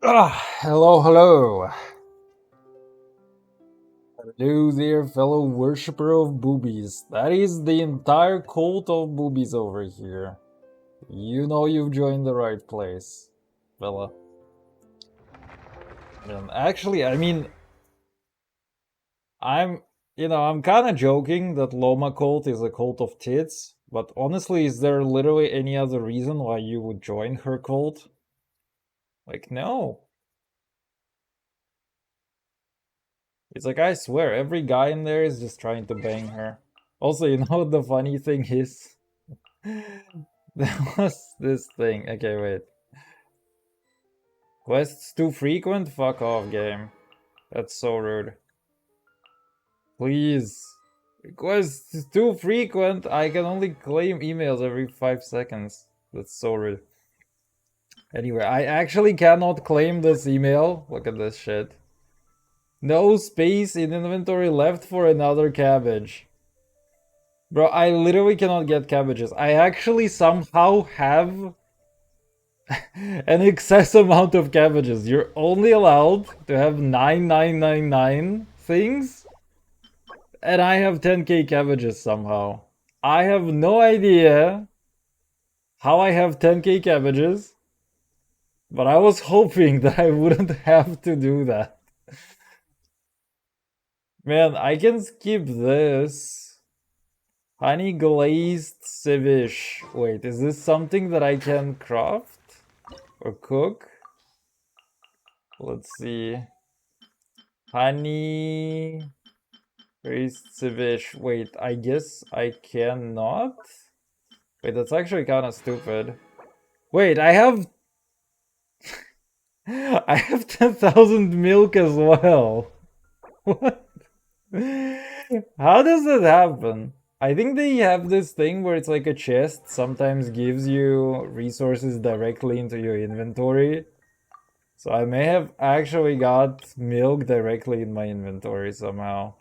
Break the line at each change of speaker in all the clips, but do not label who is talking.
Hello, hello. Hello there, fellow worshipper of boobies. That is the entire cult of boobies over here. You know you've joined the right place, fella. And actually, I mean, I'm, I'm kind of joking that Loma cult is a cult of tits, but honestly, is there literally any other reason why you would join her cult? Like, no. It's like, I swear, every guy in there is just trying to bang her. Also, you know what the funny thing is? There was this thing. Okay, wait. Quests too frequent? Fuck off, game. That's so rude. Please. Quests too frequent? I can only claim emails every 5 seconds. That's so rude. Anyway, I actually cannot claim this email. Look at this shit. No space in inventory left for another cabbage. Bro, I literally cannot get cabbages. I actually somehow have an excess amount of cabbages. You're only allowed to have 9999 things, and I have 10k cabbages somehow. I have no idea how I have 10k cabbages, but I was hoping that I wouldn't have to do that. Man, I can skip this. Honey glazed ceviche. Wait, is this something that I can craft or cook? Let's see. Honey glazed ceviche. Wait, I guess I cannot? Wait, that's actually kind of stupid. Wait, I have... I have 10,000 milk as well. What? How does that happen? I think they have this thing where it's like a chest sometimes gives you resources directly into your inventory. So I may have actually got milk directly in my inventory somehow.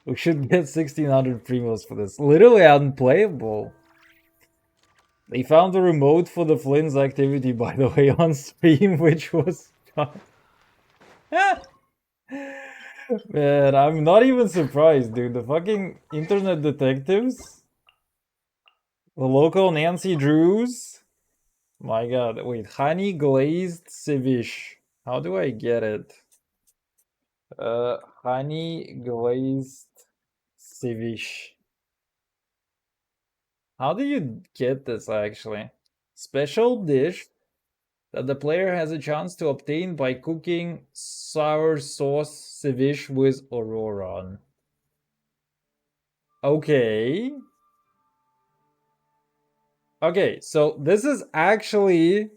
We should get 1600 primos for this. Literally unplayable. They found the remote for the Flynn's activity, by the way, on stream, which was fun. Man, I'm not even surprised, dude. The fucking internet detectives, the local Nancy Drews. My god, wait, honey glazed ceviche. How do I get it? Honey glazed ceviche. How do you get this actually? Special dish that the player has a chance to obtain by cooking sour sauce ceviche with Auroron. Okay. Okay, so this is actually...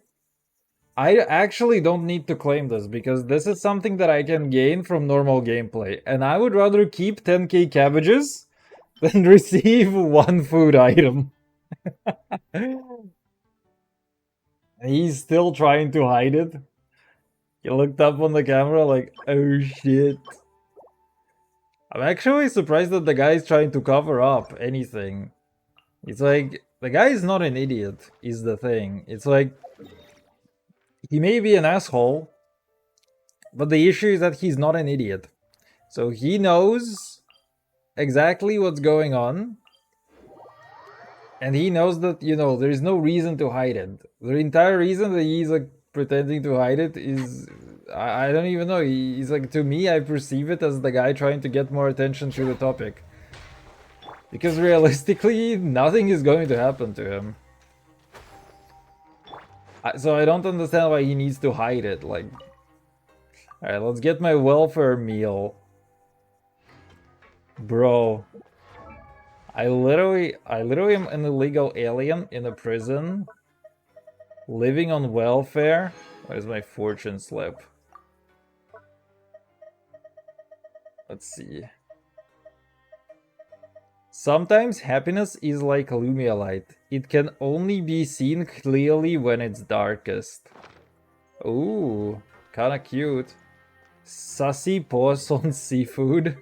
I actually don't need to claim this because this is something that I can gain from normal gameplay. And I would rather keep 10k cabbages than receive one food item. He's still trying to hide it. He looked up on the camera like, oh shit. I'm actually surprised that the guy is trying to cover up anything. It's like, the guy is not an idiot, is the thing. It's like, he may be an asshole, but the issue is that he's not an idiot. So he knows exactly what's going on. And he knows that, there's no reason to hide it. The entire reason that he's like pretending to hide it is, I don't even know. He's like, to me, I perceive it as the guy trying to get more attention to the topic. Because realistically, nothing is going to happen to him. So I don't understand why he needs to hide it. Like, alright, let's get my welfare meal. Bro. I literally am an illegal alien in a prison. Living on welfare. Where's my fortune slip? Let's see. Sometimes happiness is like Lumia light. It can only be seen clearly when it's darkest. Ooh, kinda cute. Sassy paws on seafood.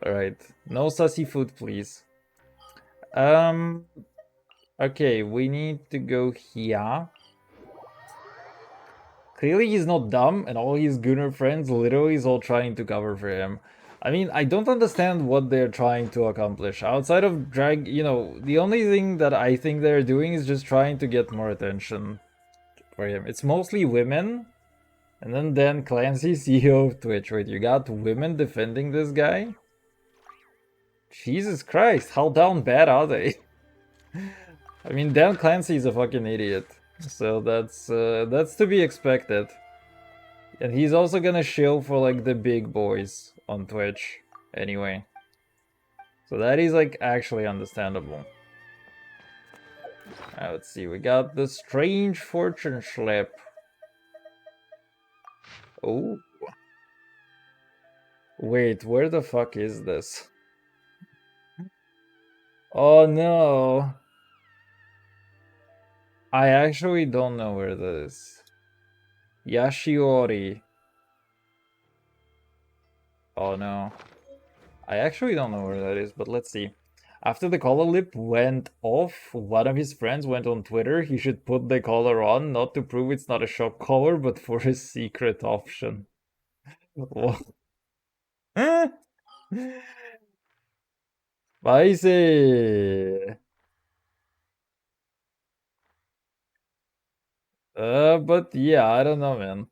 Alright, no sassy food, please. Okay, we need to go here. Clearly he's not dumb, and all his Gunner friends literally is all trying to cover for him. I mean, I don't understand what they're trying to accomplish. Outside of drag, you know, the only thing that I think they're doing is just trying to get more attention for him. It's mostly women. And then Dan Clancy, CEO of Twitch. Wait, you got women defending this guy? Jesus Christ, how down bad are they? I mean, Dan Clancy is a fucking idiot. So that's to be expected. And he's also gonna shill for like the big boys on Twitch anyway. So that is like actually understandable. Let's see, we got the strange fortune slip. Oh. Wait, where the fuck is this? Oh no. I actually don't know where this is. Yashiori. Oh no. I actually don't know where that is, but let's see. After the collar lip went off, one of his friends went on Twitter. He should put the collar on, not to prove it's not a shock collar, but for a secret option. Spicy! But yeah, I don't know, man.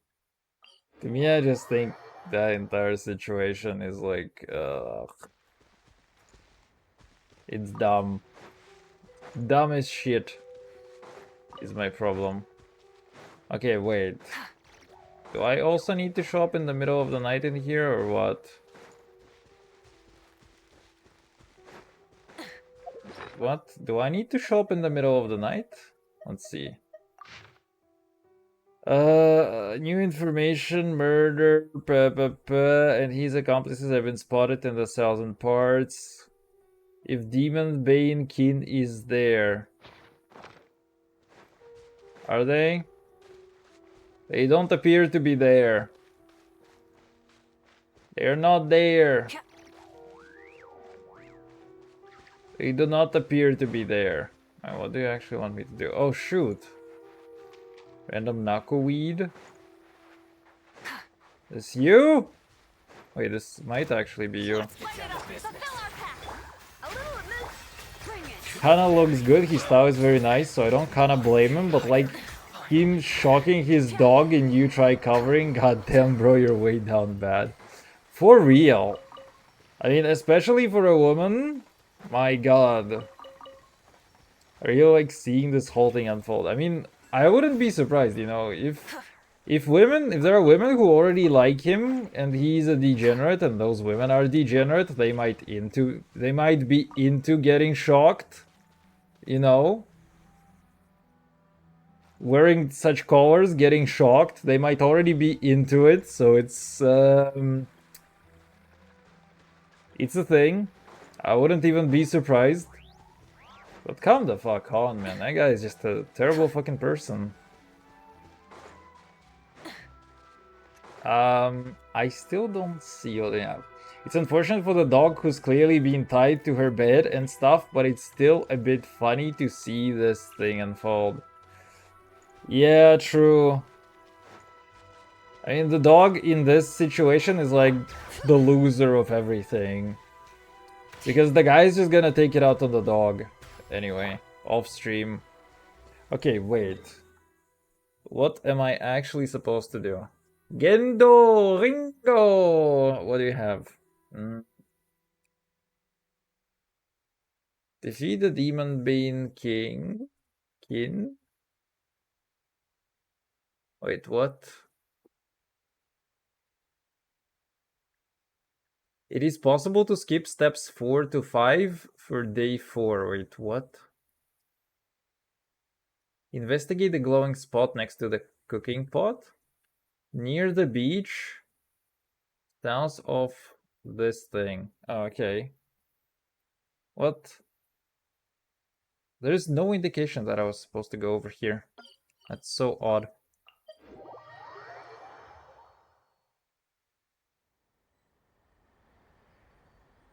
To me, I just think that entire situation is like, it's dumb. Dumb as shit is my problem. Okay, wait. Do I also need to show up in the middle of the night in here, or what? What? Do I need to show up in the middle of the night? Let's see. New information, murder, and his accomplices have been spotted in the 1,000 parts. If Demon Bane Kin is there. Are they? They don't appear to be there. They're not there. They do not appear to be there. What do you actually want me to do? Oh, shoot. Random knuckleweed. This you? Wait, this might actually be you. Kinda looks good, his style is very nice, so I don't kinda blame him, but like, him shocking his dog and you try covering, goddamn bro, you're way down bad. For real. I mean, especially for a woman, my god. Are you like seeing this whole thing unfold? I mean, I wouldn't be surprised, you know, if there are women who already like him and he's a degenerate and those women are degenerate, they might be into getting shocked, you know? Wearing such colors, getting shocked, they might already be into it, so it's a thing. I wouldn't even be surprised. But calm the fuck on, man. That guy is just a terrible fucking person. I still don't see what they have. It's unfortunate for the dog who's clearly been tied to her bed and stuff, but it's still a bit funny to see this thing unfold. Yeah, true. I mean, the dog in this situation is like the loser of everything. Because the guy's just gonna take it out on the dog. Anyway, off stream. Okay, wait. What am I actually supposed to do? Gendo Ringo! What do you have? Defeat the Demon Bane King. Kin? Wait, what? It is possible to skip steps 4 to 5 for day 4. Wait, what? Investigate the glowing spot next to the cooking pot. Near the beach. South of this thing. Oh, okay. What? There's no indication that I was supposed to go over here. That's so odd.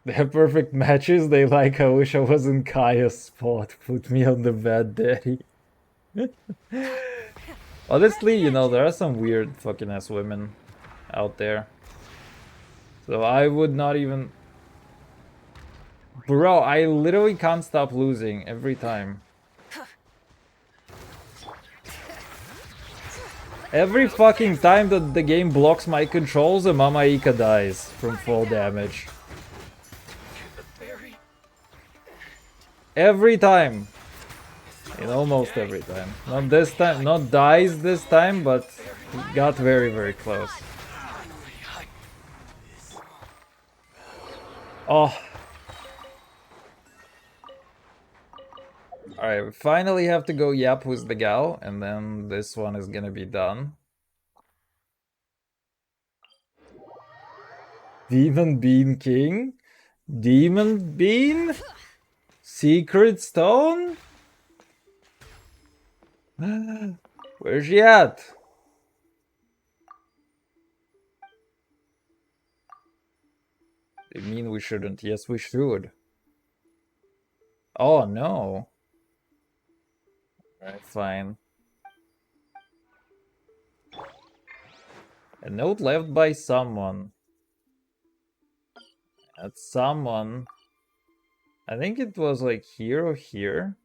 They have perfect matches. They like, I wish I was in Kaya's spot. Put me on the bed, daddy. Honestly, you know, there are some weird fucking ass women out there. So I would not even... Bro, I literally can't stop losing every time. Every fucking time that the game blocks my controls, a Mama Ika dies from fall damage. Every time. In almost every time. Not this time, not dies this time, but got very, very close. Oh. Alright, we finally have to go Yap with the gal, and then this one is gonna be done. Demon Bean King? Demon Bean? Secret Stone? Where's she at? They mean we shouldn't. Yes, we should. Oh, no. Alright, fine. A note left by someone. That's someone. I think it was like here or here.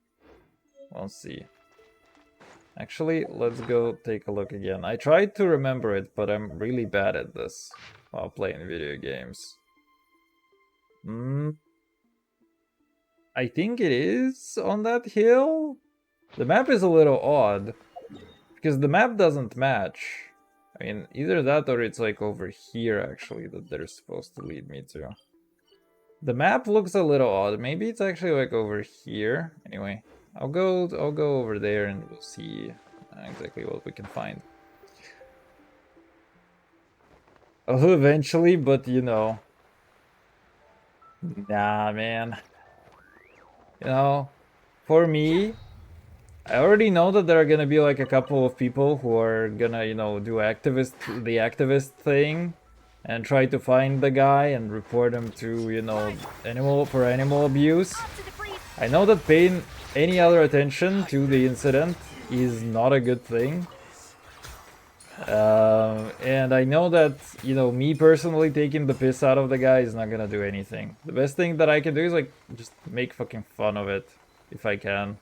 We'll see. Actually, let's go take a look again. I tried to remember it, but I'm really bad at this while playing video games. I think it is on that hill. The map is a little odd because the map doesn't match. I mean, either that or it's like over here actually that they're supposed to lead me to. The map looks a little odd. Maybe it's actually like over here. Anyway, I'll go over there and we'll see exactly what we can find. Oh, eventually, but you know. Nah, man. You know, for me, I already know that there are gonna be like a couple of people who are gonna, you know, do the activist thing and try to find the guy and report him to, you know, animal abuse. I know that paying any other attention to the incident is not a good thing. And I know that, you know, me personally taking the piss out of the guy is not gonna do anything. The best thing that I can do is like just make fucking fun of it if I can.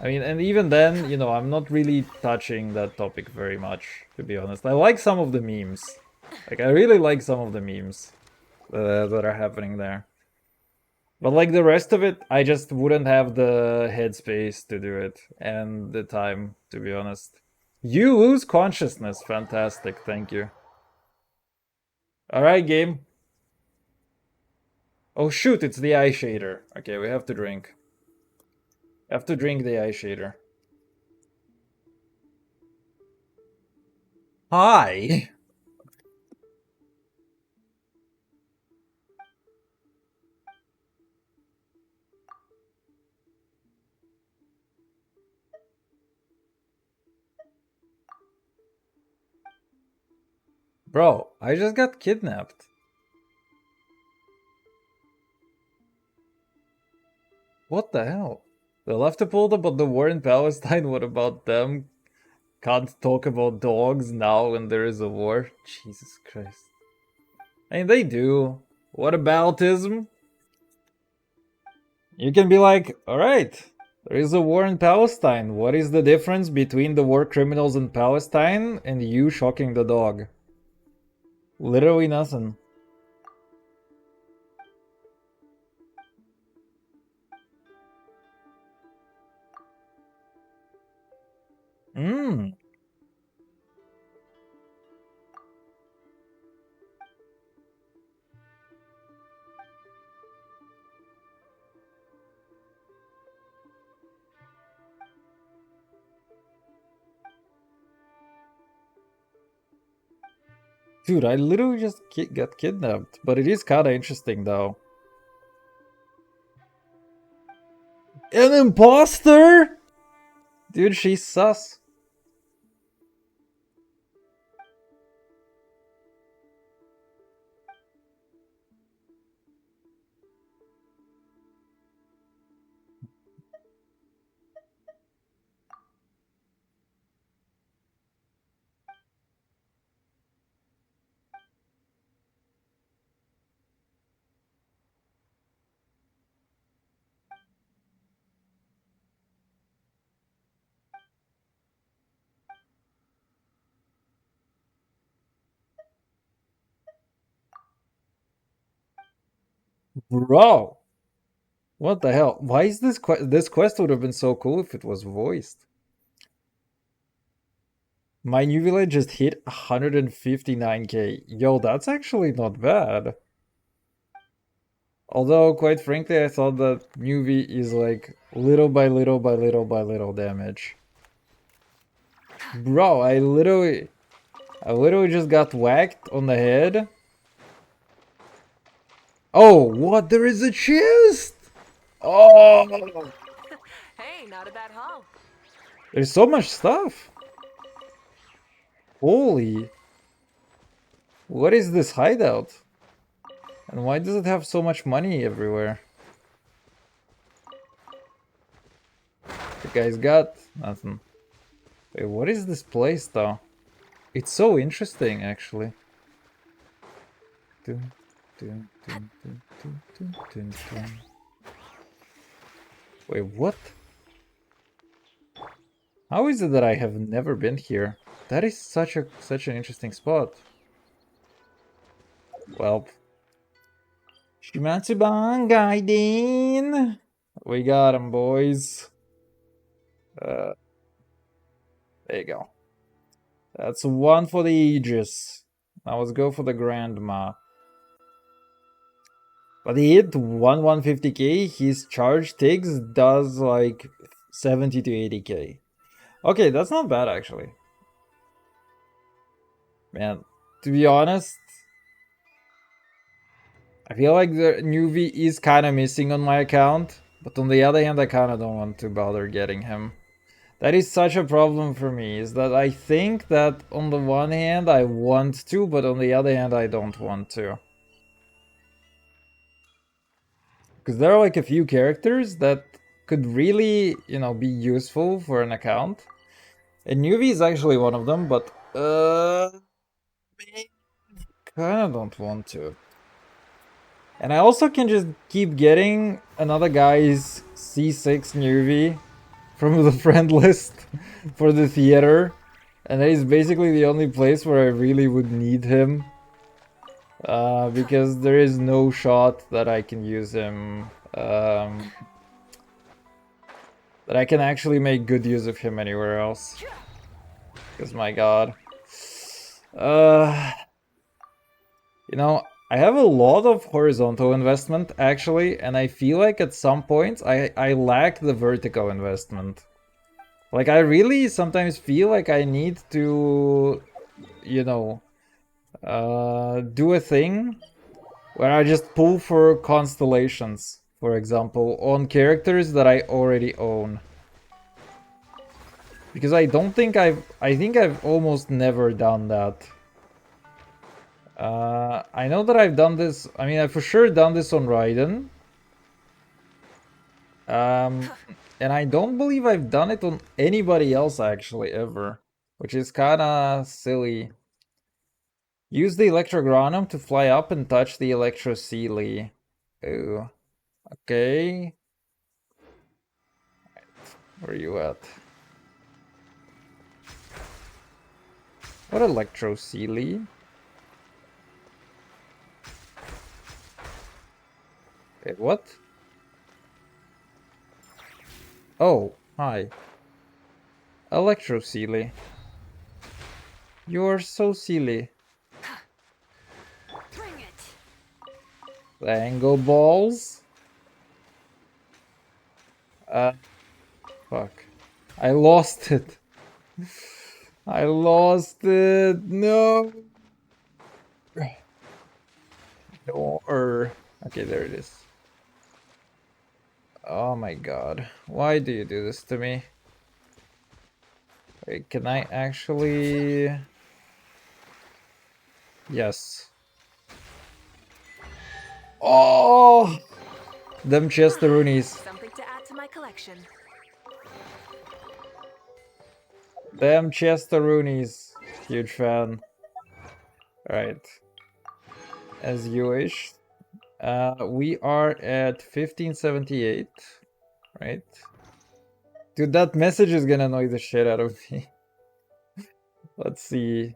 I mean, and even then, you know, I'm not really touching that topic very much, to be honest. I like some of the memes. Like, I really like some of the memes that are happening there. But like the rest of it, I just wouldn't have the headspace to do it and the time, to be honest. You lose consciousness. Fantastic, thank you. Alright, game. Oh shoot, it's the eye shader. Okay, we have to drink. Have to drink the eye shader. Hi! Bro, I just got kidnapped. What the hell? They left to pull about the war in Palestine, what about them? Can't talk about dogs now when there is a war? Jesus Christ. I mean, they do. Whataboutism? You can be like, alright, there is a war in Palestine. What is the difference between the war criminals in Palestine and you shocking the dog? Literally nothing. Dude, I literally just got kidnapped. But it is kinda interesting though. An imposter? Dude, she's sus. Bro! What the hell? Why is this quest would have been so cool if it was voiced. My new village just hit 159k. Yo, that's actually not bad. Although, quite frankly, I thought that Newbie is like little by little by little by little damage. Bro, I literally just got whacked on the head. Oh, what? There is a chest! Oh!
Hey, not a bad haul.
There's so much stuff. Holy. What is this hideout? And why does it have so much money everywhere? The guy's got nothing. Wait, what is this place though? It's so interesting actually. Dun, dun, dun, dun, dun, dun, dun, dun. Wait, what? How is it that I have never been here? That is such an interesting spot. Well, Shimatsuban Gaiden. We got him, boys. There you go. That's one for the Aegis. Now let's go for the Grandma. But he hit 150k, his charge ticks does like 70 to 80k. Okay, that's not bad actually. Man, to be honest, I feel like the Nuvi is kind of missing on my account. But on the other hand, I kind of don't want to bother getting him. That is such a problem for me, is that I think that on the one hand I want to, but on the other hand I don't want to. Because there are like a few characters that could really, you know, be useful for an account. And Nuvi is actually one of them, but kinda don't want to. And I also can just keep getting another guy's C6 Nuvi from the friend list for the theater. And that is basically the only place where I really would need him. Because there is no shot that I can use him. That I can actually make good use of him anywhere else. Because my god. You know, I have a lot of horizontal investment actually, and I feel like at some points I lack the vertical investment. Like I really sometimes feel like I need to, you know, do a thing where I just pull for constellations, for example, on characters that I already own. Because I think I've almost never done that. I know that I've done this, I mean, I've for sure done this on Raiden. And I don't believe I've done it on anybody else actually, ever. Which is kinda silly. Use the Electrogranum to fly up and touch the Electro-Sealy. Ooh. Okay. Where are you at? What Electro-Sealy? Wait, what? Oh, hi. Electro-Sealy. You're so silly.
Bring it.
The angle balls? Fuck. I lost it. I lost it. No. No. Okay, there it is. Oh my god. Why do you do this to me? Wait, can I actually... Yes. Oh! Them Chesteroonies.
Something to add to my collection.
Them Chesteroonies. Huge fan. Alright. As you wish. We are at 1578. Right? Dude, that message is gonna annoy the shit out of me. Let's see.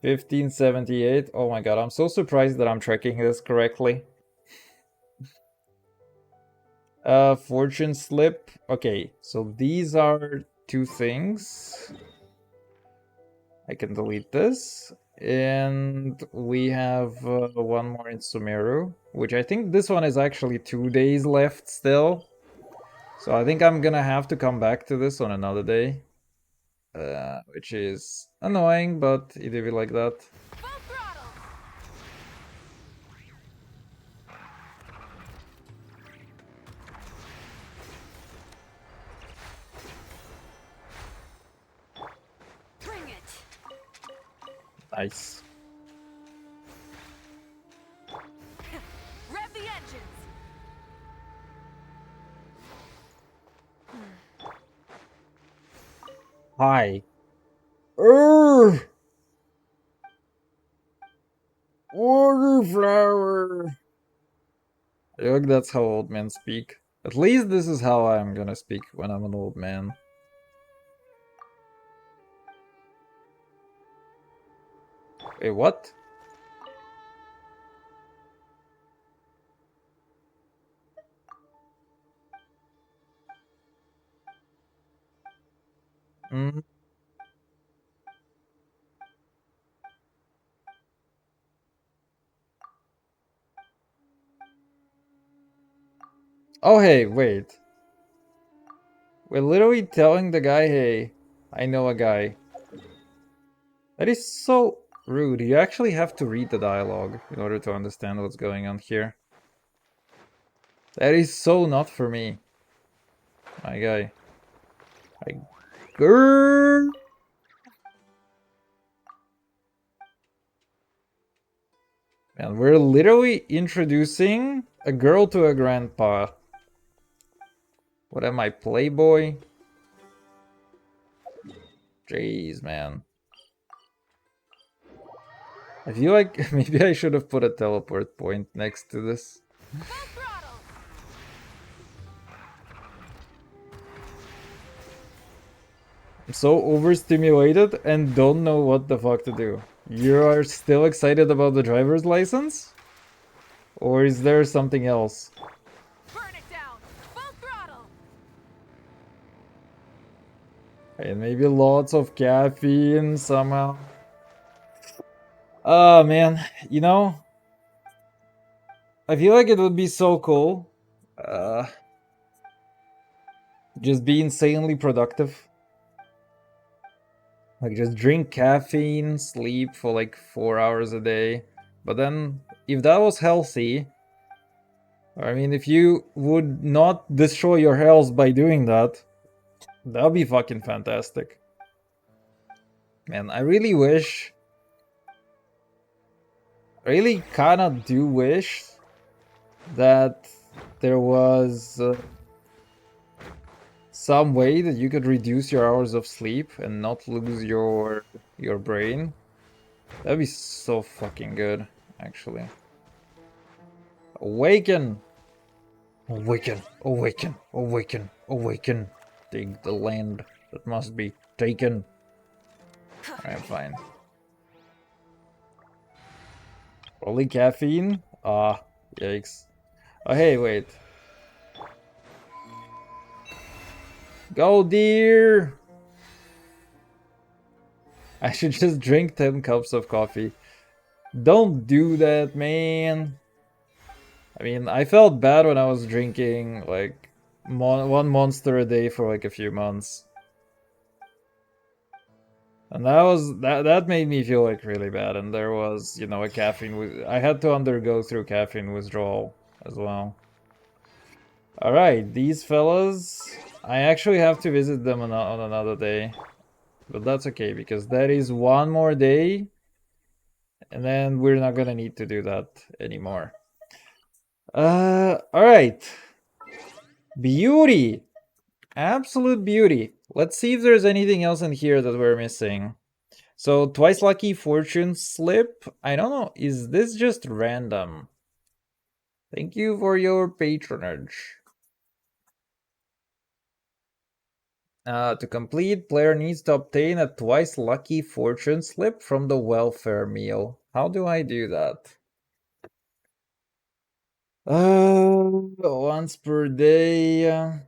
1578. Oh my god, I'm so surprised that I'm tracking this correctly. Fortune slip. Okay, so these are two things. I can delete this. And we have one more in Sumeru, which I think this one is actually 2 days left still. So I think I'm gonna have to come back to this on another day. Which is annoying, but it will be like that.
Full throttle. Bring it.
Nice.
Rev the engines.
Hi. Urgh! Water flower. Look, that's how old men speak. At least this is how I'm gonna speak when I'm an old man. Wait, what? Mm. Oh, hey, wait. We're literally telling the guy, hey, I know a guy. That is so rude. You actually have to read the dialogue in order to understand what's going on here. That is so not for me. My guy. I... Grrr! Man, we're literally introducing a girl to a grandpa. What am I, Playboy? Jeez, man. I feel like maybe I should have put a teleport point next to this.
Full throttle.
I'm so overstimulated and don't know what the fuck to do. You are still excited about the driver's license? Or is there something else?
Burn it down. Full throttle.
And maybe lots of caffeine somehow. Oh man, you know, I feel like it would be so cool. Just be insanely productive. Like just drink caffeine, sleep for like 4 hours a day. But then if that was healthy, I mean if you would not destroy your health by doing that, that'd be fucking fantastic. Man, I really wish, I really kinda do wish that there was some way that you could reduce your hours of sleep and not lose your brain. That'd be so fucking good, actually. Awaken! Awaken! Awaken! Awaken! Awaken! Take the land that must be taken. Alright, fine. Only caffeine? Ah, yikes. Oh, hey, wait. Go, dear! I should just drink 10 cups of coffee. Don't do that, man. I mean, I felt bad when I was drinking, like, one monster a day for, like, a few months. And that made me feel, like, really bad. And there was, you know, a caffeine... I had to undergo through caffeine withdrawal as well. Alright, these fellas... I actually have to visit them on another day. But that's okay, because that is one more day. And then we're not gonna need to do that anymore. Alright. Beauty! Absolute beauty. Let's see if there's anything else in here that we're missing. So, twice lucky fortune slip. I don't know. Is this just random? Thank you for your patronage. To complete, player needs to obtain a twice lucky fortune slip from the welfare meal. How do I do that? Once per day.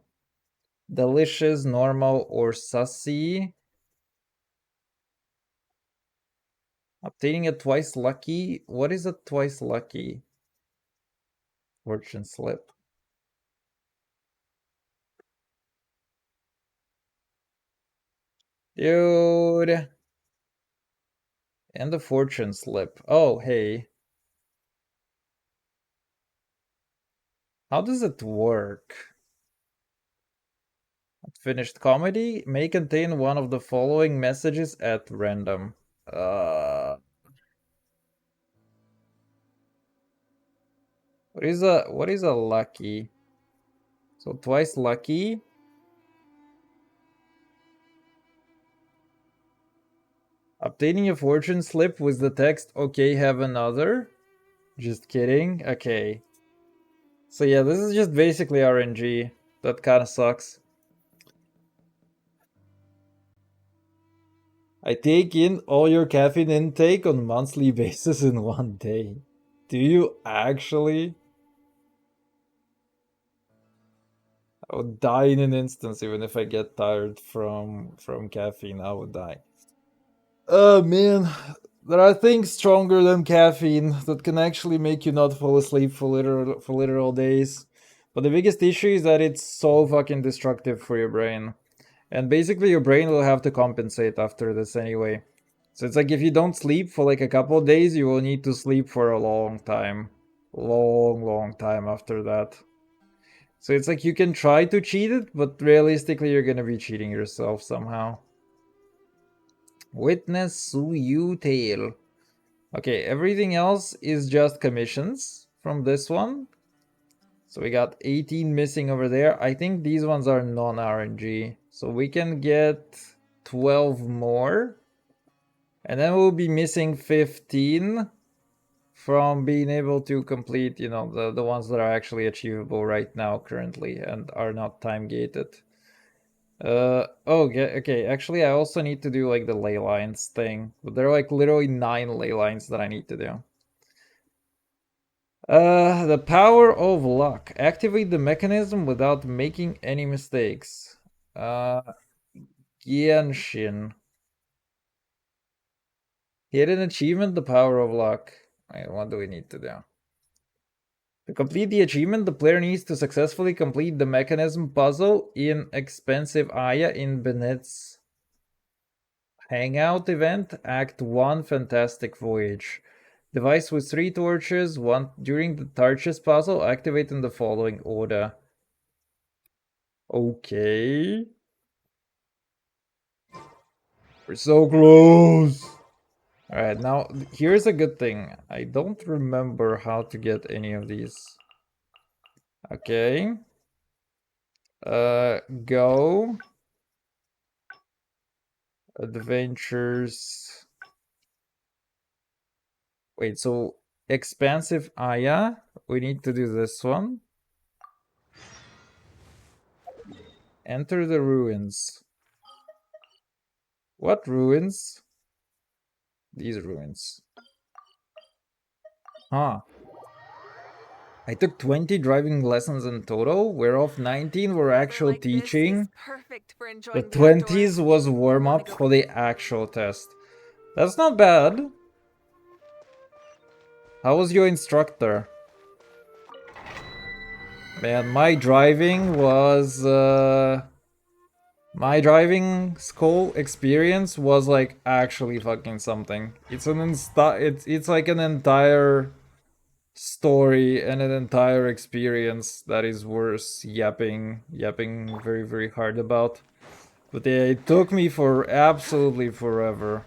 Delicious, normal, or sussy. Obtaining a twice lucky. What is a twice lucky? Fortune slip. Dude. And the fortune slip. Oh, hey. How does it work? Finished comedy may contain one of the following messages at random. Uh, what is a lucky? So twice lucky. Obtaining a fortune slip with the text "Okay, have another." Just kidding. Okay. So yeah, this is just basically RNG. That kind of sucks. I take in all your caffeine intake on monthly basis in one day. Do you actually? I would die in an instance even if I get tired from caffeine. I would die. Oh man, there are things stronger than caffeine that can actually make you not fall asleep for literal days. But the biggest issue is that it's so fucking destructive for your brain. And basically your brain will have to compensate after this anyway. So it's like if you don't sleep for like a couple of days, you will need to sleep for a long time. Long time after that. So it's like you can try to cheat it, but realistically you're gonna be cheating yourself somehow. Witness Su Yu Tale. Okay, everything else is just commissions from this one. So we got 18 missing over there. I think these ones are non-RNG. So we can get 12 more. And then we'll be missing 15 from being able to complete, the ones that are actually achievable right now currently and are not time gated. Okay, actually I also need to do like the ley lines thing. But there are like literally 9 ley lines that I need to do. The power of luck. Activate the mechanism without making any mistakes. Genshin. Hidden achievement, the power of luck. Wait, what do we need to do? To complete the achievement, the player needs to successfully complete the mechanism puzzle in Expensive Aya in Bennett's Hangout event, Act 1, Fantastic Voyage. Device with 3 torches. One during the torches puzzle, activate in the following order. Okay. We're so close. Alright, now here's a good thing. I don't remember how to get any of these. Okay. Go. Adventures. Wait, so Expansive Aya. We need to do this one. Enter the ruins. What ruins? These ruins. Huh. I took 20 driving lessons in total, whereof 19 were actual
Like this is
teaching.
perfect for
The
enjoying the
20s
outdoors.
was warm up for the actual test. That's not bad. How was your instructor? Man, my driving school experience was like actually fucking something. It's like an entire story and an entire experience that is worth yapping very hard about. But yeah, it took me for absolutely forever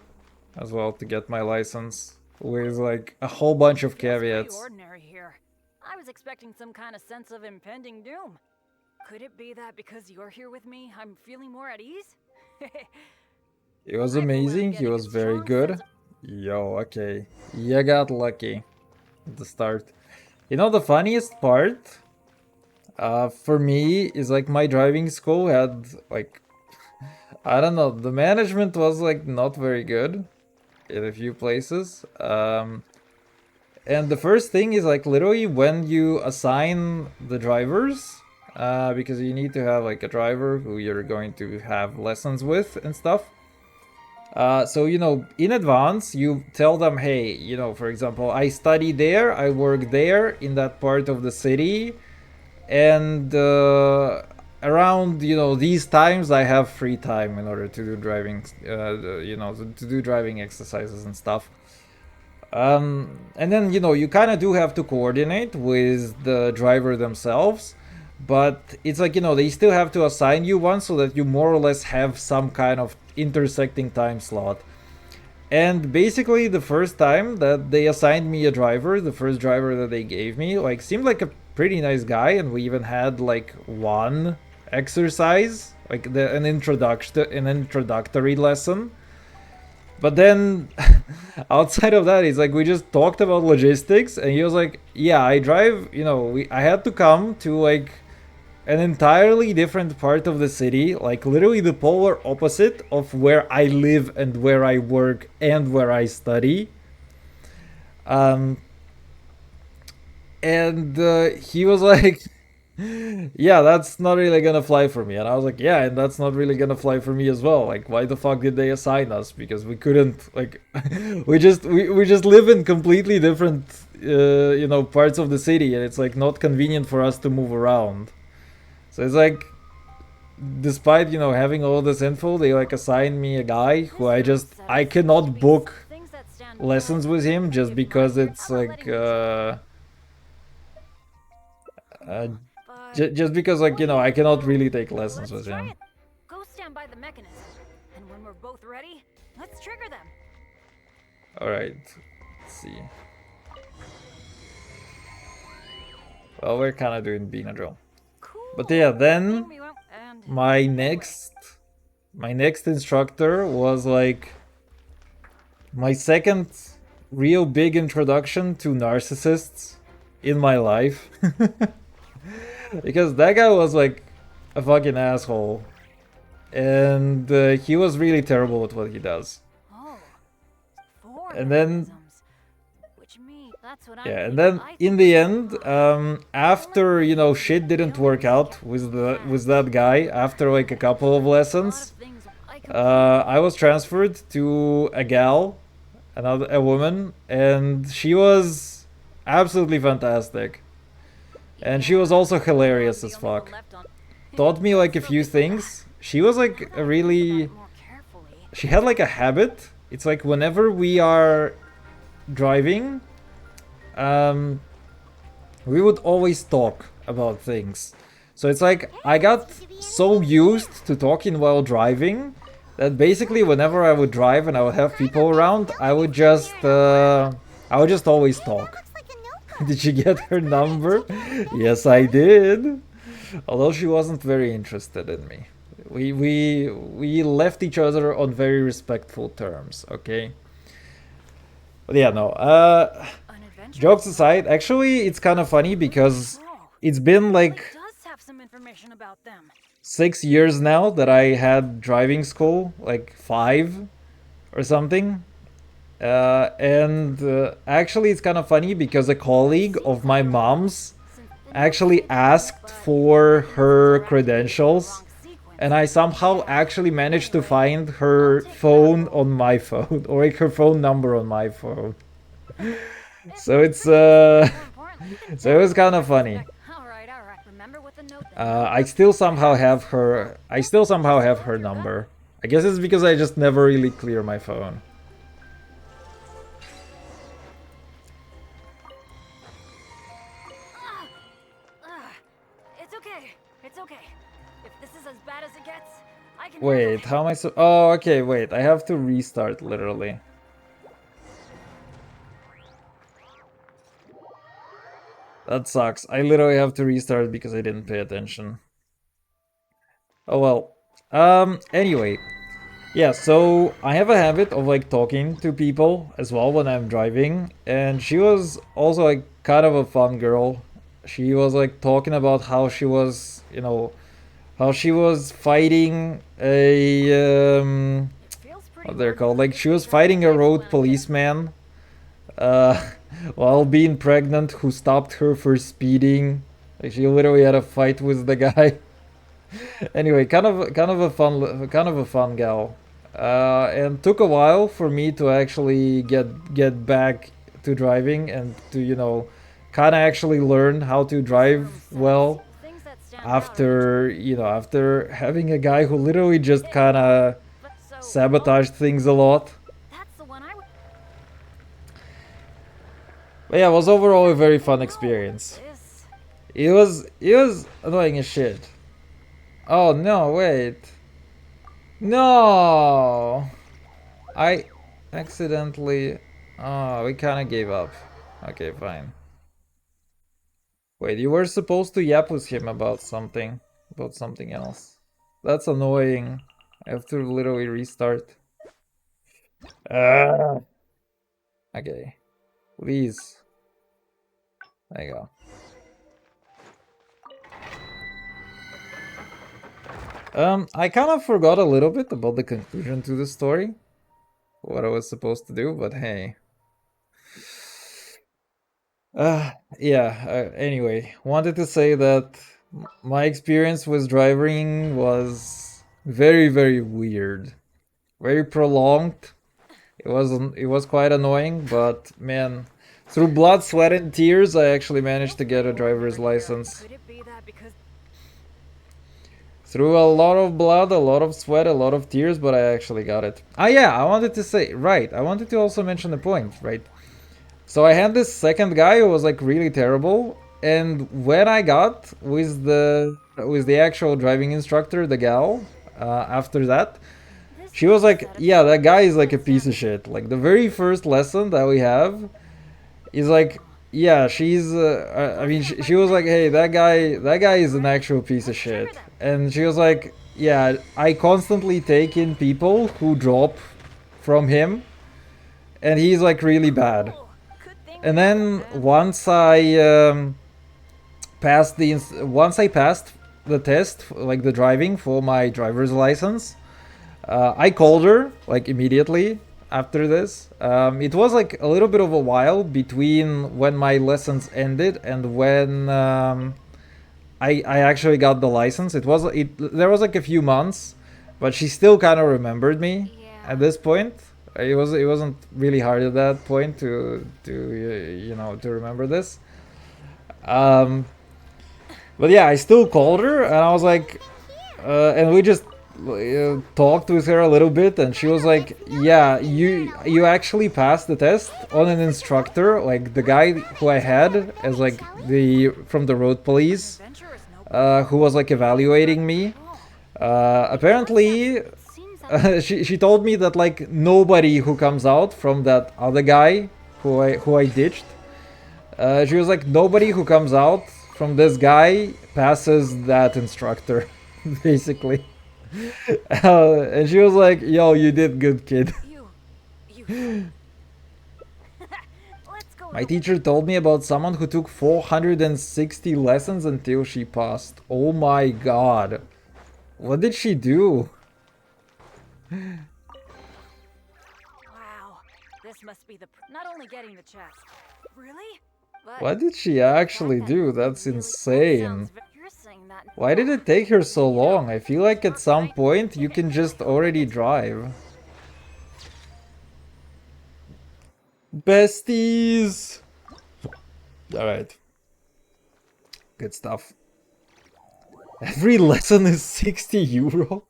as well to get my license with like a whole bunch of
Feels pretty
caveats.
ordinary here. I was expecting some kind of sense of impending doom. Could it be that because you're here with me, I'm feeling more at ease?
It was
I for one am
amazing. He
getting a
was very
strong sense
good.
of
Yo, okay. You got lucky at the start. You know the funniest part for me is like my driving school had like I don't know, the management was like not very good in a few places. And the first thing is like literally when you assign the drivers, because you need to have like a driver who you're going to have lessons with and stuff. So, you know, in advance, you tell them, hey, you know, for example, I study there, I work there in that part of the city, and around, you know, these times I have free time in order to do driving, you know, to do driving exercises and stuff. And then, you know, you kind of do have to coordinate with the driver themselves, but it's like, you know, they still have to assign you one so that you more or less have some kind of intersecting time slot. And basically, the first time that they assigned me a driver, the first driver that they gave me, like, seemed like a pretty nice guy, and we even had like one exercise, like an introductory lesson. But then, outside of that, it's like we just talked about logistics, and he was like, "Yeah, I drive. You know, I had to come to like an entirely different part of the city, like literally the polar opposite of where I live and where I work and where I study." Um, and he was like, yeah, that's not really gonna fly for me. And I was like, yeah, and that's not really gonna fly for me as well. Like, why the fuck did they assign us? Because we couldn't, like, we just live in completely different, you know, parts of the city, and it's like not convenient for us to move around. So it's like, despite, you know, having all this info, they like assigned me a guy who I cannot book lessons with him just because it's like uh just because, like, you know, I cannot really take lessons with him.
Go stand by the mechanism, and when we're both ready, let's trigger them.
All right, let's see. Well, we're kind of doing Benadryl,
Cool.
but yeah, then
And
my next instructor was like my second real big introduction to narcissists in my life. Because that guy was like a fucking asshole, and he was really terrible at what he does.
oh, four
And then
mechanisms, which means that's what
yeah,
I'm
and then
thinking.
in the end, after, you know, shit didn't work out with that guy after like a couple of lessons, I was transferred to a gal, a woman, and she was absolutely fantastic. And she was also hilarious as fuck. Taught me like a few things. She was like a really. She had like a habit. It's like whenever we are driving, we would always talk about things. So it's like I got so used to talking while driving that basically whenever I would drive and I would have people around, I would just always talk. Did you get her number? Yes, I did. Although she wasn't very interested in me. We left each other on very respectful terms, okay? But yeah, no. Jokes aside, actually it's kind of funny because it's been like
does have some information about them.
6 years now that I had driving school, like 5 or something. And actually, it's kind of funny because a colleague of my mom's actually asked for her credentials, and I somehow actually managed to find her phone on my phone, or like her phone number on my phone. So it's so it was kind of funny.
All right. Remember what the note.
I still somehow have her. I still somehow have her number. I guess it's because I just never really clear my phone.
It's okay. If this is as bad as it gets, I can.
Wait, how am I so? Oh, okay. Wait, I have to restart literally. That sucks. I literally have to restart because I didn't pay attention. Oh well. Anyway. Yeah, so I have a habit of like talking to people as well when I'm driving, and she was also like kind of a fun girl. She was like talking about how she was, you know, how she was fighting a what they're called. Like she was fighting a road policeman. while being pregnant, who stopped her for speeding. Like she literally had a fight with the guy. Anyway, kind of a fun gal. And took a while for me to actually get back to driving and to, you know, kind of actually learn how to drive well
Things that stand out are
after, you know, after having a guy who literally just kind of
so
sabotaged things a lot.
that's the one I would.
But yeah, it was overall a very fun experience.
This
It was annoying as shit. Oh no, wait. No! I accidentally... Oh, we kind of gave up. Okay, fine. Wait, you were supposed to yap with him about something. About something else. That's annoying. I have to literally restart. Ah. Okay. Please. There you go. I kind of forgot a little bit about the conclusion to the story. What I was supposed to do, but hey. Yeah, anyway, wanted to say that my experience with driving was very, very weird. Very prolonged. It was quite annoying, but man, through blood, sweat, and tears, I actually managed to get a driver's license.
could it be that because
Through a lot of blood, a lot of sweat, a lot of tears, but I actually got it. Ah, yeah, I wanted to say, right, I wanted to also mention the point, right? So I had this second guy who was like really terrible, and when I got with the actual driving instructor, the gal, after that,
this
she was like,
set of
yeah, that guy is like a piece of shit. Like the very first lesson that we have is like, yeah, she's. I mean, she was like, hey, that guy is an actual piece of shit, and she was like, yeah, I constantly take in people who drop from him, and he's like really bad.
Oh, good thing
And
we have
then
them.
once I passed the test, like the driving for my driver's license, I called her like immediately after this. It was like a little bit of a while between when my lessons ended and when I actually got the license. There was like a few months, but she still kind of remembered me
Yeah.
at this point. It wasn't really hard at that point to you know, to remember this. Um, but yeah, I still called her and I was like, and we just talked with her a little bit, and she was like, "Yeah, you actually passed the test on an instructor, like the guy who I had as like the from the road police,
Adventure is no
who was like evaluating me. Apparently,
seems that
she told me that like nobody who comes out from that other guy who I ditched. She was like, nobody who comes out from this guy passes that instructor, basically." And she was like, "Yo, you did good, kid."
you. Let's go.
My teacher told me about someone who took 460 lessons until she passed. Oh my god. What did she do?
Wow, this must be the not only getting the chest. Really? But
What did she
the fact
actually
that
do?
nobody
That's
really that
insane.
sounds you're saying that.
Why did it take her so
You know,
long? I feel like at
work,
some
right?
point you can just already drive. Besties! Alright. Good stuff. Every lesson is 60 euro?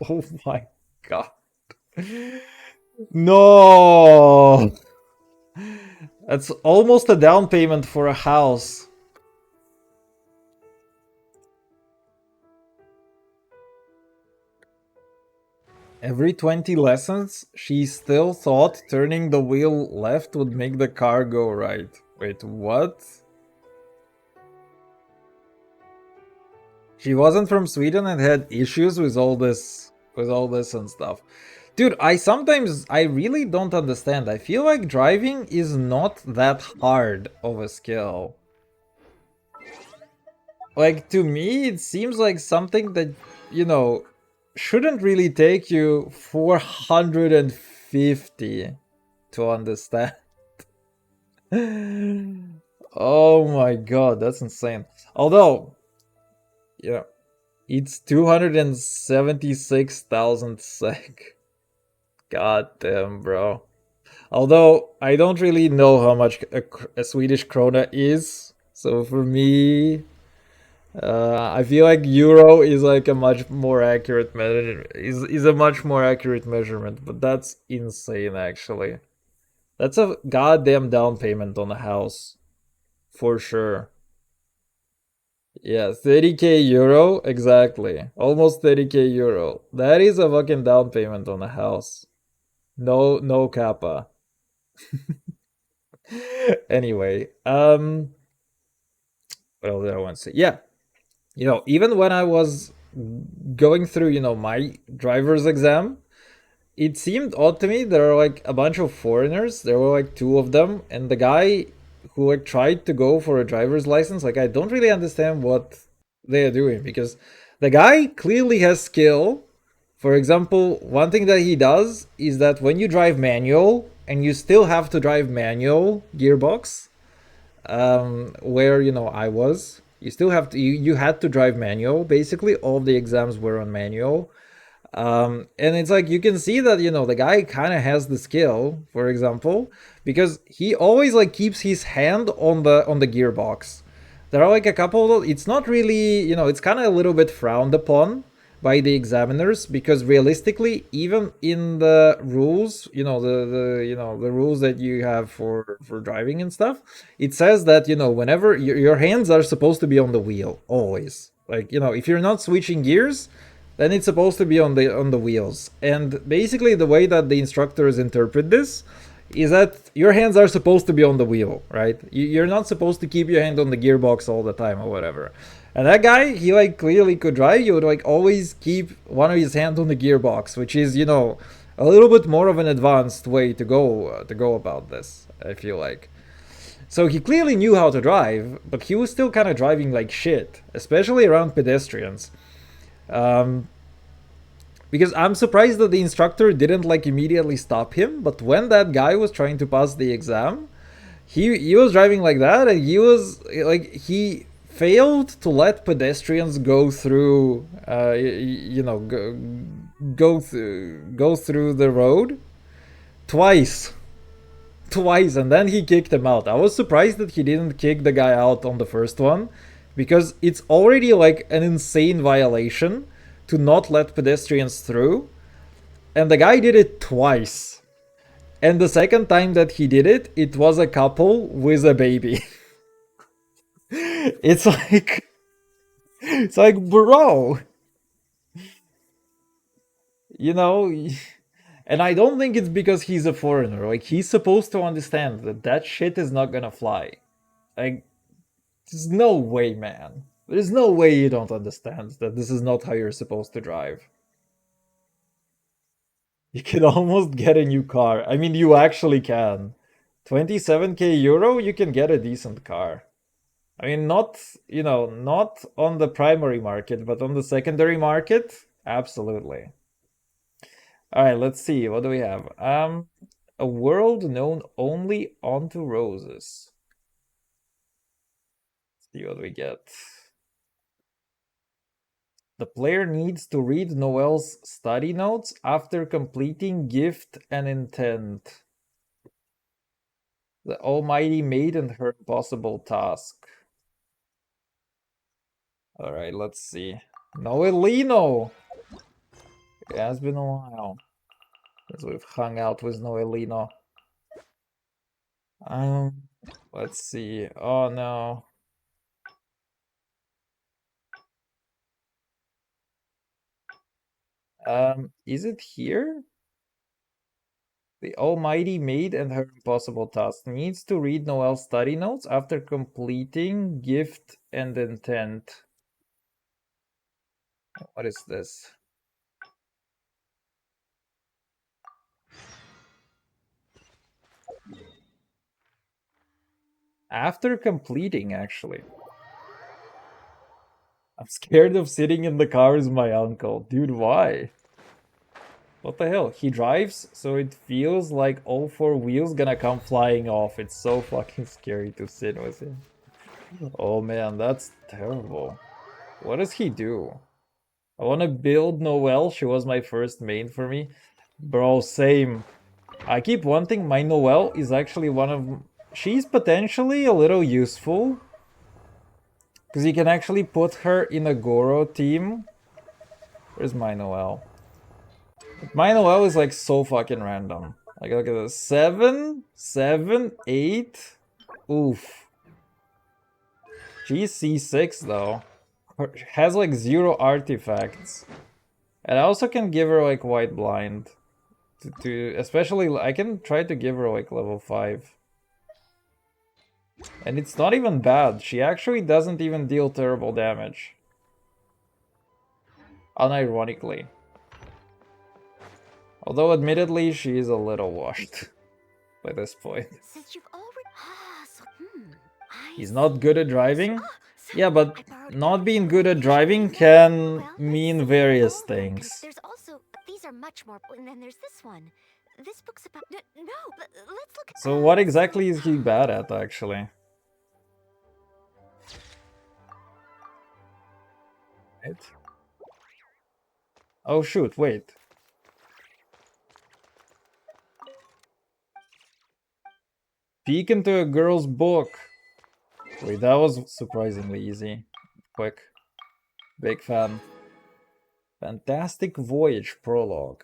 Oh my god. No! That's almost a down payment for a house. Every 20 lessons, she still thought turning the wheel left would make the car go right. Wait, what? She wasn't from Sweden and had issues with all this and stuff. Dude, I really don't understand. I feel like driving is not that hard of a skill. Like, to me, it seems like something that, you know, shouldn't really take you 450 to understand. Oh my god, that's insane. Although, yeah, it's 276,000 sec. God damn, bro. Although I don't really know how much a Swedish krona is, so for me, I feel like euro is like a much more accurate is a much more accurate measurement. But that's insane, actually. That's a goddamn down payment on a house for sure. Yeah, 30k euro exactly, almost 30k euro. That is a fucking down payment on a house. No, no kappa. Anyway, what else did I want to say? Yeah, even when I was going through, my driver's exam, it seemed odd to me. There are like a bunch of foreigners. There were like two of them, and the guy who like tried to go for a driver's license, like I don't really understand what they are doing because the guy clearly has skill. For example, one thing that he does is that when you drive manual and you still have to drive manual gearbox, where I was, you still have to you had to drive manual. Basically, all of the exams were on manual, and it's like you can see that the guy kind of has the skill, for example, because he always like keeps his hand on the gearbox. There are like a couple. It's not really, it's kind of a little bit frowned upon by the examiners because realistically, even in the rules, the rules that you have for driving and stuff, it says that whenever your hands are supposed to be on the wheel always. Like if you're not switching gears, then it's supposed to be on the wheels. And basically, the way that the instructors interpret this is that your hands are supposed to be on the wheel, right? You're not supposed to keep your hand on the gearbox all the time or whatever. And that guy, he like clearly could drive. He would like always keep one of his hands on the gearbox, which is a little bit more of an advanced way to go about this. I feel like. So he clearly knew how to drive, but he was still kind of driving like shit, especially around pedestrians. Um, because I'm surprised that the instructor didn't like immediately stop him. But when that guy was trying to pass the exam, he was driving like that, and he failed to let pedestrians go through, go through the road twice. Twice, and then he kicked him out. I was surprised that he didn't kick the guy out on the first one, because it's already like an insane violation to not let pedestrians through, and the guy did it twice. And the second time that he did it, it was a couple with a baby. It's like bro, you know and I don't think it's because he's a foreigner. Like, he's supposed to understand that that shit is not gonna fly. Like, there's no way, man. There's no way you don't understand that this is not how you're supposed to drive. You can almost get a new car. I mean, you actually can. 27k euro, you can get a decent car. I mean, not on the primary market, but on the secondary market, absolutely. All right, let's see. What do we have? A world known only onto roses. Let's see what we get. The player needs to read Noel's study notes after completing Gift and Intent. The Almighty Maid and her impossible task. All right, let's see. Noelino! It has been a while since we've hung out with Noelino. Um, let's see. Oh no. Is it here? The Almighty Maid and her impossible task needs to read Noel's study notes after completing Gift and Intent. What is this? After completing, actually. I'm scared of sitting in the car with my uncle. Dude, why? What the hell? He drives, so it feels like all four wheels gonna come flying off. It's so fucking scary to sit with him. Oh man, that's terrible. What does he do? I want to build Noelle. She was my first main for me. Bro, same. I keep wanting my Noelle is actually one of... She's potentially a little useful. Because you can actually put her in a Goro team. Where's my Noelle? My Noelle is like so fucking random. Like, look at this. 7, 7, 8. Oof. She's C6 though. Has like 0 artifacts. And I also can give her like white blind. To especially, I can try to give her like level 5. And it's not even bad. She actually doesn't even deal terrible damage. Unironically. Although admittedly, she is a little washed by this point.
Since you've already
He's not good at driving? Yeah, but not being good at driving can mean various things.
There's also these are much more, and then there's this one. This book's about no. Let's look.
So what exactly is he bad at, actually? Right. Oh shoot! Wait. Peek into a girl's book. Wait, that was surprisingly easy. Quick. Big fan. Fantastic Voyage prologue.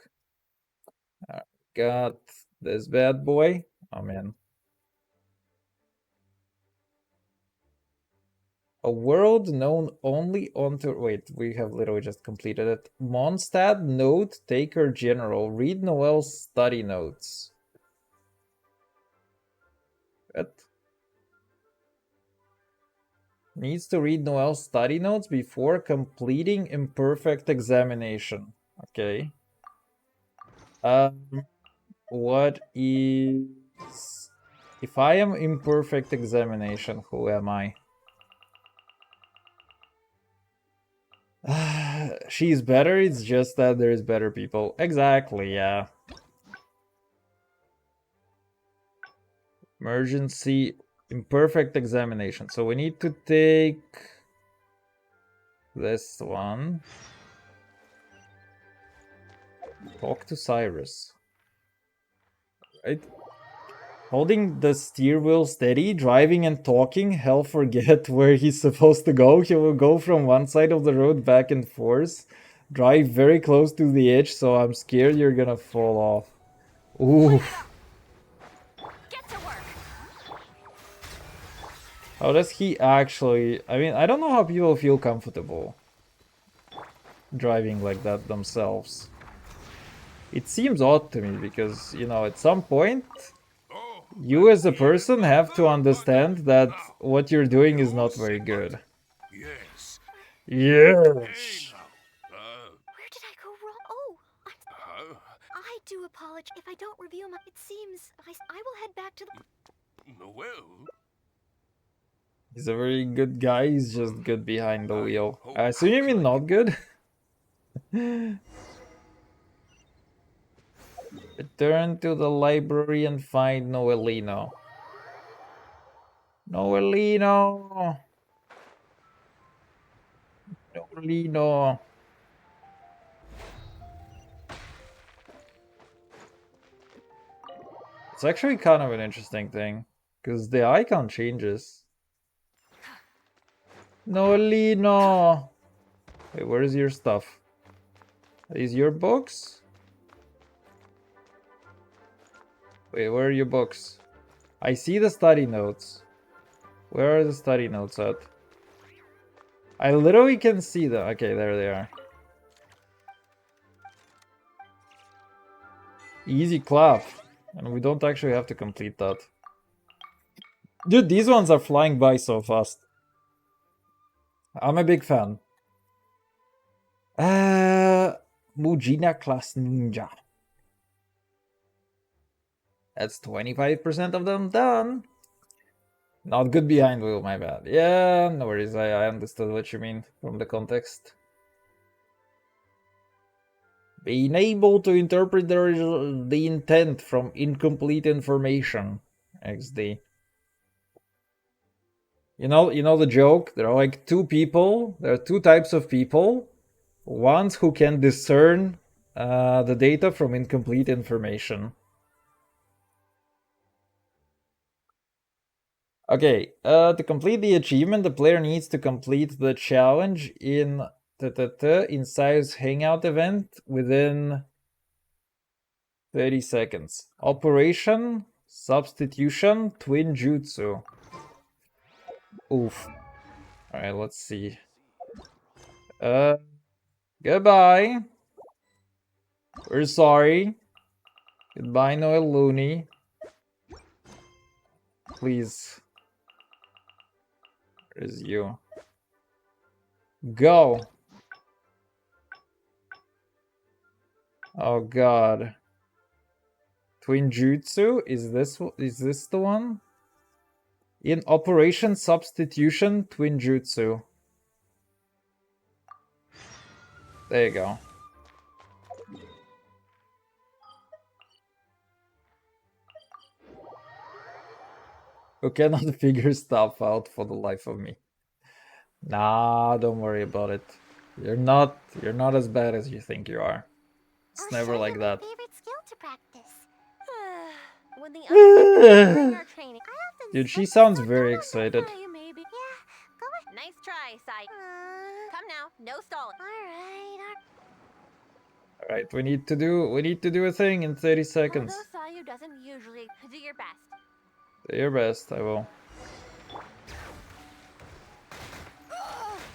Got this bad boy. Oh man. A world known only on to... Wait, we have literally just completed it. Mondstadt Note Taker General. Read Noelle's study notes. What? Needs to read Noelle's study notes before completing imperfect examination. Okay. What is... If I am imperfect examination, who am I? She's better, it's just that there's better people. Exactly, yeah. Emergency imperfect examination. So we need to take this one. Talk to Cyrus. Right? Holding the steer wheel steady, driving and talking, hell forget where he's supposed to go. He will go from one side of the road back and forth. Drive very close to the edge, so I'm scared you're gonna fall off. Ooh.
Get to work.
How does he actually... I mean, I don't know how people feel comfortable driving like that themselves. It seems odd to me because, you know, at some point, you as a person have to understand that what you're doing is not very good.
Yes.
Yes!
Where did I go wrong? Oh, I do apologize if I don't review my. It seems I will head back to the.
Well,
He's a very good guy, he's just good behind the wheel. I assume you mean not good? Return to the library and find Noelino. Noelino! Noelino! It's actually kind of an interesting thing, because the icon changes. Noelino! Wait, where is your stuff? Are these your books? Wait, where are your books? I see the study notes. Where are the study notes at? I literally can see them. Okay, there they are. Easy clap. And we don't actually have to complete that. Dude, these ones are flying by so fast. I'm a big fan. Mujina class ninja. That's 25% of them done. Not good behind wheel, my bad. Yeah, no worries. I understood what you mean from the context. Being able to interpret the intent from incomplete information. XD. You know the joke? There are like two people. There are two types of people. Ones who can discern the data from incomplete information. Okay, to complete the achievement, the player needs to complete the challenge in Inside's Hangout event within 30 seconds. Operation, Substitution, Twin Jutsu. Oof. Alright, let's see. Goodbye. We're sorry. Goodbye, Noel Looney. Please. Where's you? Go. Oh god. Twin Jutsu? Is this the one? In Operation Substitution, Twin Jutsu. There you go. Who cannot figure stuff out for the life of me. Nah, don't worry about it. You're not as bad as you think you are. It's never like that.
Favorite skill to practice. When the others during our training, I often
Dude, she
slip
sounds
myself
very
down.
excited.
You maybe. Yeah, go ahead. Nice try, Sai. Come now, no stalling.
Alright, we need to do a thing in 30 seconds.
Although Sayu doesn't usually do your best.
Do your best, I will.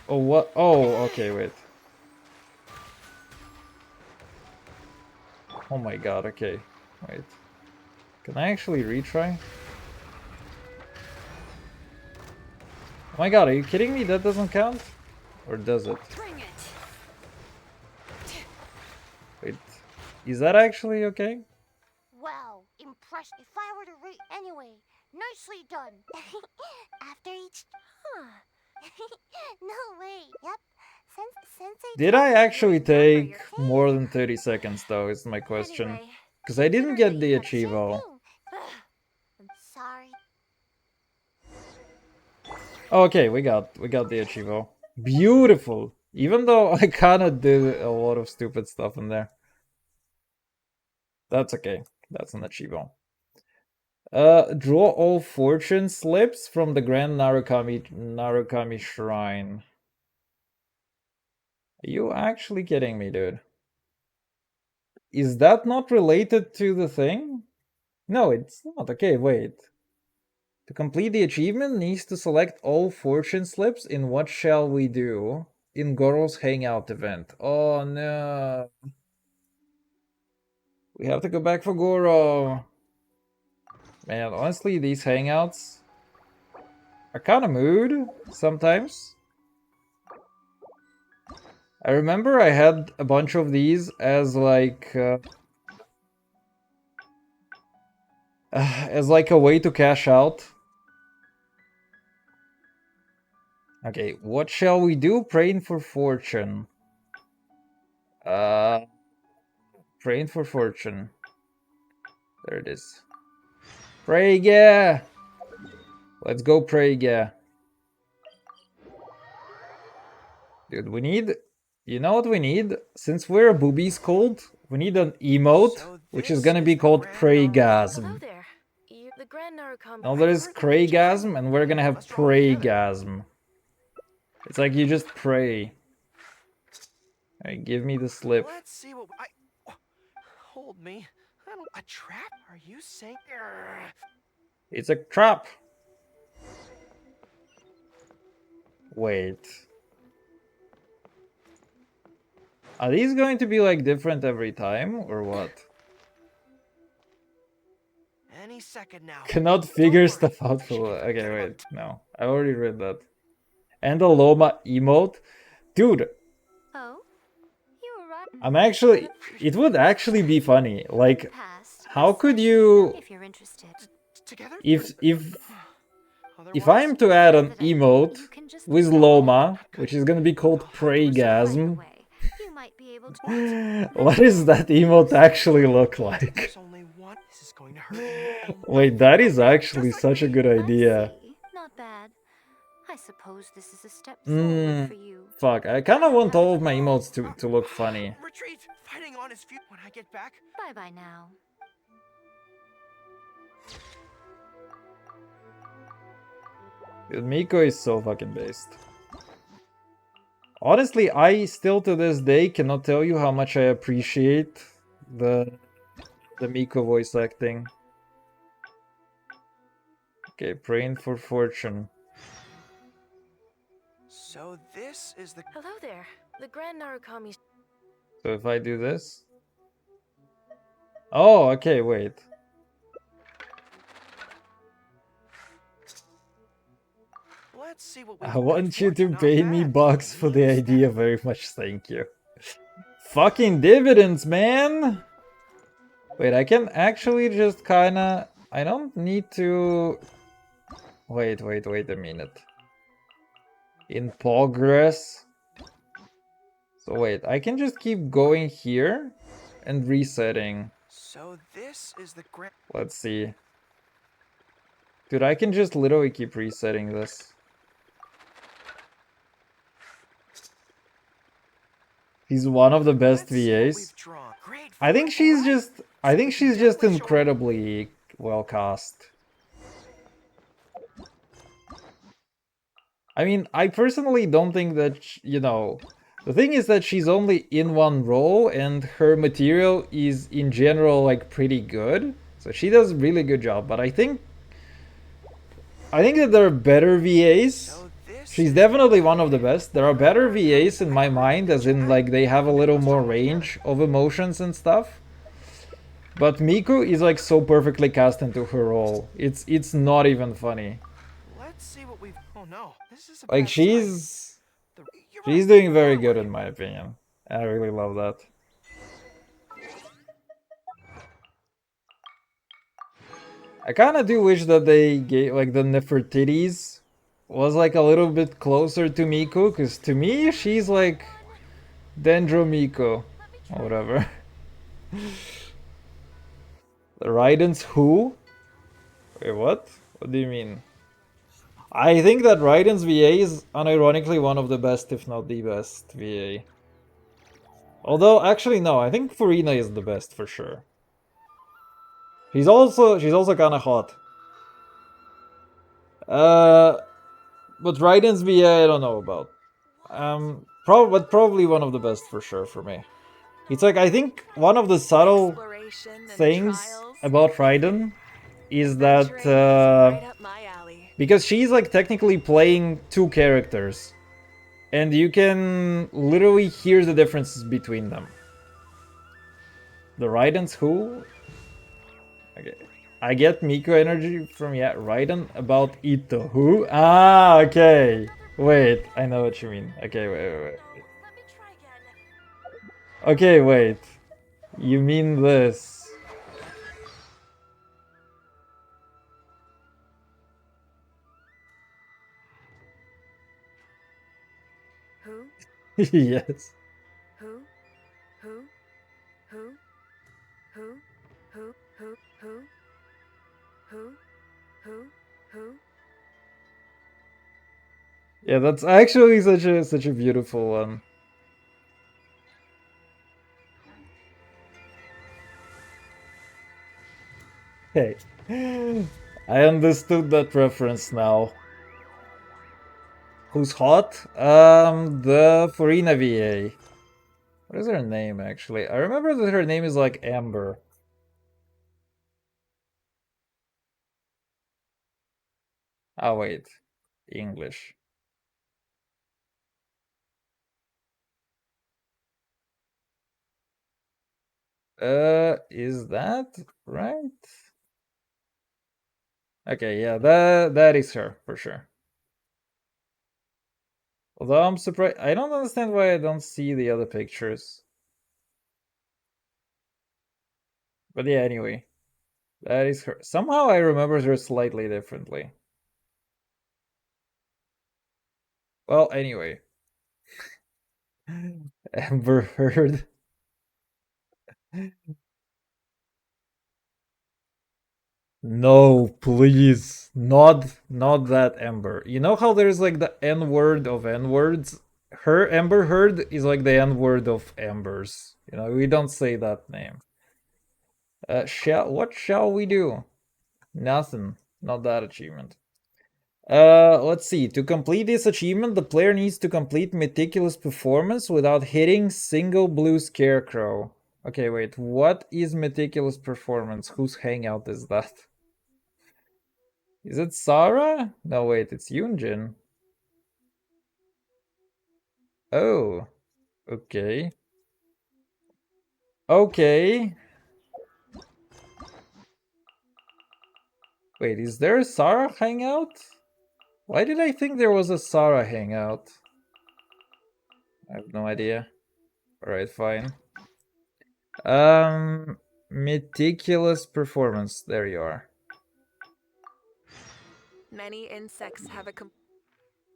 Oh, what? Oh, okay, wait. Oh my god, okay. Wait. Can I actually retry? Oh my god, are you kidding me? That doesn't count? Or does it?
Bring it.
Wait. Is that actually okay?
Wow, impressed. If I were to rate anyway, nicely done. After each, no way. Yep. Sensei.
Did I actually take more than 30 seconds though, is my question.
Anyway,
Because I didn't get the
consider that you had a
achievo.
share too. I'm sorry.
Okay, we got the achievo. Beautiful. Even though I kinda did a lot of stupid stuff in there. That's okay. That's an achievo. Draw all fortune slips from the Grand Narukami Shrine. Are you actually kidding me, dude? Is that not related to the thing? No, it's not. Okay, wait. To complete the achievement, needs to select all fortune slips in What Shall We Do in Goro's Hangout event. Oh no. We have to go back for Goro. Man, honestly, these hangouts are kind of mood sometimes. I remember I had a bunch of these as like a way to cash out. Okay, what shall we do? Praying for fortune. Praying for fortune. There it is. Prayga! Let's go, Prayga. Dude, we need... You know what we need? Since we're a boobies cult, we need an emote, which is gonna be called Praygasm.
Hello there. The Grand Narukami.
Now there is Craygasm, and we're gonna have Praygasm. It's like you just pray. Alright, give me the slip.
Let's see what hold me. I don't a trap? Are you saying?
It's a trap. Wait. Are these going to be like different every time or what?
Any second now.
Cannot figure stuff out for... Okay, wait. No. I already read that. And a Loma emote? Dude,
Oh, you were right.
I'm actually... It would actually be funny. Like,
Past.
how could you...
If you're interested.
Together?
If
Otherwise,
I'm to add an emote
You can just
with
go
Loma, which is gonna be called
It was a right
Praygasm,
away. You might be able to.
What does that emote actually look like?
There's only one. This is going to hurt me.
Wait, that is actually such a good idea.
I see. Not bad. I suppose this is a step
Mm,
forward for you.
fuck, I kinda want all of my emotes to look funny.
Retreat! Fighting on his feet when I get back.
Bye-bye now.
Dude, Miko is so fucking based. Honestly, I still to this day cannot tell you how much I appreciate the Miko voice acting. Okay, praying for fortune.
So this is the...
Hello there. The Grand Narukami.
So if I do this... Oh, okay, wait.
Let's see what we
I
can
want
get
you to
fortune off
pay me
that.
bucks for the
Means
idea very much, thank you. Fucking dividends, man! Wait, I can actually just kinda... I don't need to... Wait a minute. In progress. So wait, I can just keep going here and resetting.
So this is the grand...
Let's see. Dude, I can just literally keep resetting this. He's one of the best
Let's see what
VAs.
we've drawn. Great
I think
fight,
she's
alright?
just... I think she's just
Definitely show-
incredibly well cast. I mean, I personally don't think that, you know... The thing is that she's only in one role and her material is in general like pretty good. So she does a really good job, but I think that there are better VAs.
So this
She's
is
definitely one of the best. There are better VAs in my mind, as in like they have a little more range of emotions and stuff. But Miku is like so perfectly cast into her role. It's not even funny.
Let's see what we've... Oh no, this is a
Like
bad sign.
she's
You're
she's
right.
doing very good in my opinion. I really love that. I kind of do wish that they gave like the Nefertiti's was like a little bit closer to Miku, because to me she's like Dendro Miku or whatever. The Raiden's who? Wait, what? What do you mean? I think that Raiden's VA is unironically one of the best, if not the best VA. Although, actually, no, I think Furina is the best for sure. She's also kind of hot. But Raiden's VA, I don't know about. But probably one of the best for sure for me. It's like, I think one of the subtle
Exploration and
things
trials.
about Raiden is that
Adventuring is right up my alley.
because she's like technically playing two characters, and you can literally hear the differences between them. The Raiden's who? Okay, I get Miku energy from Raiden about Ito. Who? Ah, okay. Wait, I know what you mean. Okay, wait.
Let me try again.
Okay, wait. You mean this?
Who?
Yes.
Who? Who? Who? Who? Who? Who? Who? Who? Who? Who?
Yeah, that's actually such a beautiful one. Hey, I understood that reference now. Who's hot? The Furina VA. What is her name actually? I remember that her name is like Amber. Oh wait, English. Is that right? Okay, yeah, that is her for sure. Although I'm surprised, I don't understand why I don't see the other pictures. But yeah, anyway, that is her. Somehow I remember her slightly differently. Well, anyway. Amber Heard. No, please. Not that Amber. You know how there's like the N-word of N-words? Her Amber Heard is like the N-word of Ambers. You know, we don't say that name. What shall we do? Nothing. Not that achievement. Let's see. To complete this achievement, the player needs to complete meticulous performance without hitting single blue scarecrow. Okay, wait. What is meticulous performance? Whose hangout is that? Is it Sarah? No, wait. It's Yunjin. Oh. Okay. Okay. Wait, is there a Sarah hangout? Why did I think there was a Sarah hangout? I have no idea. Alright, fine. Meticulous performance. There you are.
Many insects have a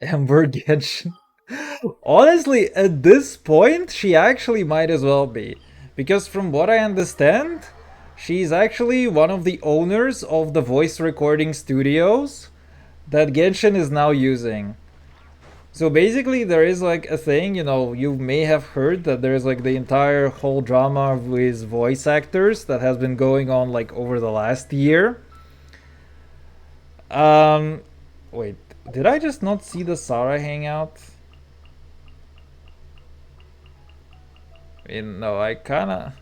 Amber Genshin. Honestly, at this point, she actually might as well be. Because from what I understand, she's actually one of the owners of the voice recording studios that Genshin is now using. So basically, there is like a thing, you know, you may have heard that there's like the entire whole drama with voice actors that has been going on like over the last year. Wait, did I just not see the Sarah hangout? I mean, no, I kinda...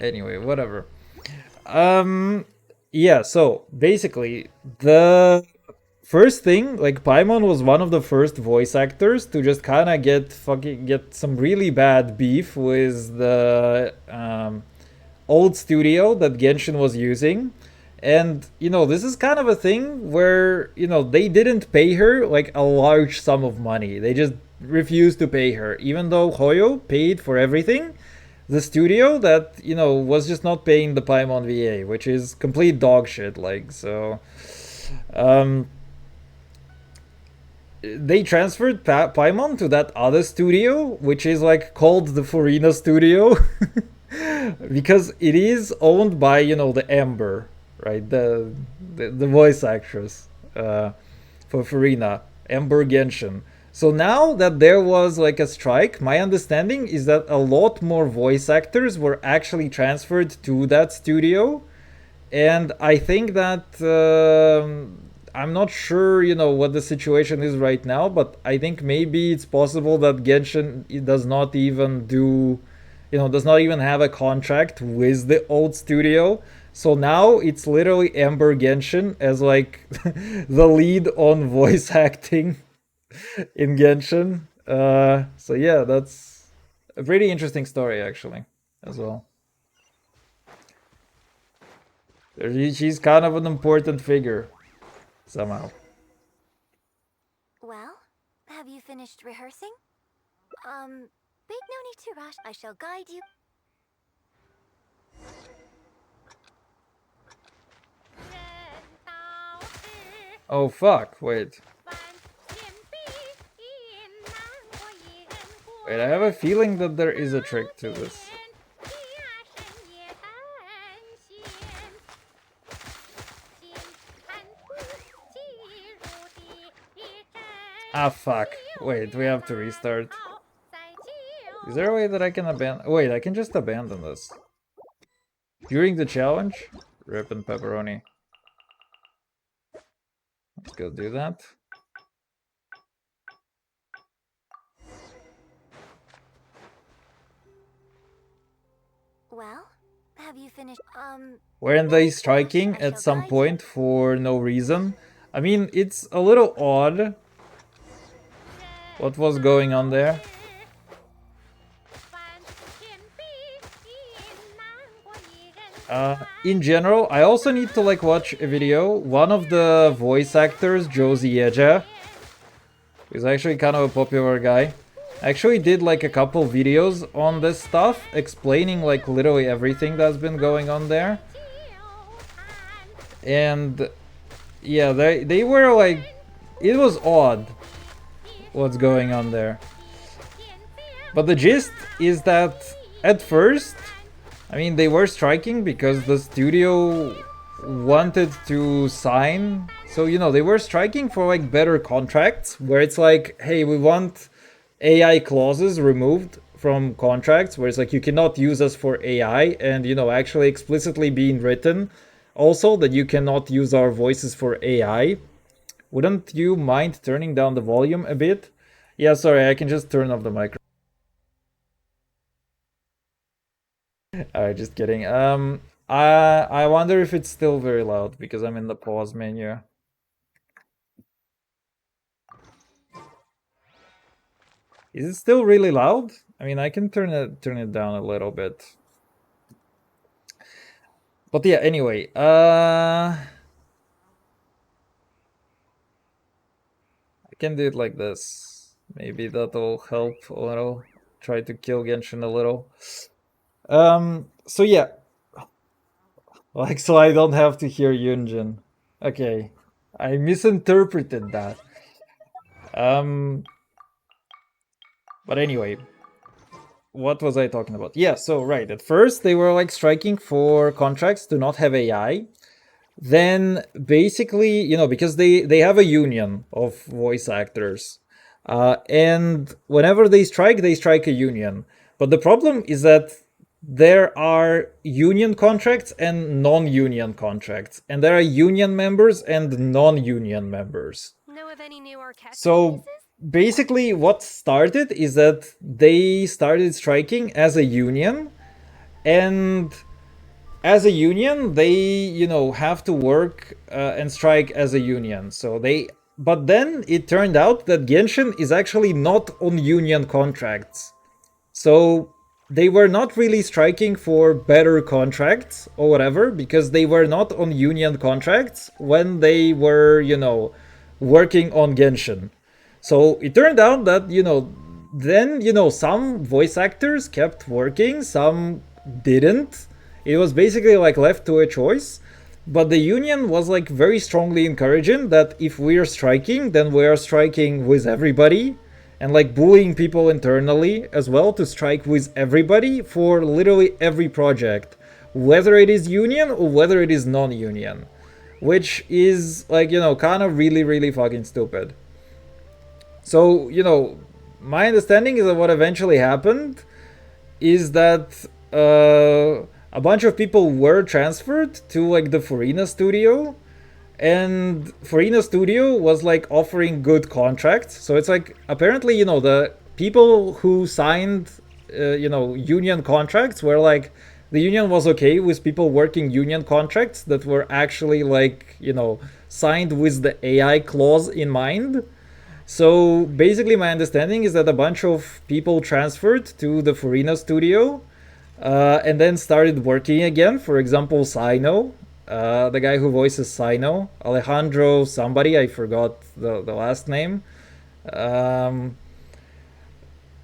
Anyway, whatever. Yeah, so basically, the first thing, like, Paimon was one of the first voice actors to just kind of get some really bad beef with the old studio that Genshin was using. And, you know, this is kind of a thing where, you know, they didn't pay her like a large sum of money. They just refused to pay her, even though Hoyo paid for everything. The studio that, you know, was just not paying the Paimon VA, which is complete dog shit. Like, so they transferred Paimon to that other studio, which is like called the Furina Studio, because it is owned by, you know, the Ember, right? The voice actress for Furina, Ember Genshin. So now that there was like a strike, my understanding is that a lot more voice actors were actually transferred to that studio. And I think that I'm not sure, you know, what the situation is right now, but I think maybe it's possible that Genshin does not even do, you know, does not even have a contract with the old studio. So now it's literally Ember Genshin as like the lead on voice acting in Genshin. So yeah, that's a pretty interesting story actually, as well. She's kind of an important figure, somehow.
Well, have you finished rehearsing? Big no need to rush. I shall guide you.
Oh fuck, wait. Wait, I have a feeling that there is a trick to this. Ah fuck, wait, we have to restart. Is there a way that I can abandon? Wait, I can just abandon this. During the challenge? Rip and pepperoni. Let's go do that.
Well, have you finished?
Weren't they striking at some point for no reason? I mean, it's a little odd what was going on there. In general, I also need to like watch a video. One of the voice actors, Josie Eja, is actually kind of a popular guy, actually did like a couple videos on this stuff, explaining like literally everything that's been going on there. And yeah, they were like, it was odd what's going on there. But the gist is that at first, I mean, they were striking because the studio wanted to sign. So, you know, they were striking for like better contracts where it's like, hey, we want AI clauses removed from contracts where it's like you cannot use us for AI, and, you know, actually explicitly being written also that you cannot use our voices for AI. Wouldn't you mind turning down the volume a bit? Yeah, sorry, I can just turn off the microphone. Alright, just kidding. I wonder if it's still very loud because I'm in the pause menu. Is it still really loud? I mean, I can turn it down a little bit. But yeah, anyway, I can do it like this. Maybe that'll help a little. Try to kill Genshin a little. So yeah. Like, so I don't have to hear Yunjin. Okay. I misinterpreted that. But anyway, what was I talking about? Yeah, so right, at first they were like striking for contracts to not have AI. Then basically, you know, because they have a union of voice actors. And whenever they strike a union. But the problem is that there are union contracts and non-union contracts, and there are union members and non-union members.
Know of any new arcade
So basically what started is that they started striking as a union, and as a union they, you know, have to work and strike as a union. So they, but then it turned out that Genshin is actually not on union contracts. So they were not really striking for better contracts or whatever because they were not on union contracts when they were, you know, working on Genshin. So it turned out that, you know, then, you know, some voice actors kept working, some didn't. It was basically like left to a choice. But the union was like very strongly encouraging that if we are striking, then we are striking with everybody, and like bullying people internally as well to strike with everybody for literally every project, whether it is union or whether it is non-union, which is like, you know, kind of really, really fucking stupid. So, you know, my understanding is that what eventually happened is that a bunch of people were transferred to like the Farina studio, and Farina studio was like offering good contracts. So it's like apparently, you know, the people who signed you know, union contracts were like, the union was okay with people working union contracts that were actually like, you know, signed with the AI clause in mind. So basically my understanding is that a bunch of people transferred to the Farina studio and then started working again. For example, Sino, the guy who voices Sino, Alejandro somebody, I forgot the last name. And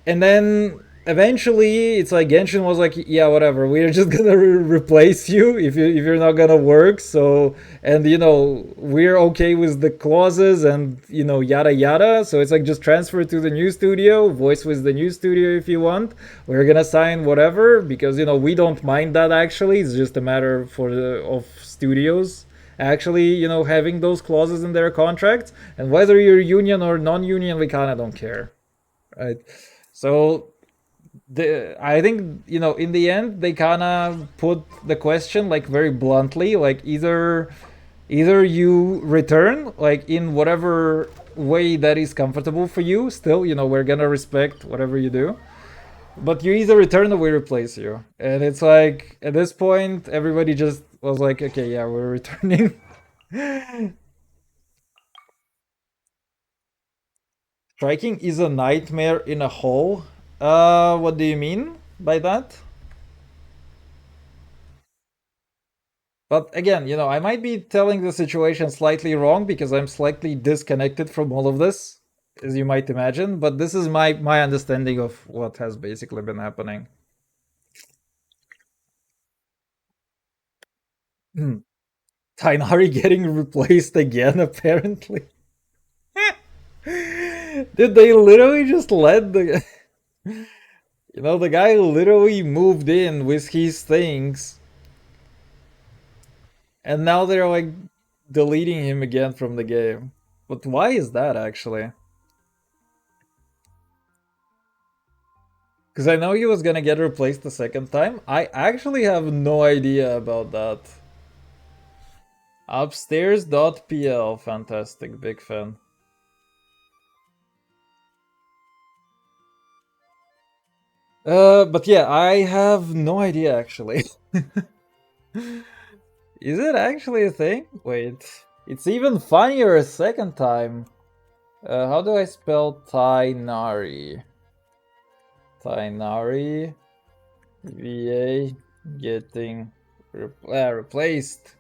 then eventually it's like Genshin was like, yeah, whatever, we're just gonna replace you if you're not gonna work. So, and you know, we're okay with the clauses and, you know, yada yada. So it's like, just transfer to the new studio, voice with the new studio if you want. We're gonna sign whatever because, you know, we don't mind that actually. It's just a matter of studios actually, you know, having those clauses in their contracts, and whether you're union or non-union, we kind of don't care, right? So I think, you know, in the end they kind of put the question like very bluntly, like either you return like in whatever way that is comfortable for you. Still, you know, we're gonna respect whatever you do, but you either return or we replace you. And it's like at this point everybody just was like, okay, yeah, we're returning. Striking is a nightmare in a hole. What do you mean by that? But again, you know, I might be telling the situation slightly wrong because I'm slightly disconnected from all of this, as you might imagine. But this is my understanding of what has basically been happening. Tainari getting replaced again, apparently. Did they literally just let the You know, the guy literally moved in with his things, and now they're like deleting him again from the game. But why is that actually? Because I know he was gonna get replaced the second time. I actually have no idea about that. Upstairs.pl, fantastic, big fan. But yeah, I have no idea actually. Is it actually a thing? Wait, it's even funnier a second time. How do I spell Tainari? Tainari, VA, getting replaced.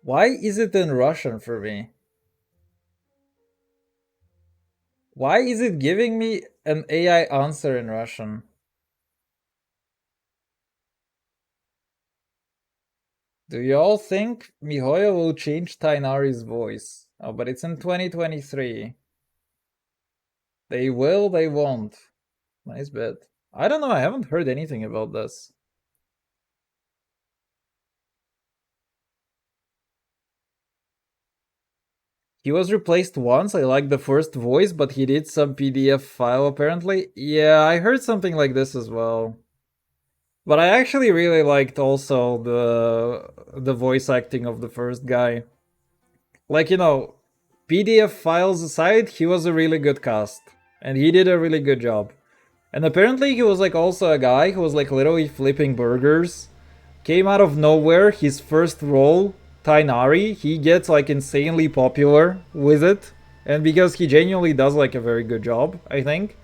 Why is it in Russian for me? Why is it giving me an AI answer in Russian? Do y'all think Mihoyo will change Tainari's voice? Oh, but it's in 2023. They will, they won't. Nice bet. I don't know, I haven't heard anything about this. He was replaced once, I like the first voice, but he did some PDF file apparently. Yeah, I heard something like this as well. But I actually really liked also the voice acting of the first guy. Like, you know, PDF files aside, he was a really good cast. And he did a really good job. And apparently he was like also a guy who was like literally flipping burgers. Came out of nowhere, his first role, Tainari, he gets like insanely popular with it. And because he genuinely does like a very good job, I think.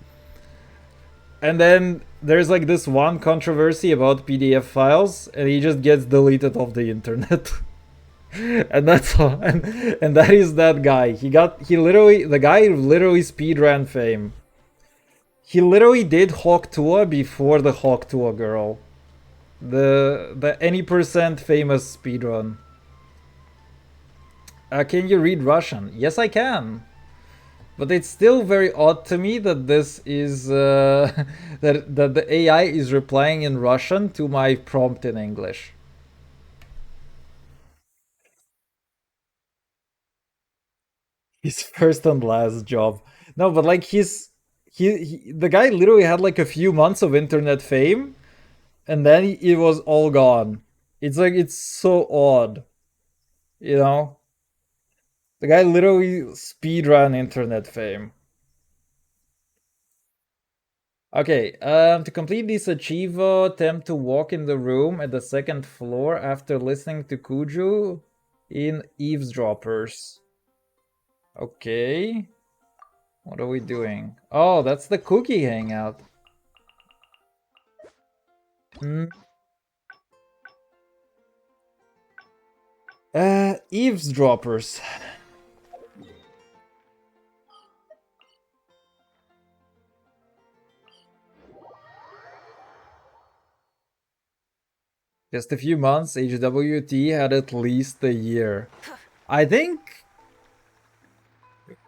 And then there's like this one controversy about PDF files, and he just gets deleted off the internet. And that's all. And that is that guy. The guy literally speedran fame. He literally did Hawk Tuah before the Hawk Tuah girl. The any percent famous speedrun. Can you read Russian? Yes, I can. But it's still very odd to me that this is that the AI is replying in Russian to my prompt in English. His first and last job. No, but like the guy literally had like a few months of internet fame, and then it was all gone. It's like it's so odd, you know. The guy literally speedran internet fame. Okay, to complete this achievo, attempt to walk in the room at the second floor after listening to Kuju in Eavesdroppers. Okay. What are we doing? Oh, that's the cookie hangout. Hmm. Eavesdroppers. Just a few months, HWT had at least a year. I think...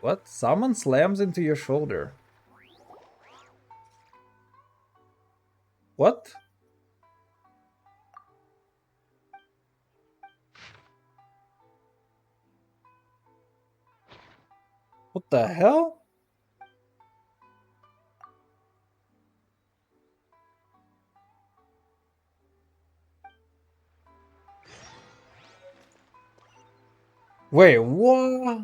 What? Someone slams into your shoulder. What? What the hell? Wait, what?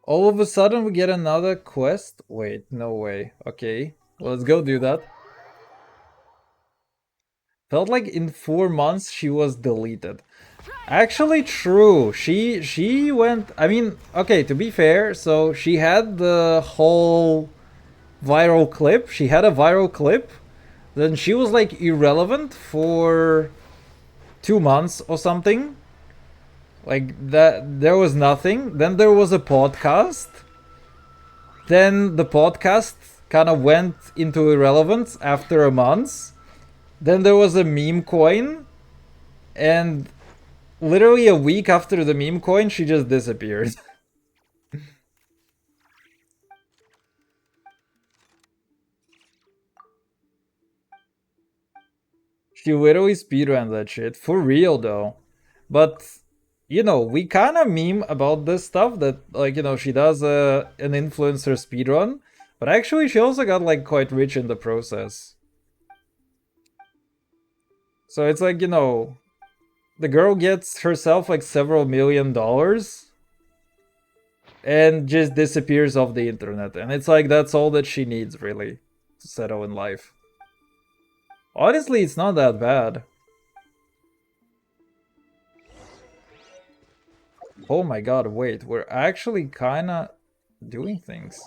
All of a sudden we get another quest? Wait, no way. Okay, let's go do that. Felt like in 4 months she was deleted. Actually true. She went, I mean, okay, to be fair, so she had the whole viral clip. She had a viral clip. Then she was like irrelevant for 2 months or something. Like that, there was nothing. Then there was a podcast. Then the podcast kind of went into irrelevance after a month. Then there was a meme coin. And literally a week after the meme coin, she just disappeared. She literally speedran that shit. For real, though. But, you know, we kind of meme about this stuff that, like, you know, she does an influencer speedrun. But actually, she also got, like, quite rich in the process. So it's like, you know, the girl gets herself, like, several $1,000,000 and just disappears off the internet. And it's like, that's all that she needs, really, to settle in life. Honestly, it's not that bad. Oh my god, wait, we're actually kinda doing things.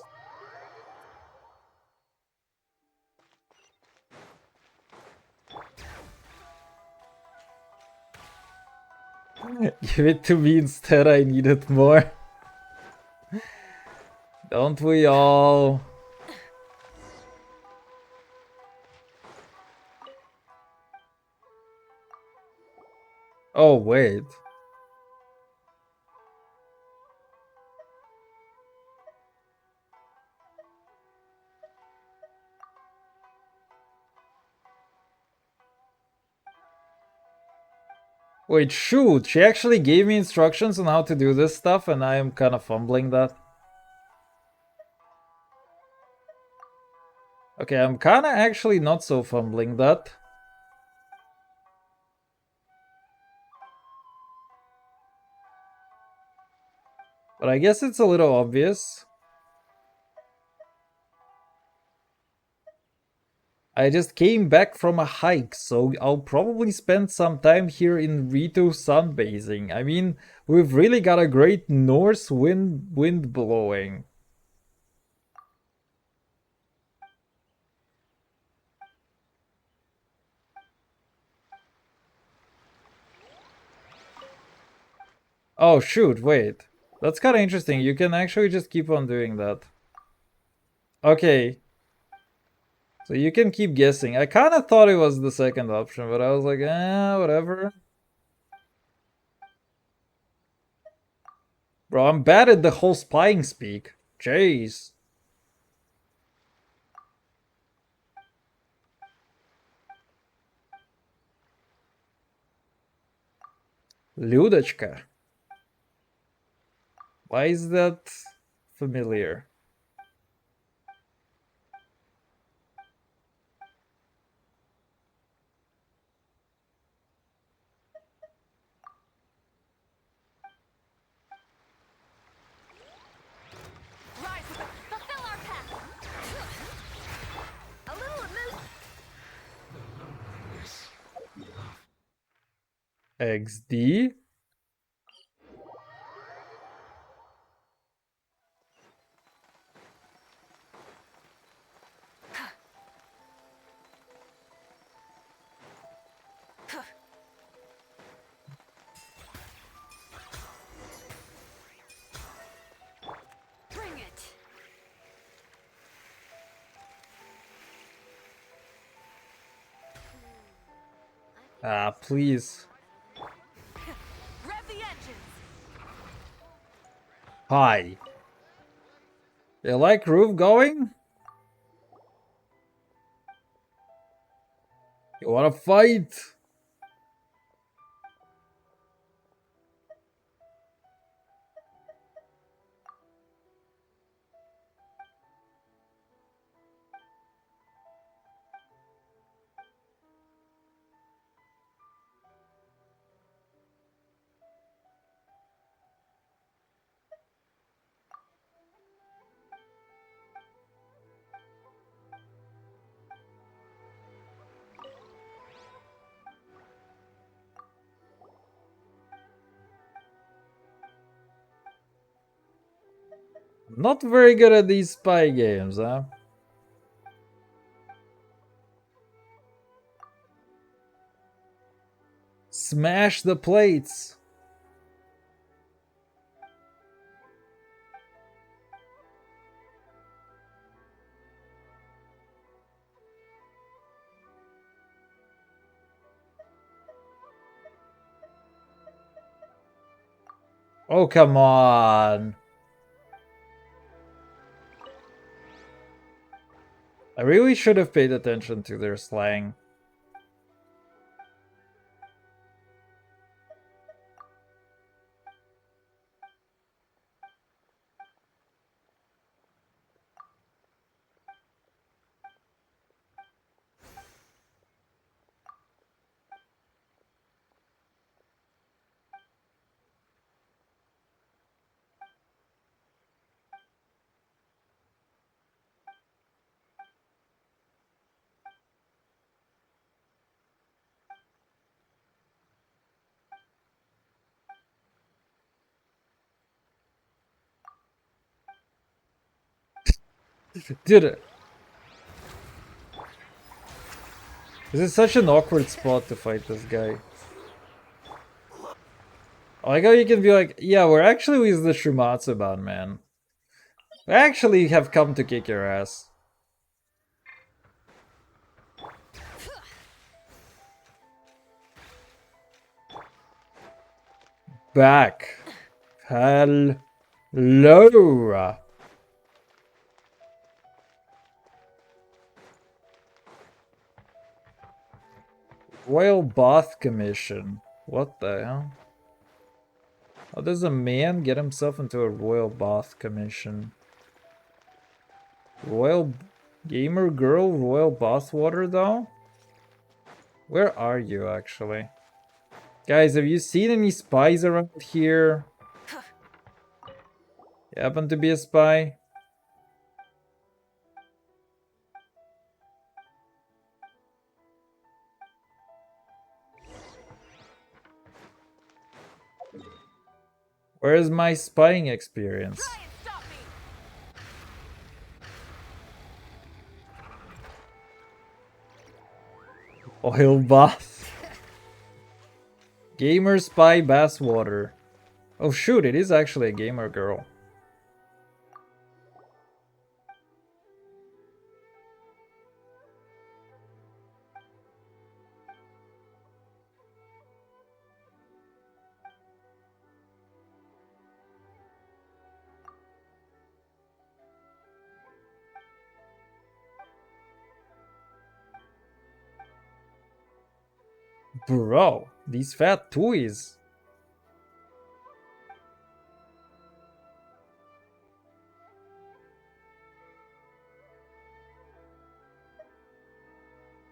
Give it to me instead, I need it more. Don't we all? Oh, wait. Wait, shoot, she actually gave me instructions on how to do this stuff and I am kind of fumbling that. Okay, I'm kind of actually not so fumbling that. But I guess it's a little obvious. I just came back from a hike, so I'll probably spend some time here in Rito sunbathing. I mean, we've really got a great north wind blowing. Oh shoot, wait. That's kind of interesting. You can actually just keep on doing that. Okay. So you can keep guessing. I kind of thought it was the second option, but I was like, whatever. Bro, I'm bad at the whole spying speak. Jeez. Ludочка. Why is that familiar?
Fulfill our path. A little
XD?
Bring it.
Ah, please.
Rev the engines.
Hi. You like roof going? You wanna fight? Not very good at these spy games, huh? Smash the plates. Oh, come on. I really should have paid attention to their slang. Dude, this is such an awkward spot to fight this guy. I like how you can be like, yeah, we're actually with the Shumatsuban, man. We actually have come to kick your ass. Back. Hello. Royal Bath Commission. What the hell? How does a man get himself into a Royal Bath Commission? Royal Gamer Girl Royal Bath Water though? Where are you actually? Guys, have you seen any spies around here? You happen to be a spy? Where is my spying experience?
Try and stop me.
Oil bath. Gamer spy bath water. Oh shoot, it is actually a gamer girl. Bro, these fat toys.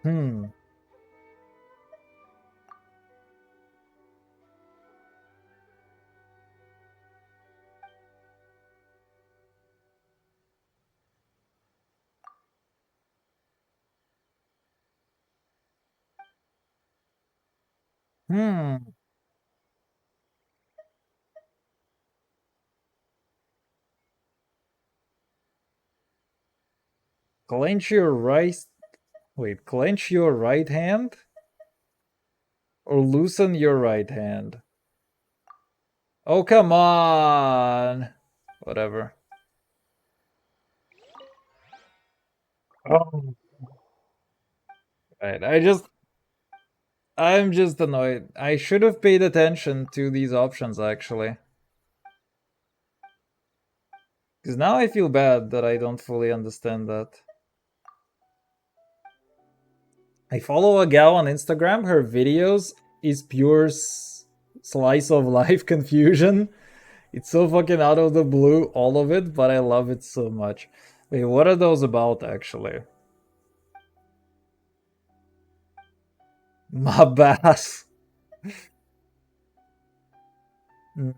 Hmm. Hmm. Clench your right... Wait, clench your right hand? Or loosen your right hand? Oh, come on! Whatever. Oh. Right, I'm just annoyed. I should have paid attention to these options, actually. Because now I feel bad that I don't fully understand that. I follow a gal on Instagram. Her videos is pure slice of life confusion. It's so fucking out of the blue, all of it, but I love it so much. Wait, what are those about, actually? My bass. Mm.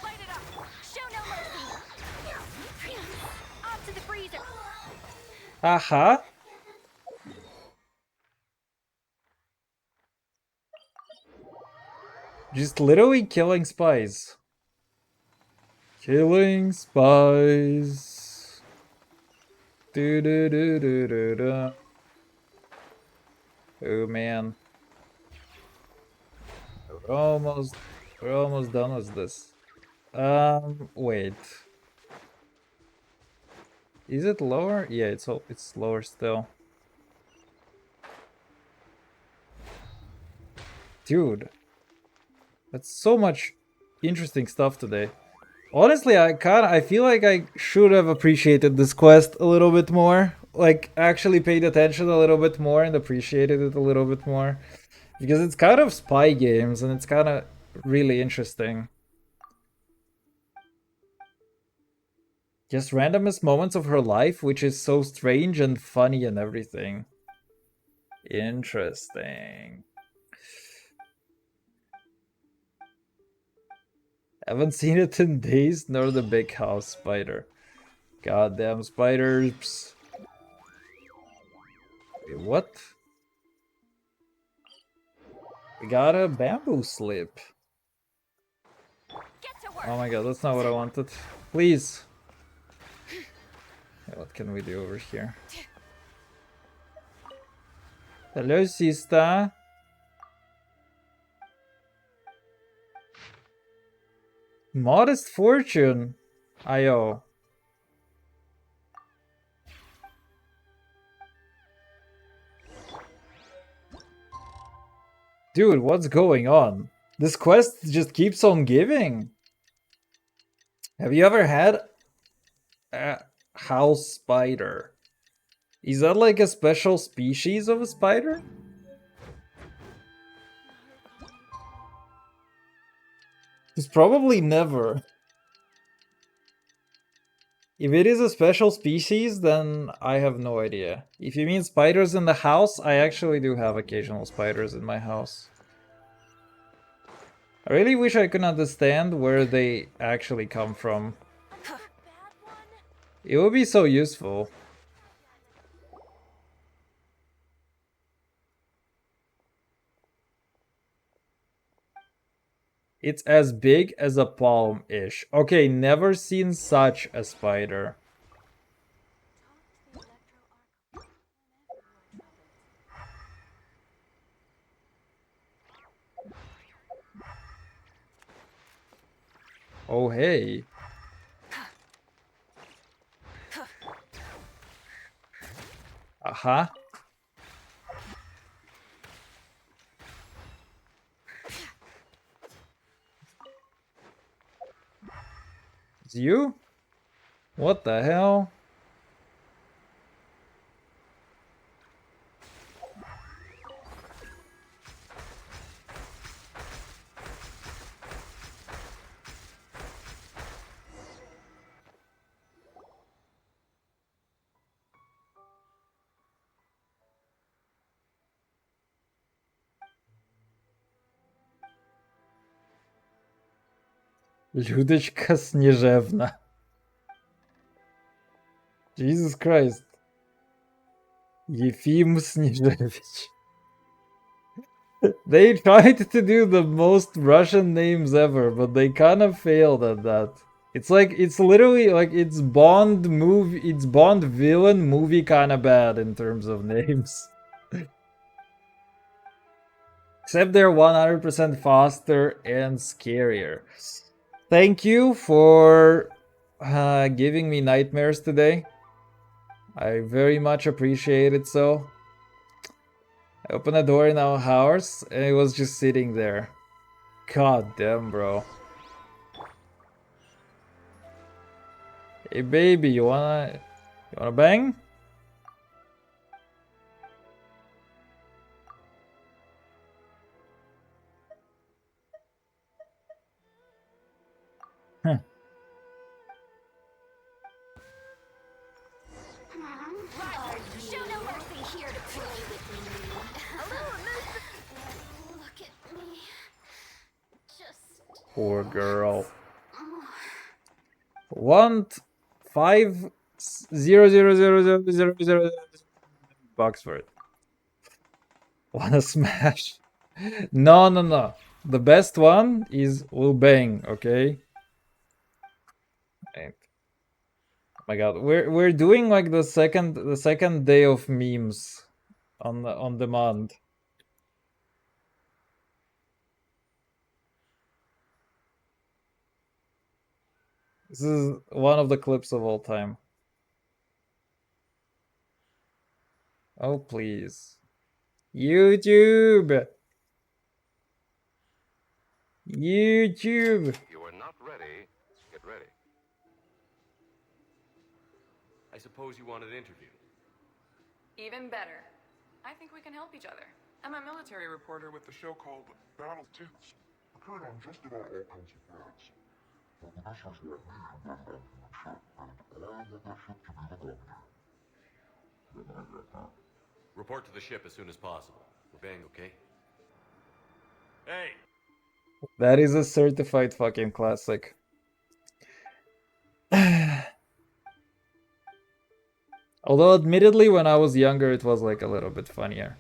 Light it up! Show no mercy! Off to the freezer!
Aha. Just literally killing spies. Killing spies. Do do do do do do. Oh man. We're almost done with this. Wait. Is it lower? Yeah, it's lower still. Dude. That's so much interesting stuff today. Honestly, I feel like I should have appreciated this quest a little bit more. Like, actually paid attention a little bit more and appreciated it a little bit more. Because it's kind of spy games and it's kind of really interesting. Just randomest moments of her life, which is so strange and funny and everything. Interesting. Haven't seen it in days, nor the big house spider. Goddamn spiders. Wait, what? We got a bamboo slip.
Get to work.
Oh my god, that's not what I wanted. Please. Okay, what can we do over here? Hello, sister. Modest fortune. Ayo. Dude, what's going on? This quest just keeps on giving. Have you ever had a house spider? Is that like a special species of a spider? It's probably never. If it is a special species, then I have no idea. If you mean spiders in the house, I actually do have occasional spiders in my house. I really wish I could understand where they actually come from. It would be so useful. It's as big as a palm-ish. Okay, never seen such a spider. Oh, hey. Uh-huh. It's you? What the hell? Ludeczka Śnieżewna. Jesus Christ. Yefim Snieżewicz. They tried to do the most Russian names ever, but they kind of failed at that. It's like, it's literally like it's Bond movie, it's Bond villain movie kind of bad in terms of names. Except they're 100% faster and scarier. Thank you for giving me nightmares today. I very much appreciate it so. I opened a door in our house and it was just sitting there. God damn, bro. Hey baby, you wanna bang? Huh.
Show no mercy here to play with me. Look at me. Just
Poor girl. Want 5 0 0 0 0 0 0 bucks for it. Wanna smash? No, no, no. The best one is will bang, okay? And, oh my god, we're doing like the second day of memes on demand. This is one of the clips of all time. Oh please. YouTube! YouTube!
You are not ready. Get ready. I suppose you want an interview.
Even better. I think we can help each other. I'm a military reporter with
The show called Battle Tips. Occurred on just about all kinds of planets. But the missions want me to run down from the ship, and I want that ship to be the governor. Then I get that.
Report to the ship as soon as possible. We're bang, okay? Hey!
That is a certified fucking classic. Although, admittedly, when I was younger, it was like a little bit funnier.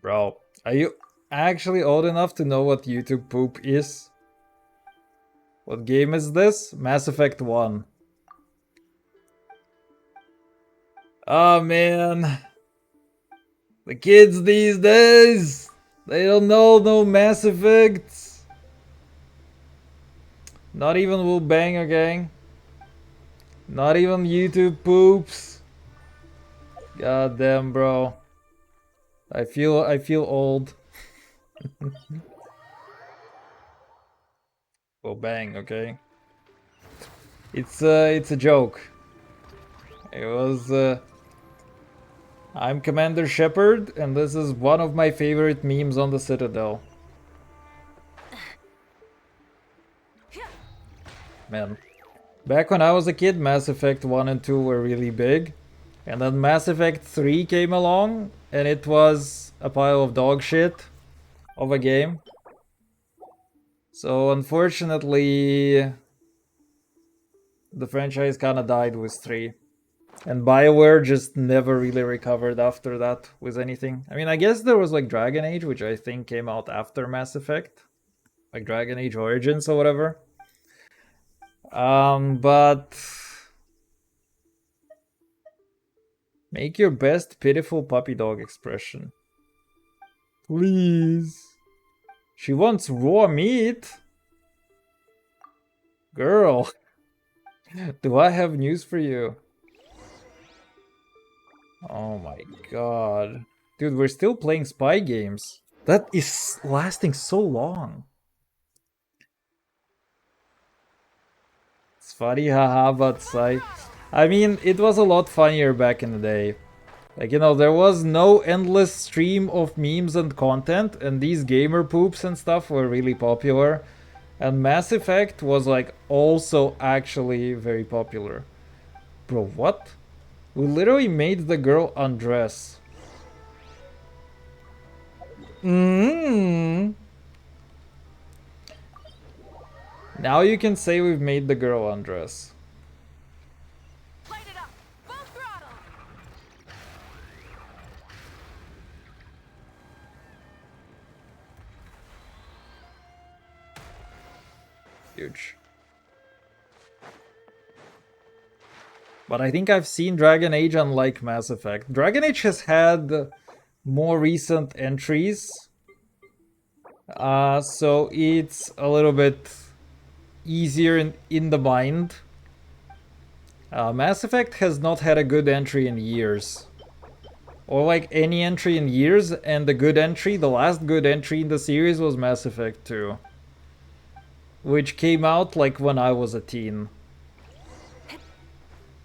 Bro, are you actually old enough to know what YouTube poop is? What game is this? Mass Effect 1. Oh man. The kids these days, they don't know no Mass Effects. Not even Will Banger Gang. Not even YouTube poops. God damn, bro. I feel old. Well, bang, okay. It's a joke. It was I'm Commander Shepard, and this is one of my favorite memes on the Citadel. Man. Back when I was a kid, Mass Effect 1 and 2 were really big. And then Mass Effect 3 came along, and it was a pile of dog shit of a game. So unfortunately, the franchise kinda died with 3. And BioWare just never really recovered after that with anything. I mean, I guess there was like Dragon Age, which I think came out after Mass Effect. Like Dragon Age Origins or whatever. But... Make your best pitiful puppy dog expression. Please. She wants raw meat. Girl. Do I have news for you? Oh my god. Dude, we're still playing spy games. That is lasting so long. It's funny, haha, but I mean, it was a lot funnier back in the day. Like, you know, there was no endless stream of memes and content, and these gamer poops and stuff were really popular. And Mass Effect was, like, also actually very popular. Bro, what? We literally made the girl undress. Now you can say we've made the girl undress.
Light it up! Full throttle!
Huge. But I think I've seen Dragon Age unlike Mass Effect. Dragon Age has had more recent entries. So it's a little bit easier in the mind. Mass Effect has not had a good entry in years. Or like any entry in years, and the good entry, the last good entry in the series was Mass Effect 2. Which came out like when I was a teen.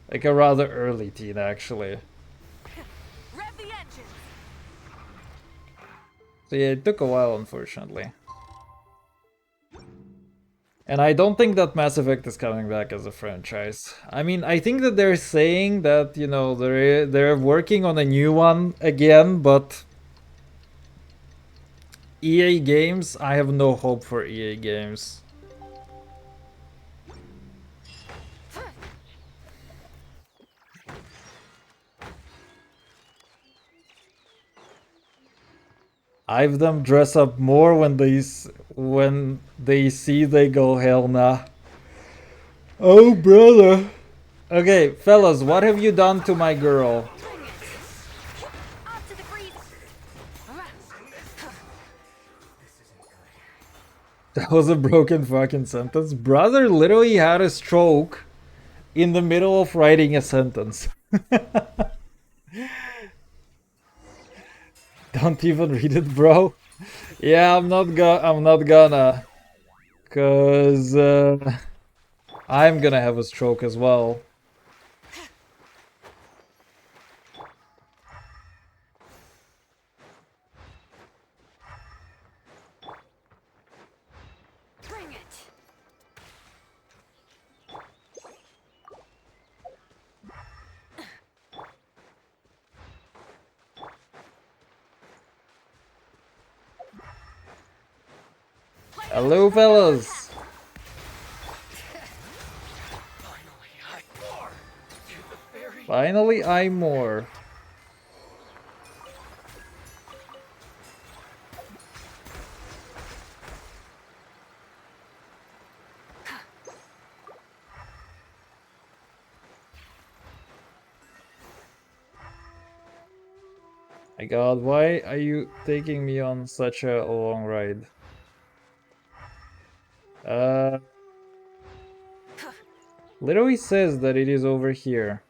Like a rather early teen, actually.
Rev the engine!
So yeah, it took a while, unfortunately. And I don't think that Mass Effect is coming back as a franchise. I mean, I think that they're saying that, you know, they're working on a new one again, but... EA Games, I have no hope for EA Games. I've them dress up more when they see they go hell nah. Oh brother. Okay, fellas, what have you done to my girl?
Off to the freeze!
That was a broken fucking sentence. Brother literally had a stroke in the middle of writing a sentence. Don't even read it, bro. Yeah, I'm not gonna. Cause I'm gonna have a stroke as well.
Bring it.
Hello, fellas. Finally, I'm more. My god, why are you taking me on such a long ride? Literally says that it is over here.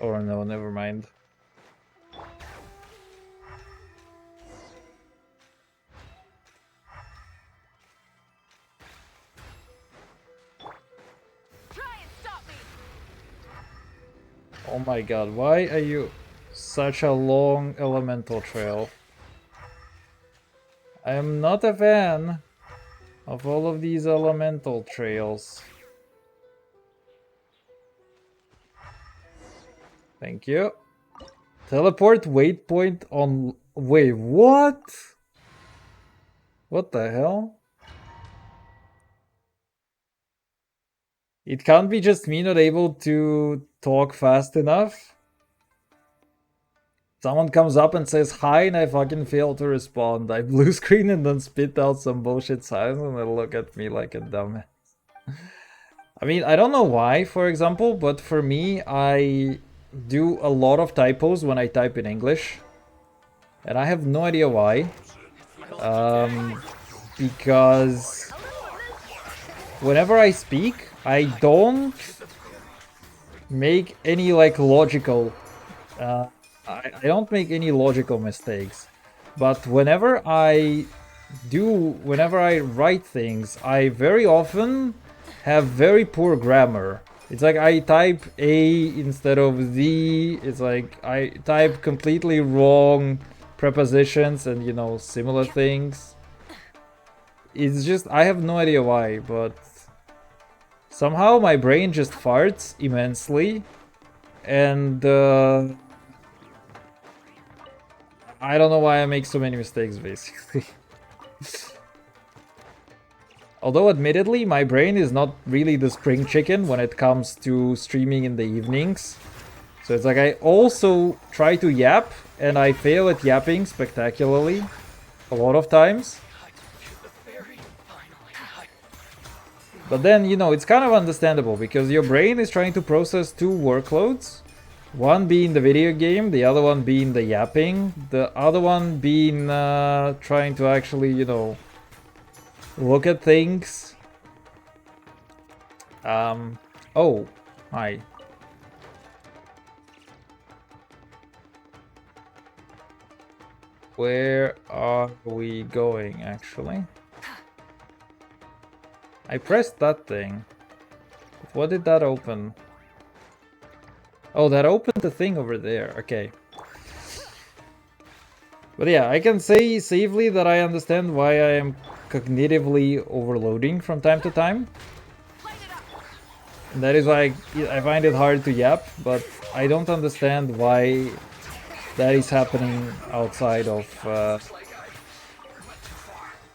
Oh no, never mind.
Try and stop me.
Oh my god, why are you such a long elemental trail? I am not a fan of all of these elemental trails. Thank you. Teleport waypoint on... Wait, what? What the hell? It can't be just me not able to talk fast enough. Someone comes up and says hi and I fucking fail to respond. I blue screen and then spit out some bullshit silence and they look at me like a dumbass. I mean, I don't know why, for example, but for me, I do a lot of typos when I type in English. And I have no idea why. Because whenever I speak, I don't make any like logical I don't make any logical mistakes, but whenever I write things, I very often have very poor grammar. It's like I type A instead of Z. It's like I type completely wrong prepositions and, you know, similar things. It's just, I have no idea why, but somehow my brain just farts immensely, and I don't know why I make so many mistakes, basically. Although, admittedly, my brain is not really the spring chicken when it comes to streaming in the evenings. So it's like I also try to yap, and I fail at yapping spectacularly a lot of times. But then, you know, it's kind of understandable, because your brain is trying to process two workloads. One being the video game, the other one being the yapping, the other one being trying to actually, you know, look at things. Oh, hi. Where are we going, actually? I pressed that thing. But what did that open? Oh, that opened the thing over there. Okay. But yeah, I can say safely that I understand why I am cognitively overloading from time to time. And that is why I find it hard to yap, but I don't understand why that is happening outside of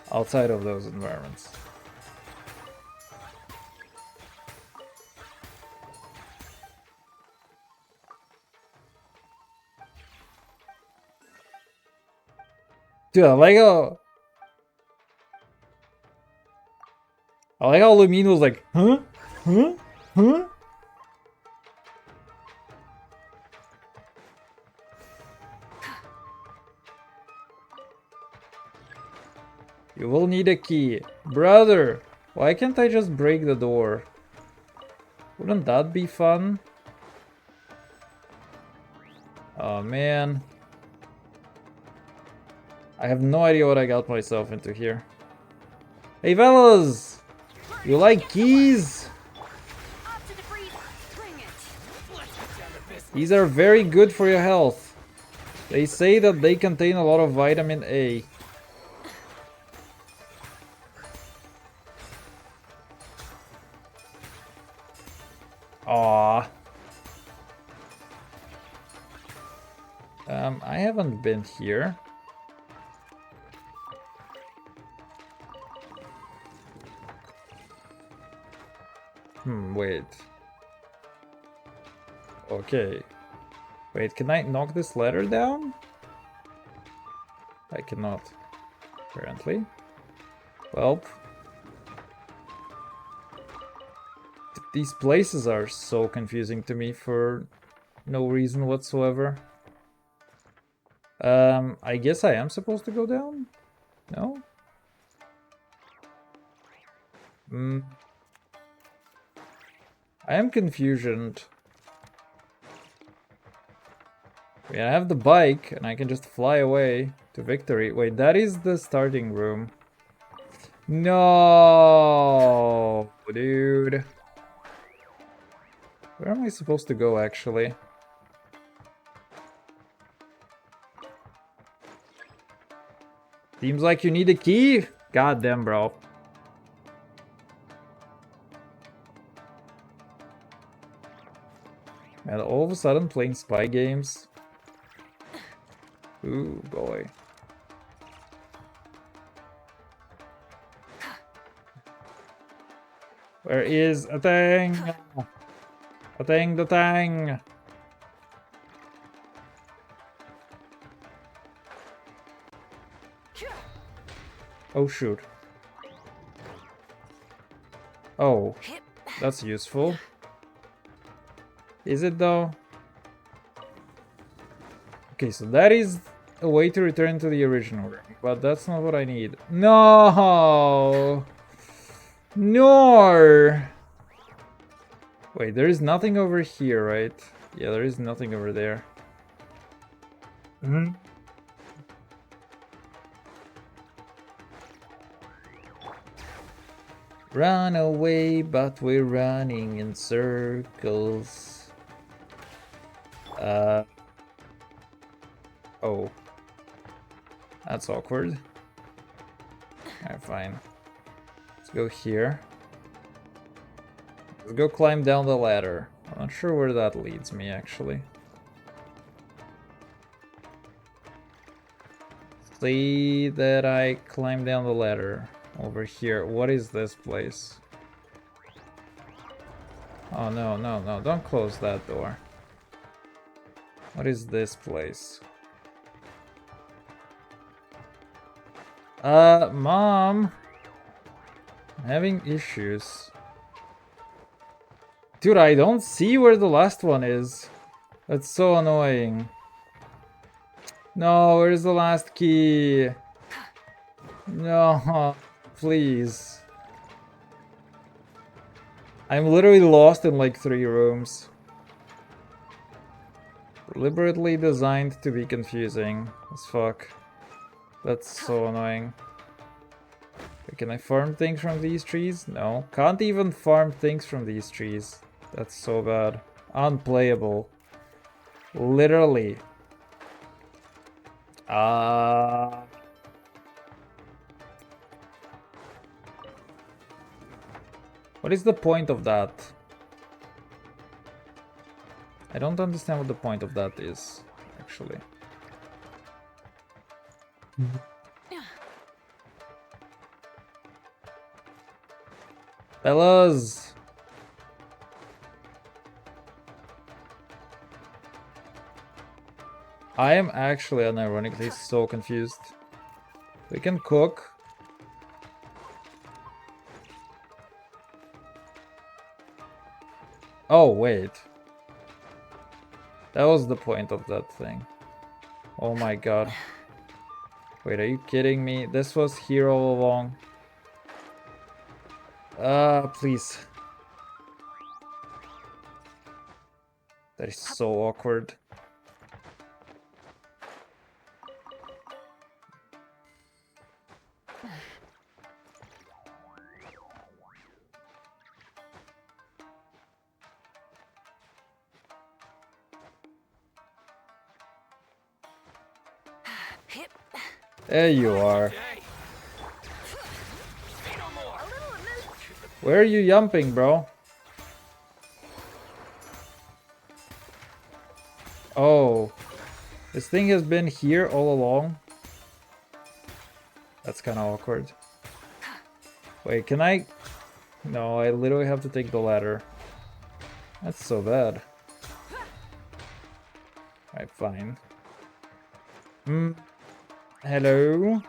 those environments. Dude, I like how Lumine was like, huh? Huh? Huh? You will need a key. Brother, why can't I just break the door? Wouldn't that be fun? Oh man. I have no idea what I got myself into here. Hey fellas! You like keys?
Off to the freezer. Bring it.
These are very good for your health. They say that they contain a lot of vitamin A. Aww. I haven't been here. Wait. Okay. Wait, can I knock this ladder down? I cannot, apparently. Well. These places are so confusing to me for no reason whatsoever. I guess I am supposed to go down? No? I am confused. I mean, I have the bike and I can just fly away to victory. Wait, that is the starting room. No, dude. Where am I supposed to go, actually? Seems like you need a key. God damn, bro. And all of a sudden playing spy games. Ooh, boy. Where is a thing? A thing, the thing. Oh, shoot. Oh, that's useful. Is it though? Okay, so that is a way to return to the original room, but that's not what I need. No! No! Wait, there is nothing over here, right? Yeah, there is nothing over there. Run away, but we're running in circles. Oh. That's awkward. Alright, fine. Let's go here. Let's go climb down the ladder. I'm not sure where that leads me, actually. See that I climb down the ladder over here. What is this place? Oh, no, no, no. Don't close that door. What is this place? Mom! I'm having issues. Dude, I don't see where the last one is. That's so annoying. No, where's the last key? No, please. I'm literally lost in like 3 rooms. Deliberately designed to be confusing as fuck. That's so annoying. Can I farm things from these trees? No. Can't even farm things from these trees. That's so bad. Unplayable. Literally. What is the point of that? I don't understand what the point of that is, actually. Fellas! I am actually unironically so confused. We can cook. Oh, wait. That was the point of that thing. Oh my god. Wait, are you kidding me? This was here all along. Please. That is so awkward.
Hip.
There you are.
Hey. Say no more.
Where are you jumping, bro? Oh. This thing has been here all along. That's kind of awkward. Wait, can I... No, I literally have to take the ladder. That's so bad. Alright, fine. Hello?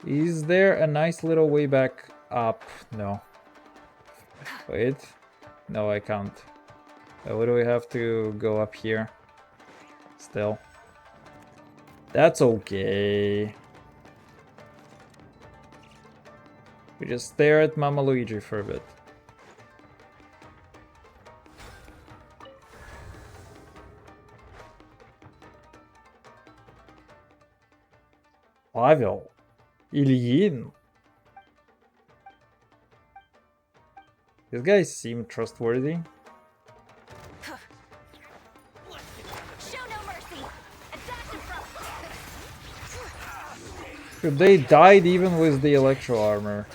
Is there a nice little way back up? No. Wait. No, I can't. I literally have to go up here. Still. That's okay. We just stare at Mama Luigi for a bit. Pavel. Ilyin. These guys seem trustworthy.
Show no mercy. Attack them from.
Dude, they died even with the electro armor.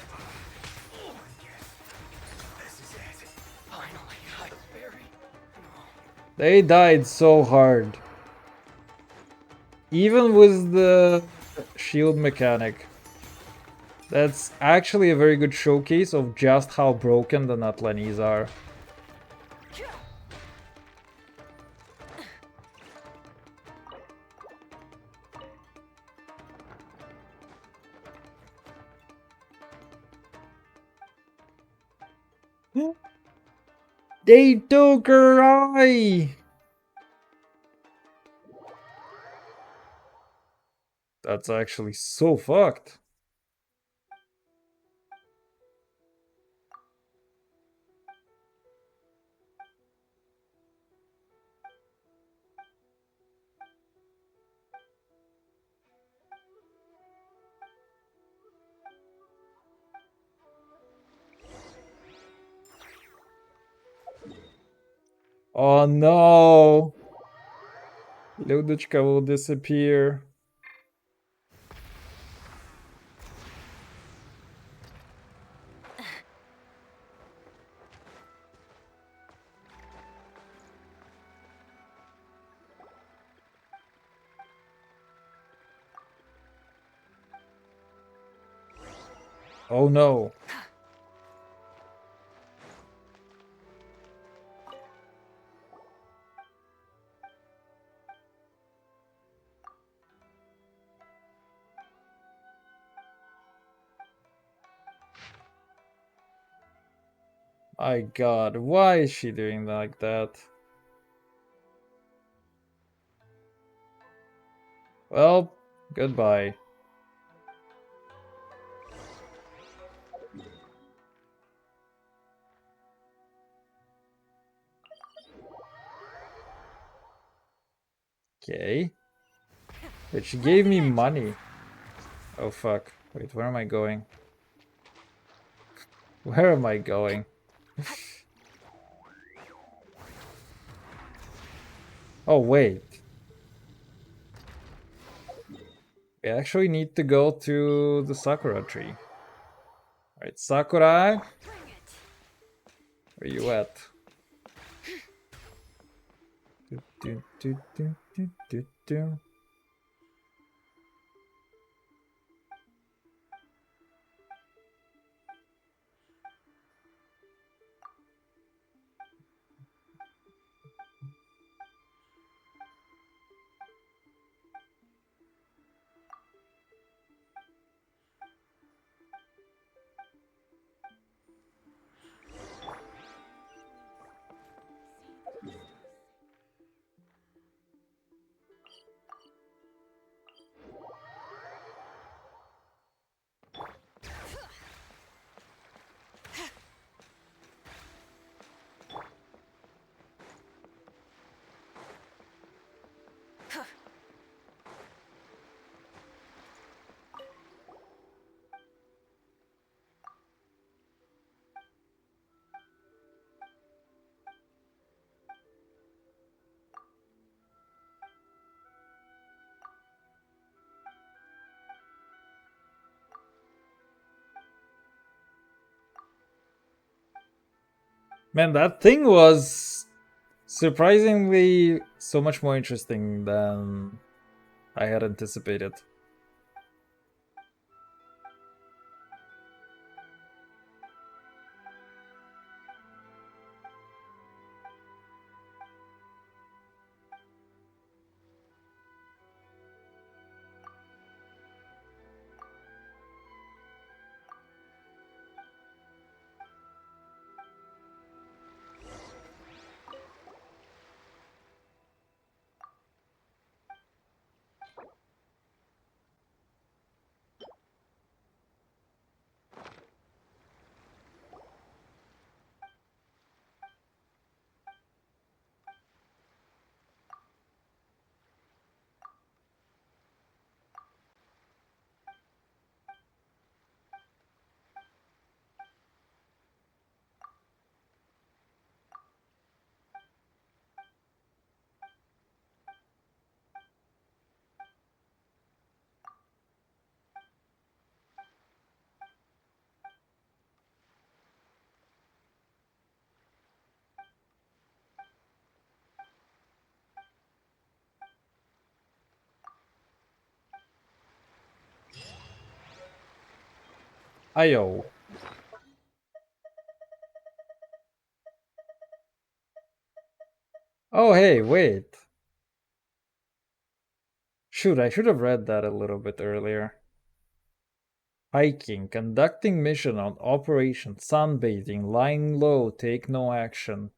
This is it. Finally, I buried.
They died so hard. Even with the shield mechanic. That's actually a very good showcase of just how broken the Natlanese are. They took her eye! That's actually so fucked. Oh no! Ludochka will disappear. Oh no. My god, why is she doing like that? Well, goodbye. Okay. But she gave me money. Oh fuck. Wait, where am I going? Where am I going? Oh wait. We actually need to go to the Sakura tree. Alright, Sakura, where you at? Do, do, do, do, do, do, do. Man, that thing was surprisingly so much more interesting than I had anticipated. Ayo. Oh, hey, wait. Shoot, I should have read that a little bit earlier. Hiking, conducting mission on operation, sunbathing, lying low, take no action.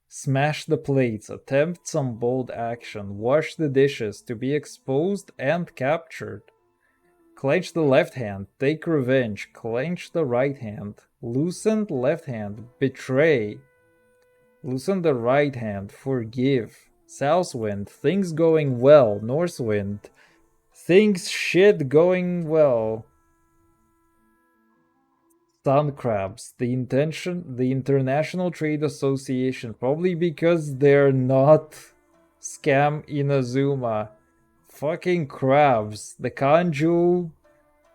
Smash the plates, attempt some bold action, wash the dishes, to be exposed and captured. Clench the left hand, take revenge, clench the right hand. Loosen left hand, betray. Loosen the right hand, forgive. South wind, things going well. North wind, things shit going well. Sun crabs, the International Trade Association, probably because they're not Scam Inazuma. Fucking crabs, the Kanju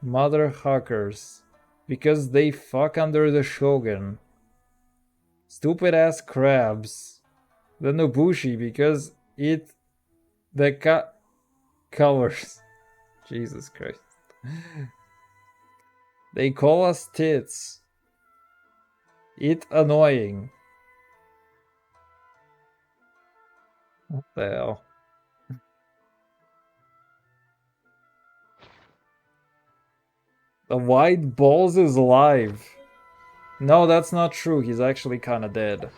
mother huckers, because they fuck under the shogun. Stupid ass crabs. The Nobushi, because the colors. Jesus Christ. They call us tits. It annoying. What the hell? The white balls is alive. No, that's not true. He's actually kinda dead.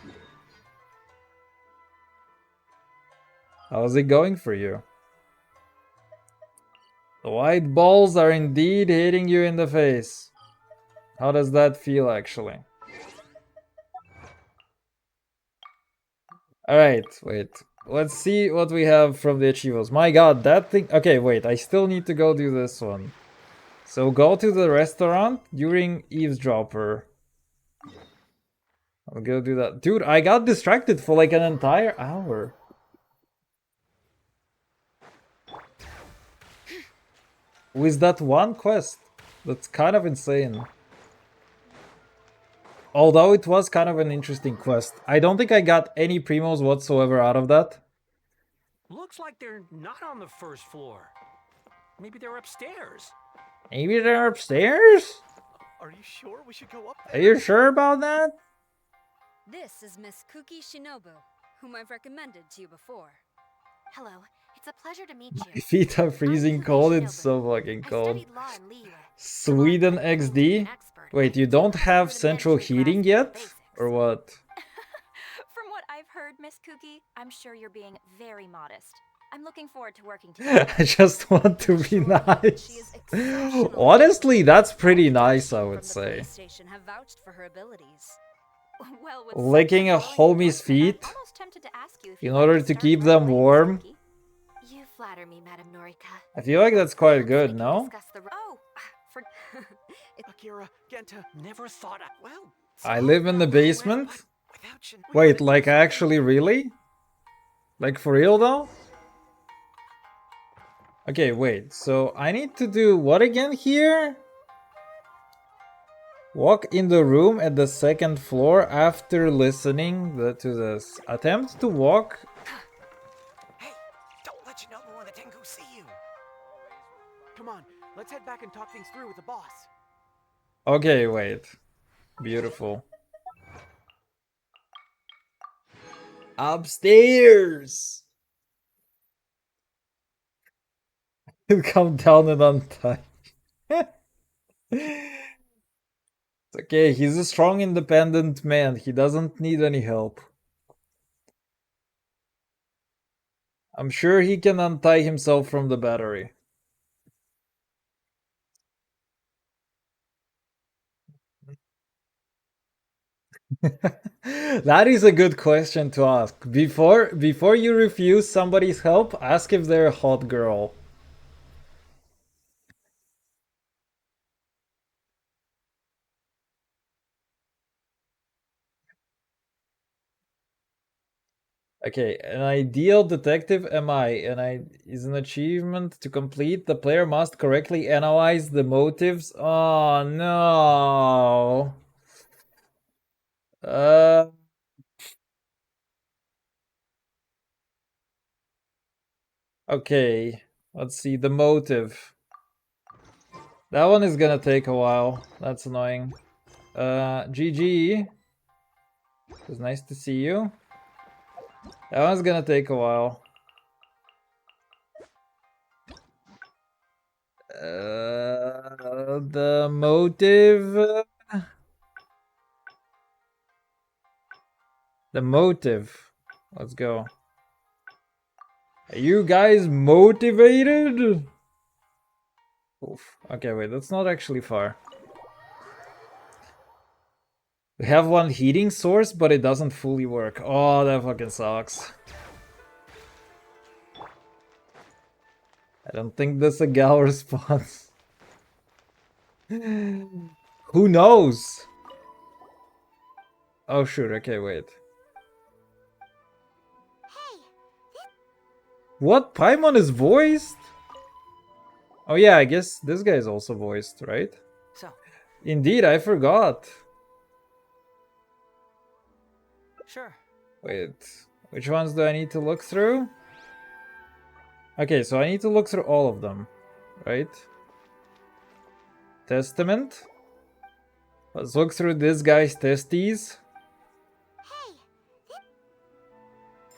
How's it going for you? The white balls are indeed hitting you in the face. How does that feel, actually? Alright, wait. Let's see what we have from the achievos. My god, that thing... Okay, wait, I still need to go do this one. So go to the restaurant during eavesdropper. I'll go do that. Dude, I got distracted for like an entire hour. With that one quest. That's kind of insane. Although it was kind of an interesting quest. I don't think I got any primos whatsoever out of that.
Looks like they're not on the first floor. Maybe they're upstairs.
Maybe they're upstairs?
Are you sure we should go up
Are
there?
you sure about that?
This is Miss Kuki Shinobu, whom I've recommended to you before.
Hello, it's a pleasure to meet
My
you.
feet are freezing cold, it's so fucking cold. Sweden XD? Wait, you don't have central heating yet? Or what?
From what I've heard, Miss Kuki, I'm sure you're being very modest. I'm looking forward to working together.
I just want to be nice. Honestly, that's pretty nice, I would say.
Have vouched for her abilities.
Well, with
Licking a homie's feet
I'm almost tempted to ask you if
in
you'd
order
like
to
start
keep
right
them
away, Miss
warm.
Kuki. You flatter me, Madam Norika.
I feel like that's quite
Perhaps we
good,
can
no?
discuss the oh, for
Akira, Genta, never thought well.
I live in the basement?
Without you,
Wait, like actually really? Like for real though? Okay, wait, so I need to do what again here? Walk in the room at the second floor after listening to this. Attempt to walk.
Hey, don't let Shinobu and the Tengu see you. Come on, let's head back and talk things through with the boss.
Okay, wait. Beautiful. Upstairs! He'll come down and untie. It's okay, he's a strong, independent man. He doesn't need any help. I'm sure he can untie himself from the battery. That is a good question to ask. Before you refuse somebody's help, ask if they're a hot girl. Okay, an ideal detective am I, is an achievement to complete. The player must correctly analyze the motives. Oh no. Okay, let's see the motive. That one is gonna take a while. That's annoying. GG. It was nice to see you. That one's gonna take a while. The motive. The motive. Let's go. Are you guys motivated? Oof. Okay, wait, that's not actually far. We have one heating source, but it doesn't fully work. Oh, that fucking sucks. I don't think that's a gal response. Who knows? Oh shoot, okay, wait. What? Paimon is voiced? Oh yeah, I guess this guy is also voiced, right?
So,
Indeed, I forgot.
sure.
Wait, which ones do I need to look through? Okay, so I need to look through all of them, right? Testament. Let's look through this guy's testes.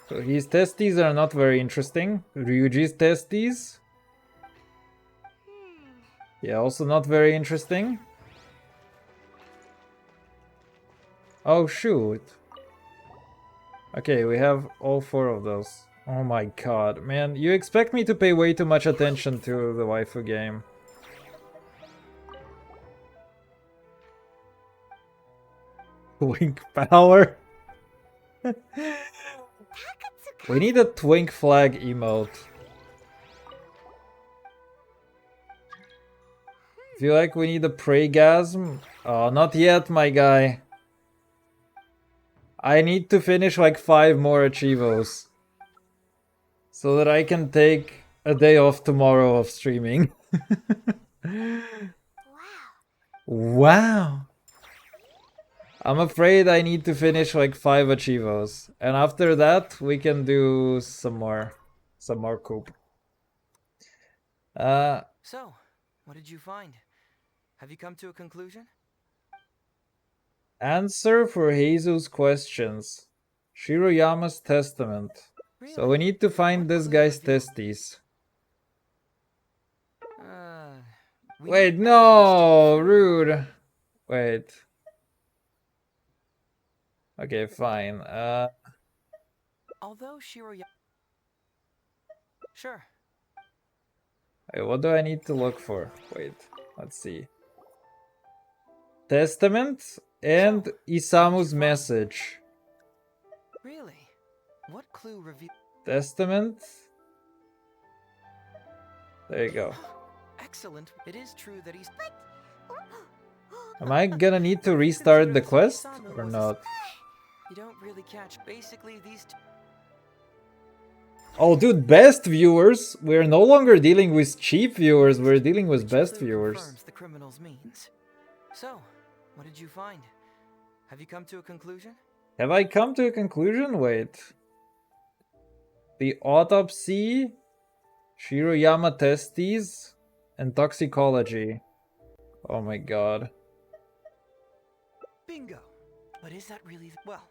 So his testes are not very interesting. Ryuji's testes. Yeah, also not very interesting. Oh shoot. Okay, we have all four of those. Oh my god, man, you expect me to pay way too much attention to the waifu game. Twink power. We need a twink flag emote. Feel like we need a praygasm? Oh, not yet, my guy. I need to finish like 5 more achievos. So that I can take a day off tomorrow of streaming. Wow. I'm afraid I need to finish like 5 achievos. And after that, we can do some more coop.
So, what did you find? Have you come to a conclusion?
Answer for Jesus' questions. Shiroyama's testament.
Really?
So we need to find this guy's testes. Wait, no! Rude. Wait. Okay, fine.
Although Shiroyama... Sure.
Wait, what do I need to look for? Wait, let's see. Testament and Isamu's message.
Really? What clue reveal...
Testament. There you go.
Excellent. It is true that he's...
Am I gonna need to restart the quest or not?
You don't really catch. Basically, these two...
Oh, dude, best viewers. We're no longer dealing with cheap viewers. We're dealing with best viewers.
The criminal's means. So, What did you find? Have you come to a conclusion?
Have I come to a conclusion? Wait. The autopsy, Shiroyama testes, and toxicology. Oh my god.
Bingo! But is that really well,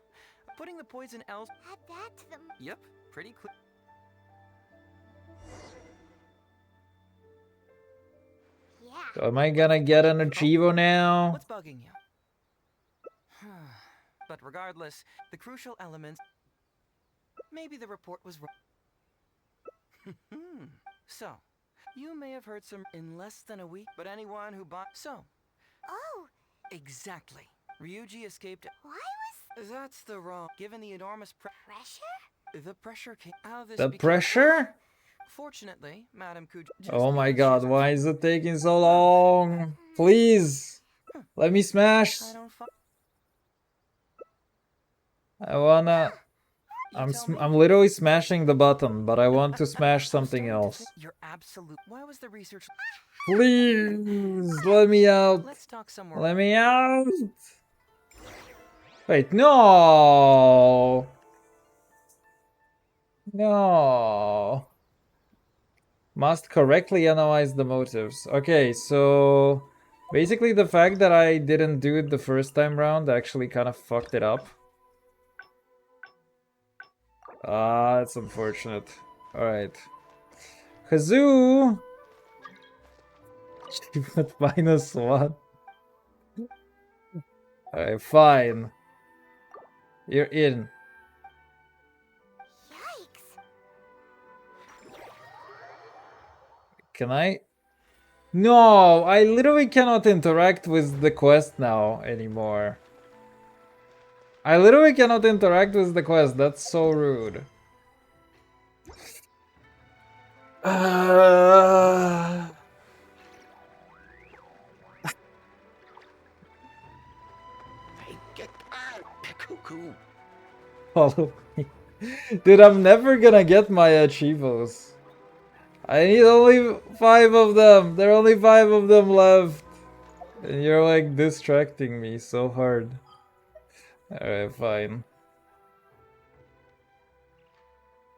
putting the poison else...
Add that to them.
Yep, pretty clear.
Yeah.
So am I gonna get an achievo now?
What's bugging you? But regardless, the crucial elements... Maybe the report was wrong. So, you may have heard some in less than a week, but anyone who bought... So,
Oh,
exactly. Ryuji escaped...
why was
That's the wrong... Given the enormous
pressure?
The pressure came... How this
The
became-
pressure?
Fortunately, Madame Kuj...
Oh my god, why is it taking so long? Please! Let me smash!
I don't
I wanna... I'm literally smashing the button, but I want to smash something else.
You're absolute... Why was the research...
Please! Let me out!
Let's talk somewhere...
Let me out! Wait, no! No! Must correctly analyze the motives. Okay, so... Basically the fact that I didn't do it the first time round actually kind of fucked it up. Ah, it's unfortunate. Alright. Kazoo! Achievement -1. Alright, fine. You're in.
Yikes.
Can I? No! I literally cannot interact with the quest now anymore. I literally cannot interact with the quest. That's so rude.
Hey, get out! Cuckoo!
Follow me. Dude, I'm never gonna get my achievos. I need only 5 of them. There are only 5 of them left. And you're like distracting me so hard. Alright, fine.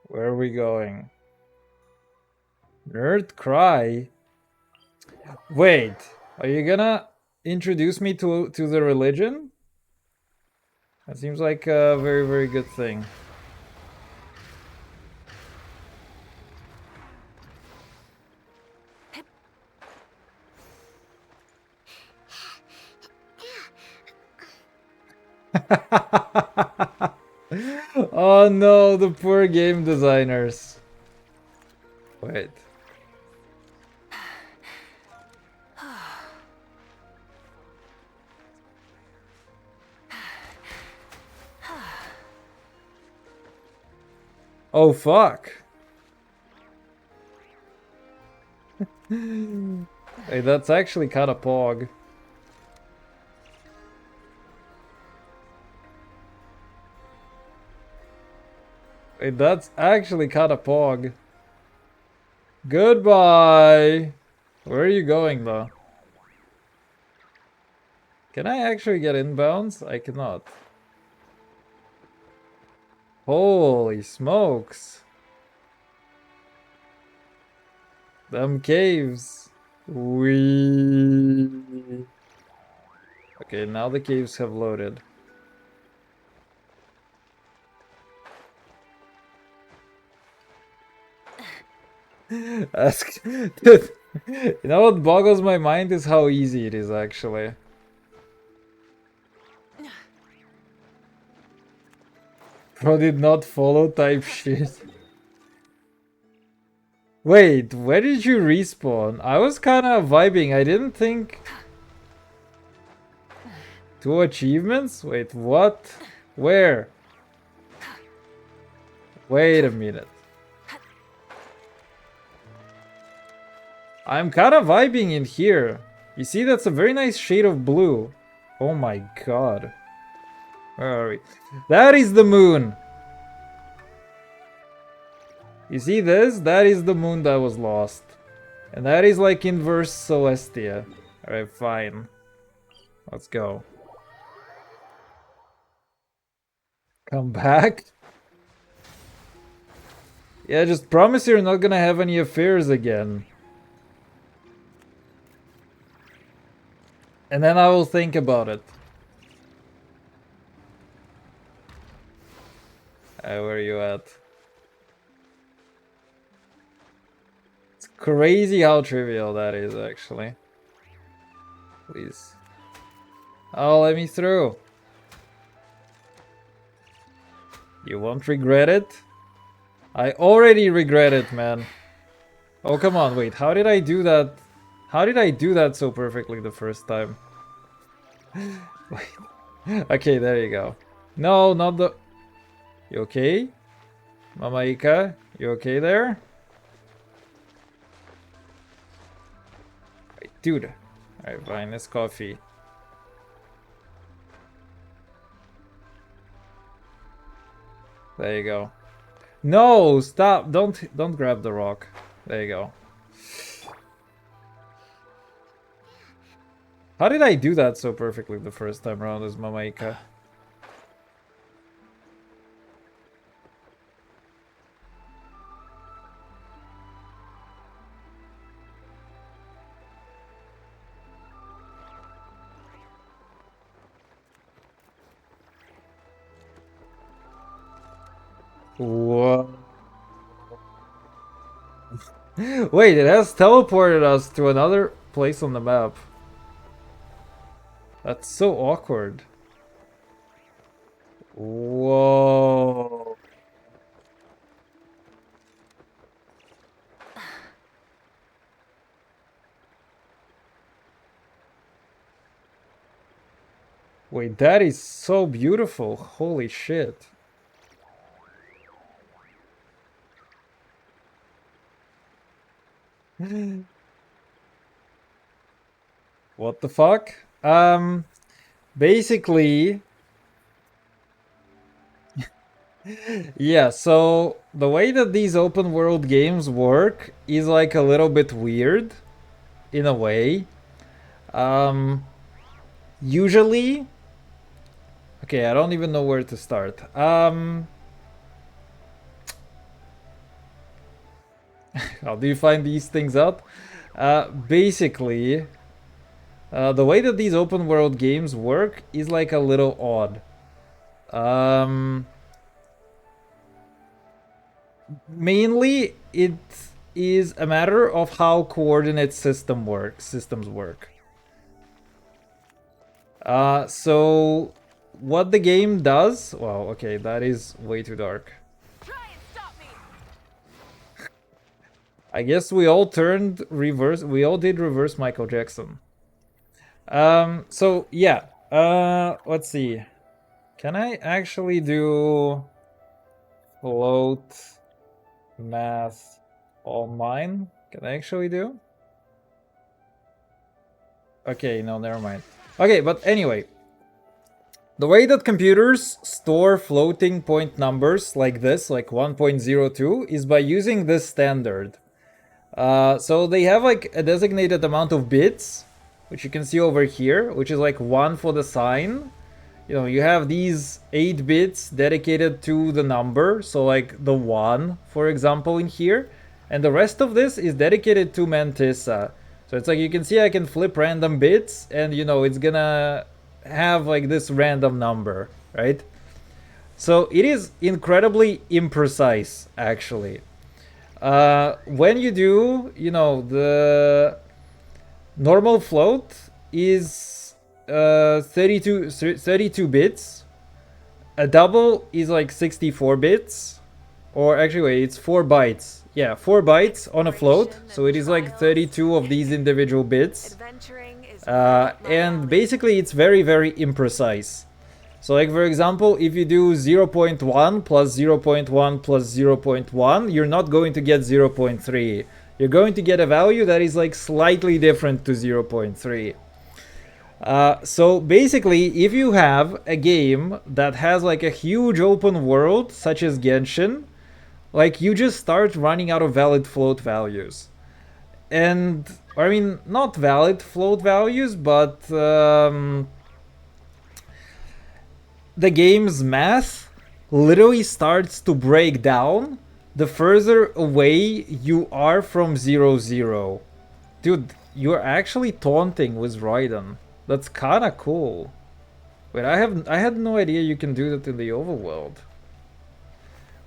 Where are we going? Nerd cry? Wait, are you gonna introduce me to the religion? That seems like a very, very good thing. Oh no, the poor game designers. Wait. Oh fuck. Hey, that's actually kind of pog. Hey, that's actually kind of pog. Goodbye. Where are you going, though? Can I actually get inbounds? I cannot. Holy smokes. Them caves. Wee. Okay, now the caves have loaded. Ask, dude, you know what boggles my mind is how easy it is actually. Bro did not follow type shit. Wait, where did you respawn? I was kind of vibing. I didn't think... 2 achievements? Wait, what? Where? Wait a minute. I'm kind of vibing in here. You see, that's a very nice shade of blue. Oh my god. Where are we? That is the moon. You see this? That is the moon that was lost. And that is like inverse Celestia. Alright, fine. Let's go. Come back? Yeah, just promise you're not gonna have any affairs again. And then I will think about it. Where are you at? It's crazy how trivial that is, actually. Please. Oh, let me through. You won't regret it? I already regret it, man. Oh, come on, wait. How did I do that? How did I do that so perfectly the first time? Wait. Okay, there you go. No, not the... You okay? Mama Ika, you okay there? Wait, dude. Alright, fine, it's coffee. There you go. No, stop! Don't grab the rock. There you go. How did I do that so perfectly the first time around as Mama Ika? Whoa. Wait, it has teleported us to another place on the map. That's so awkward. Whoa. Wait, that is so beautiful. Holy shit. What the fuck? Basically, yeah, so the way that these open world games work is like a little bit weird in a way. Usually, okay, I don't even know where to start. How do you find these things out? Basically, the way that these open world games work is like a little odd. Mainly, it is a matter of how coordinate systems work. So what the game does... Well, okay, that is way too dark.
Try and stop me.
I guess we all turned reverse. We all did reverse Michael Jackson. So yeah. Let's see. Can I actually do float math on mine? Can I actually do? Okay, no, never mind. Okay, but anyway. The way that computers store floating point numbers like this, like 1.02, is by using this standard. So they have like a designated amount of bits, which you can see over here, which is like 1 for the sign. You know, you have these 8 bits dedicated to the number, so like the 1, for example, in here. And the rest of this is dedicated to Mantissa. So it's like you can see I can flip random bits, and you know, it's gonna have like this random number, right? So it is incredibly imprecise, actually. When you do, you know, the normal float is 32 bits. A double is like 64 bits. Or actually, wait, it's 4 bytes. Yeah, 4 bytes on a float. So it is like 32 of these individual bits. And basically, it's very, very imprecise. So like, for example, if you do 0.1 plus 0.1 plus 0.1, you're not going to get 0.3. You're going to get a value that is like slightly different to 0.3. So basically, if you have a game that has like a huge open world, such as Genshin, like you just start running out of valid float values. And, I mean, not valid float values, but the game's math literally starts to break down the further away you are from 0-0. Dude, you're actually taunting with Raiden. That's kinda cool. Wait, I had no idea you can do that in the overworld.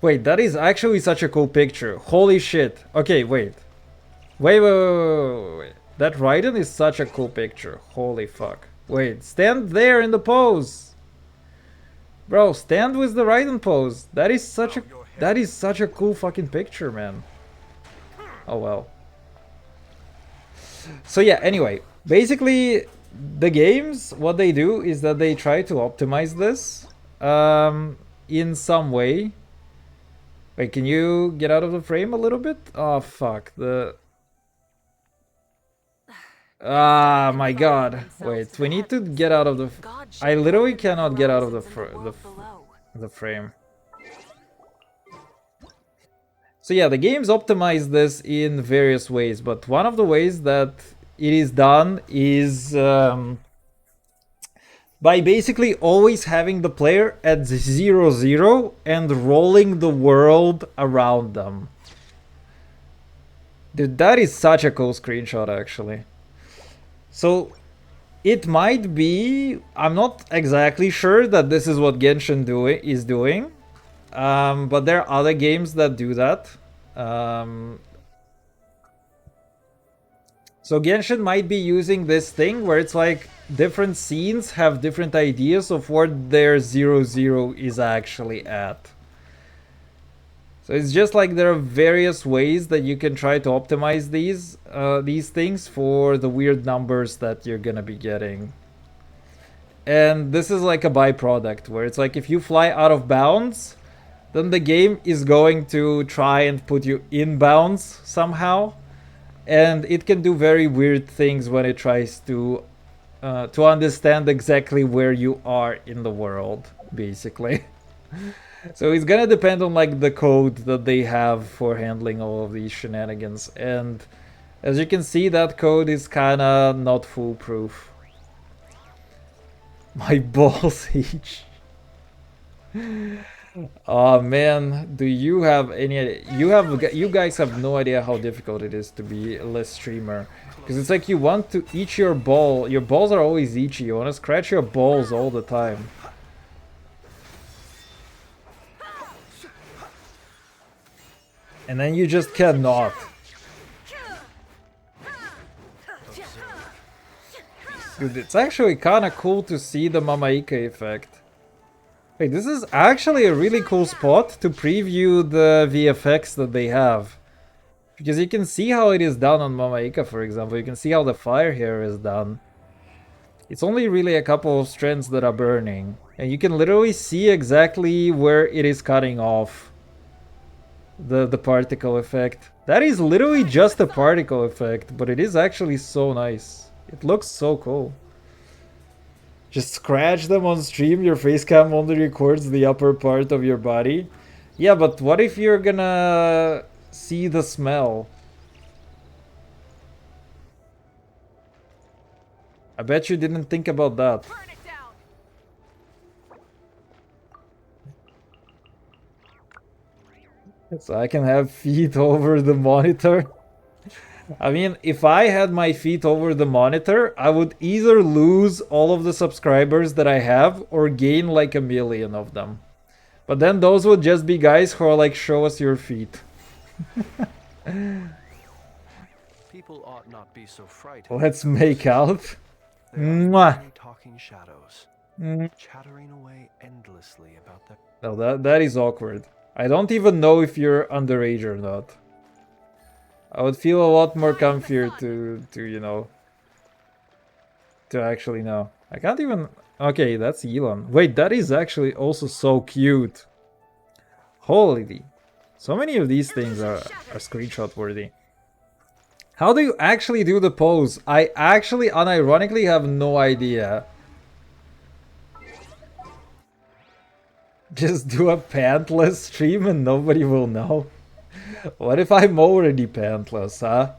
Wait, that is actually such a cool picture. Holy shit. Okay, wait. Wait. That Raiden is such a cool picture. Holy fuck. Wait, stand there in the pose. Bro, stand with the Raiden pose. That is such a cool fucking picture, man. Oh well. So yeah, anyway, basically the games, what they do is that they try to optimize this in some way. Wait, can you get out of the frame a little bit? Oh fuck, ah, my god. Wait, we need to get out of the... I literally cannot get out of the frame. So yeah, the games optimize this in various ways, but one of the ways that it is done is by basically always having the player at 0-0 and rolling the world around them. Dude, that is such a cool screenshot, actually. So, it might be... I'm not exactly sure that this is what Genshin is doing. But there are other games that do that. So Genshin might be using this thing where it's like different scenes have different ideas of where their 0-0 is actually at. So it's just like there are various ways that you can try to optimize these things for the weird numbers that you're gonna be getting. And this is like a byproduct where it's like if you fly out of bounds, then the game is going to try and put you in bounds somehow. And it can do very weird things when it tries to understand exactly where you are in the world, basically. So it's gonna depend on like the code that they have for handling all of these shenanigans. And as you can see, that code is kinda not foolproof. My balls each. Oh man, do you have any... You guys have no idea how difficult it is to be a streamer. Because it's like you want to itch your ball. Your balls are always itchy. You want to scratch your balls all the time. And then you just cannot. Dude, it's actually kind of cool to see the Mamaika effect. Wait, this is actually a really cool spot to preview the VFX that they have. Because you can see how it is done on Mamaika, for example. You can see how the fire here is done. It's only really a couple of strands that are burning. And you can literally see exactly where it is cutting off the particle effect. That is literally just a particle effect, but it is actually so nice. It looks so cool. Just scratch them on stream, your face cam only records the upper part of your body. Yeah, but what if you're gonna see the smell? I bet you didn't think about that. So I can have feet over the monitor. I mean, if I had my feet over the monitor, I would either lose all of the subscribers that I have or gain like 1 million of them. But then those would just be guys who are like, show us your feet.
People ought not be so frightened.
Let's make out. Mwah.
Talking shadows, chattering away endlessly about the...
No, that is awkward. I don't even know if you're underage or not. I would feel a lot more comfier to you know, to actually know. I can't even... Okay, that's Elon. Wait, that is actually also so cute. Holy. So many of these things are screenshot worthy. How do you actually do the pose? I actually unironically have no idea. Just do a pantless stream and nobody will know. What if I'm already pantless, huh?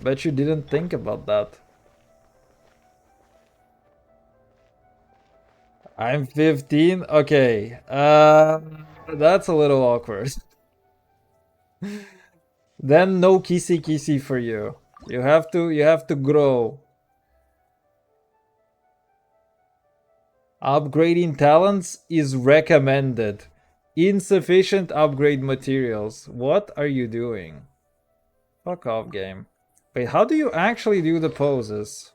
Bet you didn't think about that. I'm 15. Okay. That's a little awkward. Then no kissy kissy for you. You have to grow. Upgrading talents is recommended. Insufficient upgrade materials. What are you doing? Fuck off, game. Wait, how do you actually do the poses?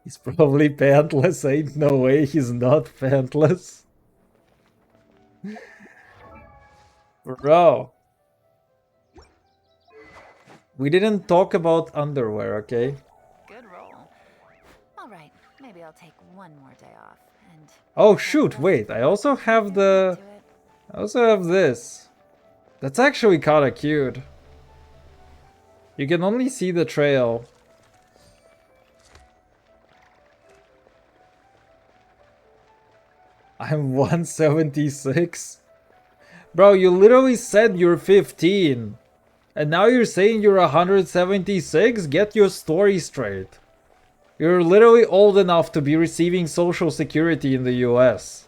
He's probably pantless. Ain't no way he's not pantless. Bro. We didn't talk about underwear, okay?
Good roll. All right, maybe I'll take one more day off and.
Oh shoot, wait, I also have the... I also have this. That's actually kinda cute. You can only see the trail. I'm 176. Bro, you literally said you're 15. And now you're saying you're 176? Get your story straight. You're literally old enough to be receiving social security in the US.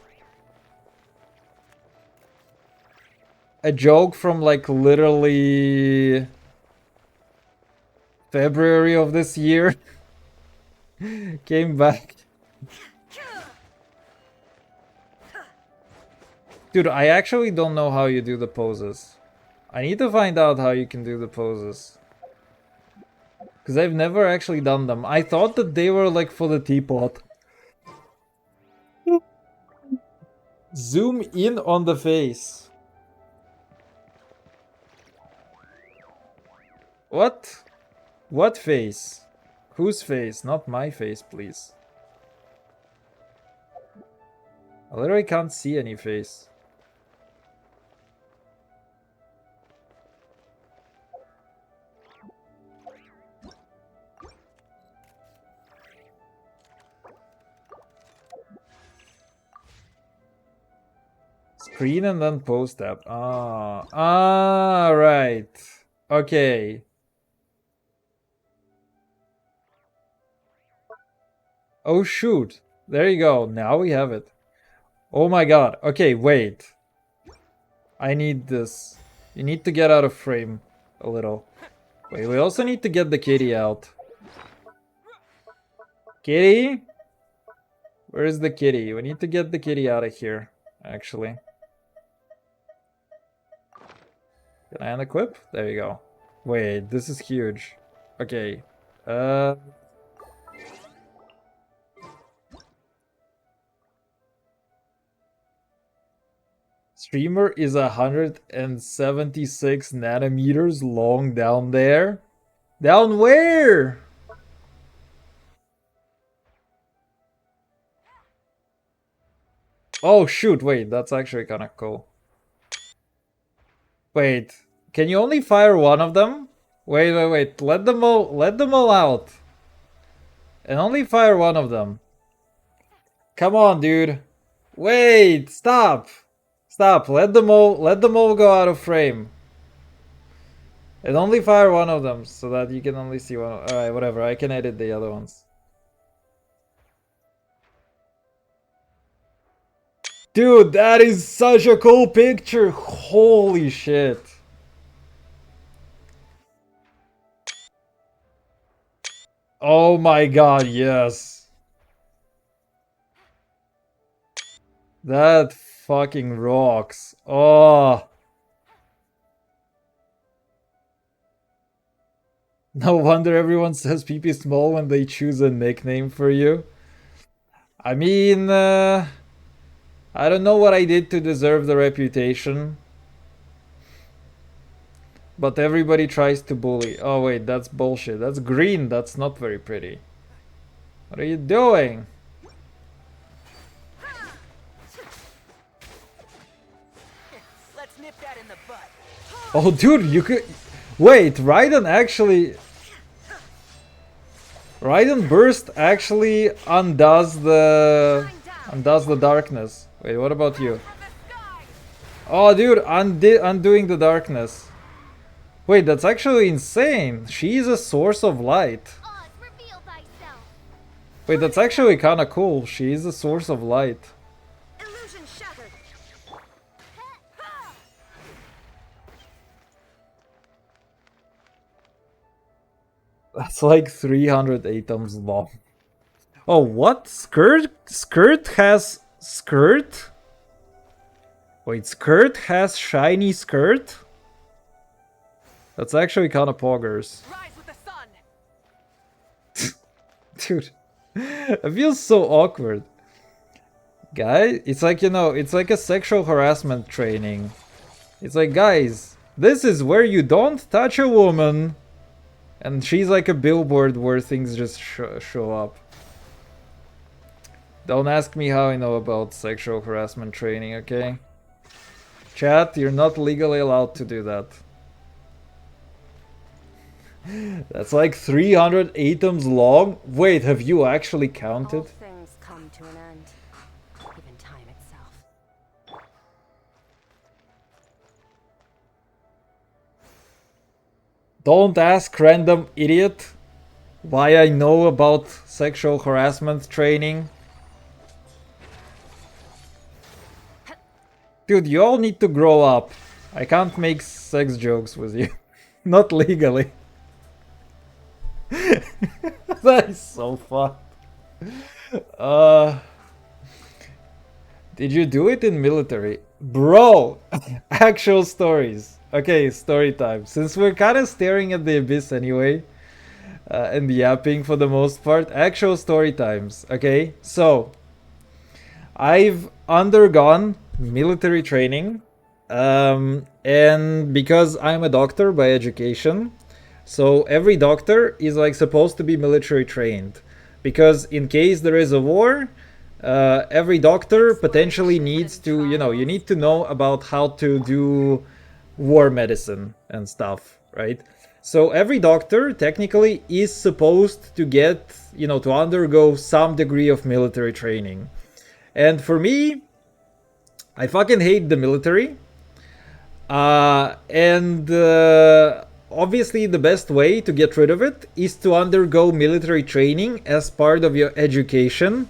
A joke from like literally February of this year came back. Dude, I actually don't know how you do the poses. I need to find out how you can do the poses. Because I've never actually done them. I thought that they were like for the teapot. Zoom in on the face. What? What face? Whose face? Not my face, please. I literally can't see any face. Screen and then post tab. Right. Okay. Oh shoot. There you go. Now we have it. Oh my god. Okay, wait. I need this. You need to get out of frame a little. Wait, we also need to get the kitty out. Kitty? Where is the kitty? We need to get the kitty out of here, actually. Can I unequip? There you go. Wait, this is huge. Okay. Streamer is 176 nanometers long down there. Down where? Oh shoot, wait, that's actually kinda cool. Wait, can you only fire one of them? Wait, let them all out. And only fire one of them. Come on, dude. Wait, stop. Stop, let them all go out of frame. And only fire one of them so that you can only see one. Alright, whatever, I can edit the other ones. Dude, that is such a cool picture. Holy shit. Oh my god, yes. That fucking rocks. Oh. No wonder everyone says PP small when they choose a nickname for you. I mean, I don't know what I did to deserve the reputation. But everybody tries to bully. Oh wait, that's bullshit. That's green. That's not very pretty. What are you doing?
Let's nip that in the butt.
Oh dude, you could... Wait, Raiden actually... Raiden Burst actually undoes the darkness. Wait, what about you? Oh dude, undoing the darkness. Wait, that's actually insane. She is a source of light.
Oz, reveal thyself.
Wait, that's actually kind of cool. She is a source of light.
Illusion shattered.
That's like 300 atoms long. Oh, what? Skirt has skirt? Wait, skirt has shiny skirt? That's actually kind of poggers.
Rise with the sun.
Dude, it feels so awkward. Guy, it's like, you know, it's like a sexual harassment training. It's like, guys, this is where you don't touch a woman. And she's like a billboard where things just show up. Don't ask me how I know about sexual harassment training, okay? Chat, you're not legally allowed to do that. That's like 300 atoms long? Wait, have you actually counted?
All things come to an end. Even time itself.
Don't ask random idiot why I know about sexual harassment training. Dude, you all need to grow up. I can't make sex jokes with you. Not legally. That is so fun. Did you do it in military? Bro! Actual stories. Okay, story time. Since we're kind of staring at the abyss anyway, and yapping for the most part, actual story times. Okay, so I've undergone military training, and because I'm a doctor by education, so every doctor is like supposed to be military trained, because in case there is a war, every doctor potentially needs to, you know, you need to know about how to do war medicine and stuff, right? So every doctor technically is supposed to get, you know, to undergo some degree of military training. And for me, I fucking hate the military. Obviously the best way to get rid of it is to undergo military training as part of your education,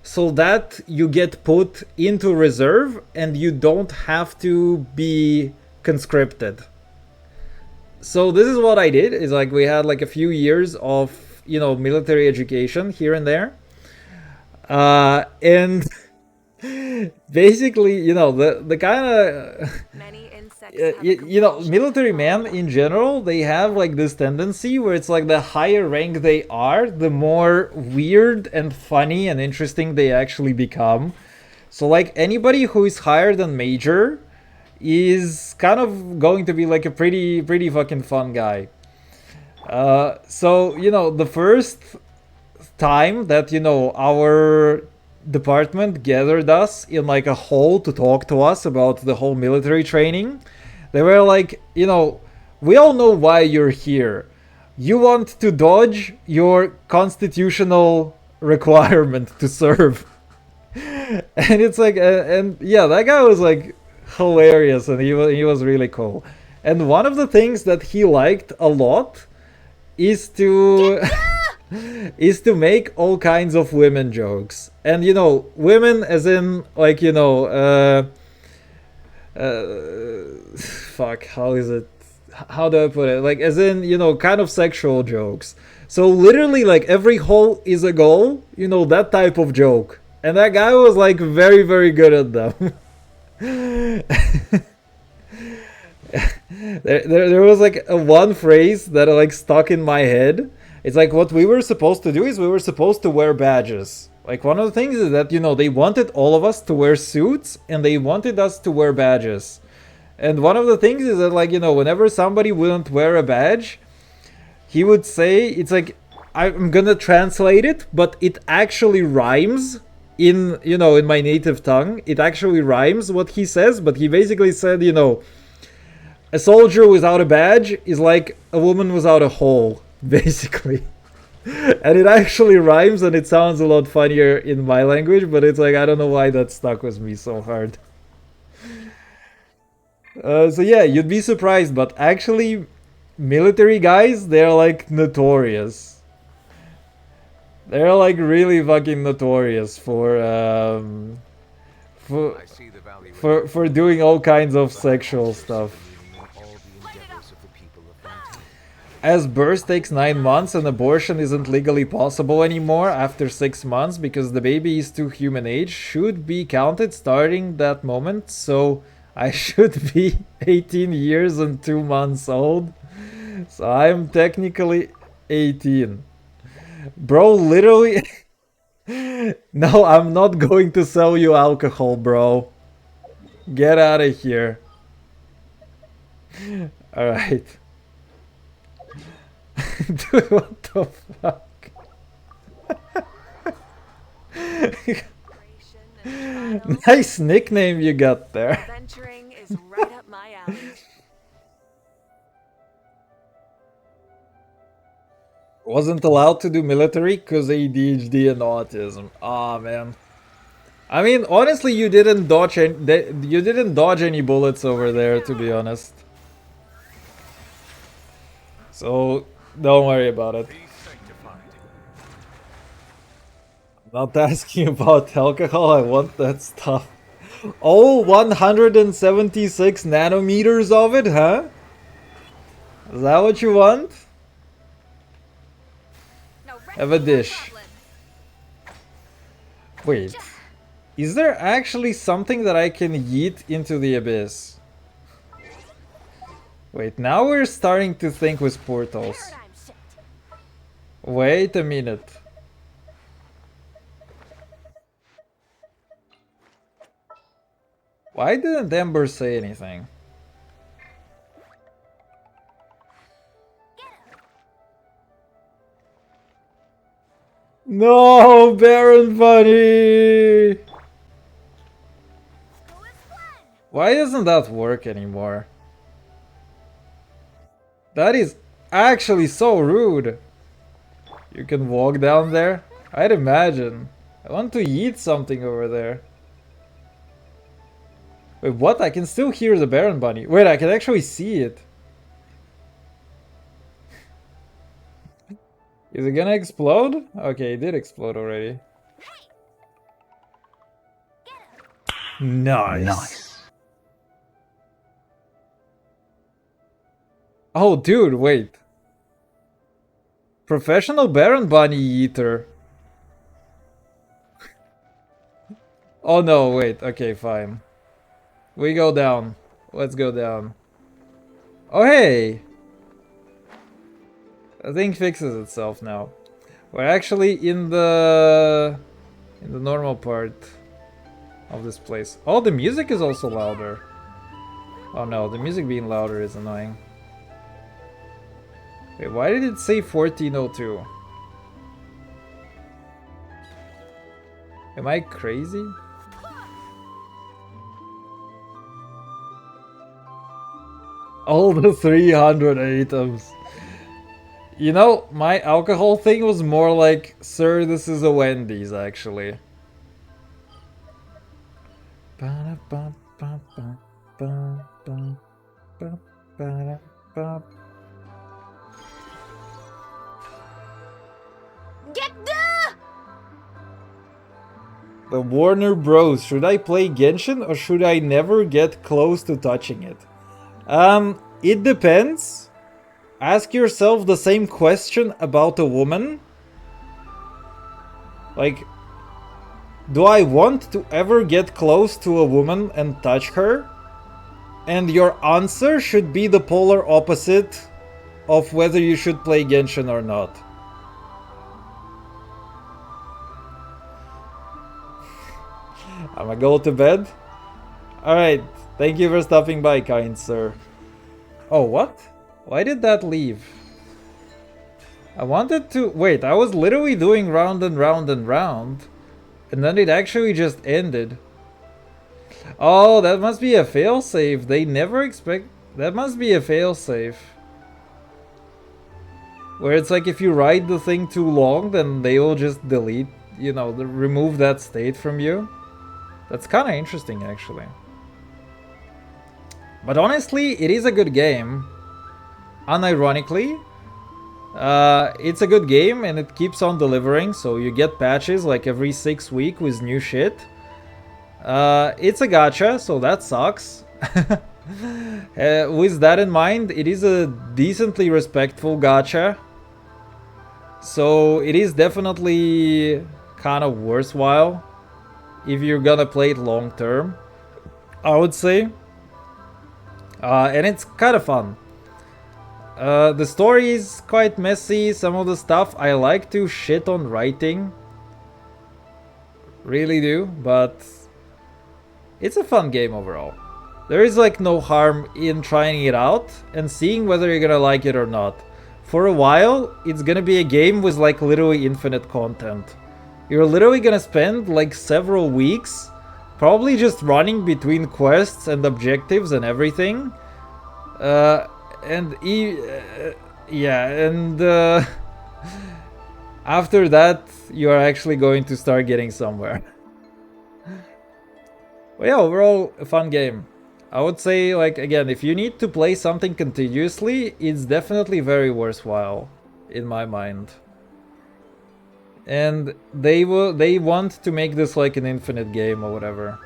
so that you get put into reserve and you don't have to be conscripted. So this is what I did, is like we had like a few years of, you know, military education here and there. And basically, you know, the kind of you know, military men in general, they have like this tendency where it's like the higher rank they are, the more weird and funny and interesting they actually become. So like anybody who is higher than major is kind of going to be like a pretty fucking fun guy. So, you know, the first time that, you know, our department gathered us in like a hall to talk to us about the whole military training, they were like, you know, we all know why you're here. You want to dodge your constitutional requirement to serve. And it's like, and yeah, that guy was like hilarious, and he was really cool. And one of the things that he liked a lot is to is to make all kinds of women jokes. And you know, women as in like, you know, fuck, how is it, how do I put it, like as in, you know, kind of sexual jokes. So literally like every hole is a goal, you know, that type of joke. And that guy was like very good at them. there was like a one phrase that like stuck in my head. It's like what we were supposed to do is we were supposed to wear badges. Like one of the things is that, you know, they wanted all of us to wear suits and they wanted us to wear badges. And one of the things is that, like, you know, whenever somebody wouldn't wear a badge, he would say, it's like, I'm gonna translate it, but it actually rhymes in, you know, in my native tongue. It actually rhymes what he says, but he basically said, you know, a soldier without a badge is like a woman without a hole, basically. And it actually rhymes, and it sounds a lot funnier in my language, but it's like, I don't know why that stuck with me so hard. So yeah, you'd be surprised, but actually military guys, they're like notorious. They're like really fucking notorious for doing all kinds of sexual stuff. As birth takes 9 months, an abortion isn't legally possible anymore after 6 months because the baby is to human age, should be counted starting that moment, so I should be 18 years and 2 months old. So I'm technically 18. Bro, literally... No, I'm not going to sell you alcohol, bro. Get out of here. Alright. Dude, what the fuck? Nice nickname you got there.
Adventuring is right up my alley.
Wasn't allowed to do military because ADHD and autism. Aw, man. I mean, honestly, you didn't dodge any bullets over there, to be honest. So don't worry about it. I'm not asking about alcohol, I want that stuff. Oh, 176 nanometers of it, huh? Is that what you want? Have a dish. Wait. Is there actually something that I can yeet into the abyss? Wait, now we're starting to think with portals. Wait a minute. Why didn't Ember say anything? No, Baron Bunny! Why doesn't that work anymore? That is actually so rude. You can walk down there? I'd imagine. I want to eat something over there. Wait, what? I can still hear the Baron Bunny. Wait, I can actually see it. Is it gonna explode? Okay, it did explode already. Nice. Oh, dude, wait. Professional Baron Bunny Eater. Oh no, wait. Okay, fine. We go down. Let's go down. Oh, hey! The thing fixes itself now. We're actually in the normal part of this place. Oh, the music is also louder. Oh no, the music being louder is annoying. Wait, why did it say 1402? Am I crazy? All the 300 items. You know, my alcohol thing was more like, sir, this is a Wendy's, actually.
Get
The Warner Bros. Should I play Genshin or should I never get close to touching it? It depends. Ask yourself the same question about a woman. Like, do I want to ever get close to a woman and touch her? And your answer should be the polar opposite of whether you should play Genshin or not. I'ma go to bed. Alright, thank you for stopping by, kind sir. Oh, what? Why did that leave? I wanted to... Wait, I was literally doing round and round and round. And then it actually just ended. Oh, that must be a failsafe. They never expect... That must be a failsafe. Where it's like if you ride the thing too long, then they will just delete, you know, remove that state from you. That's kind of interesting, actually. But honestly, it is a good game. unironically, it's a good game and it keeps on delivering, so you get patches like every 6 weeks with new shit. It's a gacha, so that sucks. With that in mind, it is a decently respectful gacha. So it is definitely kind of worthwhile if you're gonna play it long term, I would say. And it's kind of fun. The story is quite messy, some of the stuff I like to shit on writing. Really do, but it's a fun game overall. There is like no harm in trying it out and seeing whether you're gonna like it or not. For a while, it's gonna be a game with like literally infinite content. You're literally gonna spend like several weeks probably just running between quests and objectives and everything. After that, you are actually going to start getting somewhere. But yeah, overall, a fun game. I would say, like, again, if you need to play something continuously, it's definitely very worthwhile, in my mind. And they want to make this like an infinite game or whatever.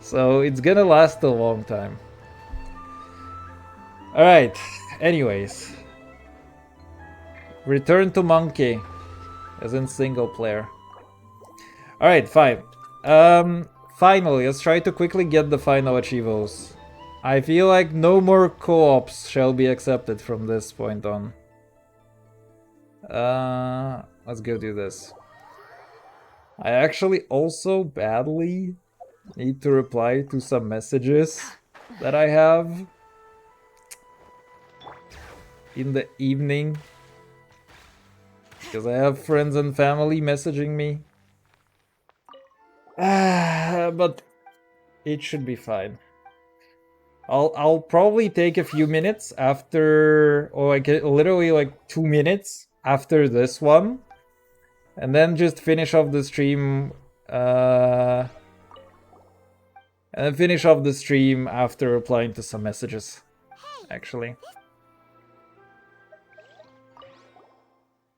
So it's gonna last a long time. Alright, anyways. Return to Monkey, as in single player. Alright, fine. Finally, let's try to quickly get the final achievos. I feel like no more co-ops shall be accepted from this point on. Let's go do this. I actually also badly need to reply to some messages that I have in the evening. Because I have friends and family messaging me. But it should be fine. I'll probably take a few minutes after, or like literally like 2 minutes after this one, and then just finish off the stream. And then finish off the stream after replying to some messages. Actually.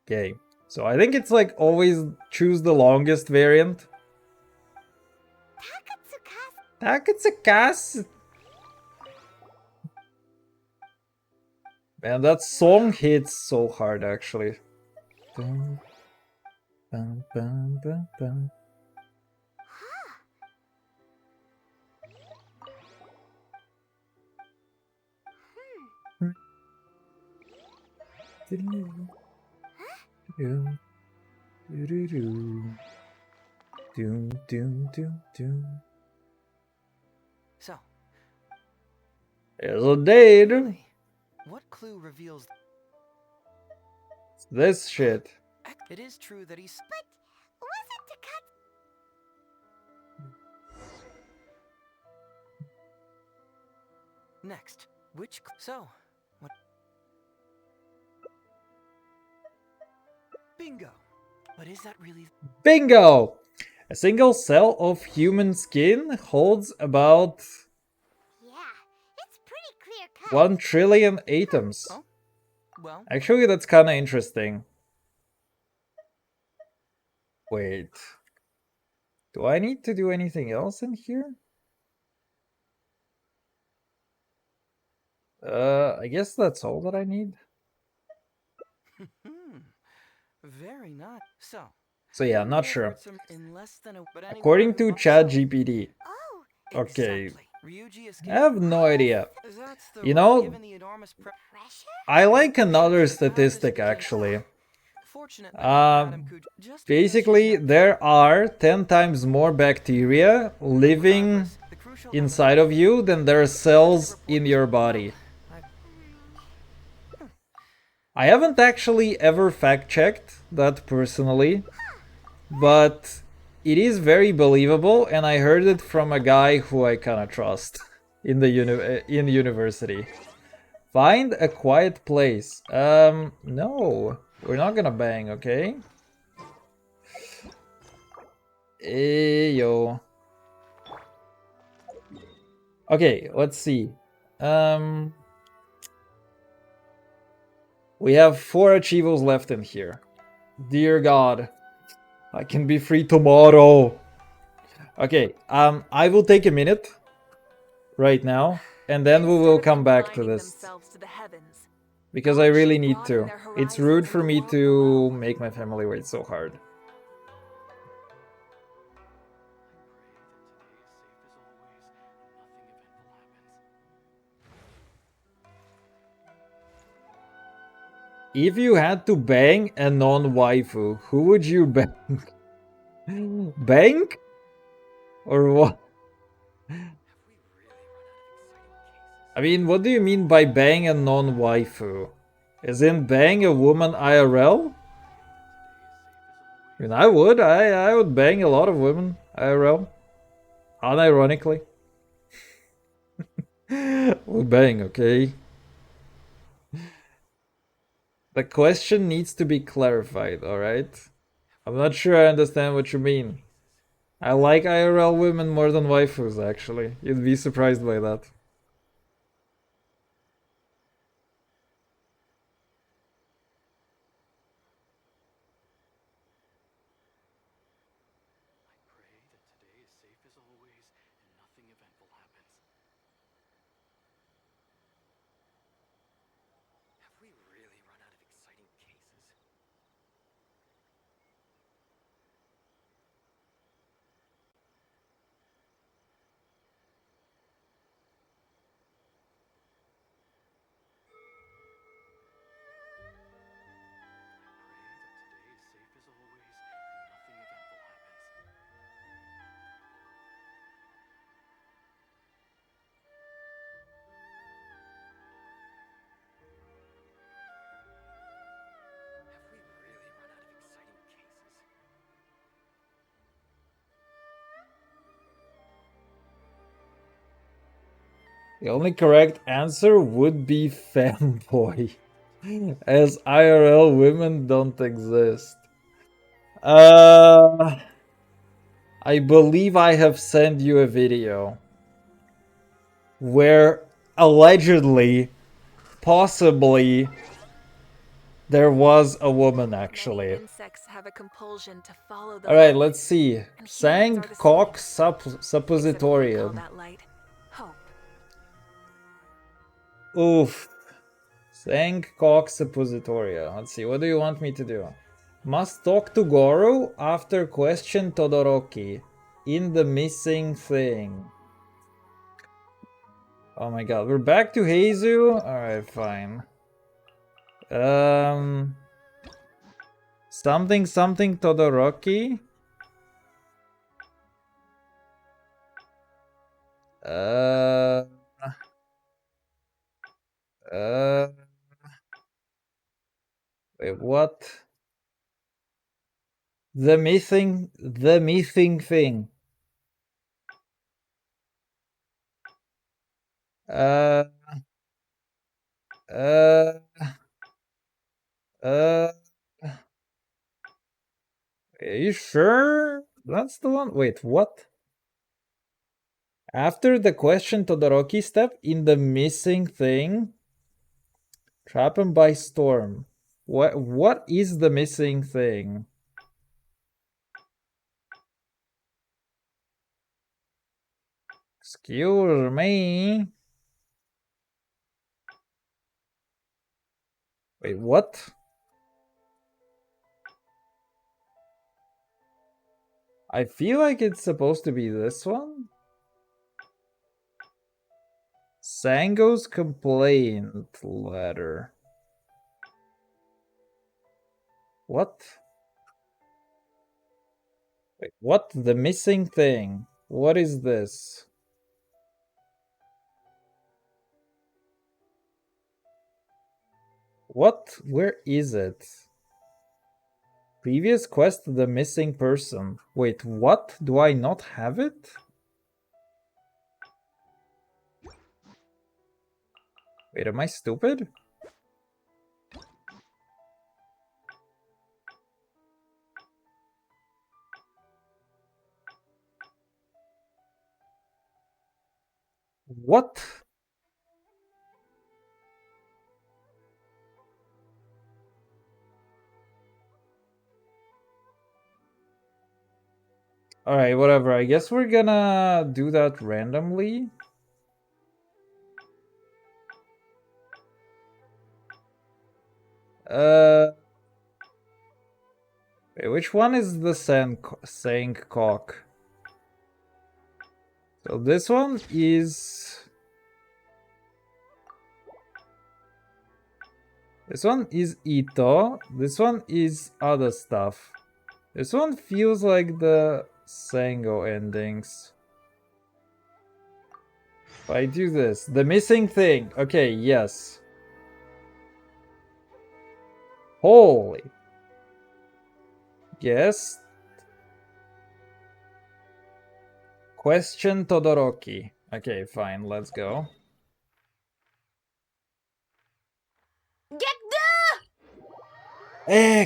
Okay. So I think it's like always choose the longest variant. Takatsukas. Man, that song hits so hard actually. Dun, dun, dun, dun, dun.
So,
there's a date.
what clue reveals
This shit.
it is true that he's...
But wasn't Takatsu...
Next, which... So, what... Bingo! But is that really...
Bingo! A single cell of human skin holds about...
Yeah, it's pretty clear cut.
1 trillion atoms.
Oh, well...
Actually, that's kinda interesting. Wait. Do I need to do anything else in here? I guess that's all that I need.
Very nice.
So yeah, I'm not sure.
In less than
According to ChatGPT.
Oh,
Okay.
Ryuji
I have no idea.
That's the
You know,
given the enormous
pressure?
I like another statistic actually. Basically, there are 10 times more bacteria living inside of you than there are cells in your body. I haven't actually ever fact-checked that personally, but it is very believable, and I heard it from a guy who I kind of trust in the university. Find a quiet place. No, we're not gonna bang, okay? Yo. Okay, let's see. We have 4 achievos left in here. Dear God. I can be free tomorrow. Okay, I will take a minute right now, and then we will come back to this.
To the heavens,
Because I really need to. It's rude for me to make my family wait so hard. If you had to bang a non-waifu, who would you bang? Bang? Or what? I mean, what do you mean by bang a non-waifu? As in bang a woman IRL? I mean, I would bang a lot of women IRL. Unironically. Would bang, okay? The question needs to be clarified, alright? I'm not sure I understand what you mean. I like IRL women more than waifus, actually. You'd be surprised by that. The only correct answer would be femboy, as IRL women don't exist. I believe I have sent you a video where allegedly, possibly, there was a woman actually.
insects have a compulsion to follow the
Alright,
light,
let's see.
and
Sang
humans are the
cock
same. Except we call
suppositorium.
that light hope.
Oof. Sang cock suppositoria. Let's see, what do you want me to do? Must talk to Goro after question Todoroki. In the missing thing. Oh my god, we're back to Heizu? Alright, fine. Something something Todoroki? Wait, what? The missing thing. Uh, are you sure that's the one? Wait, what? After the question Todoroki step in the missing thing, trap him by storm. What is the missing thing? Excuse me. Wait, what? I feel like it's supposed to be this one. Sango's complaint letter. What? Wait, what? The missing thing. What is this? What? Where is it? Previous quest, the missing person. Wait, what? Do I not have it? Wait, am I stupid? What? Alright, whatever. I guess we're gonna do that randomly. Wait, which one is the saying cock? So this one is... This one is Ito. This one is other stuff. This one feels like the Sango endings. If I do this, the missing thing. Okay, yes. Holy. Yes. Question Todoroki. Okay, fine, let's go.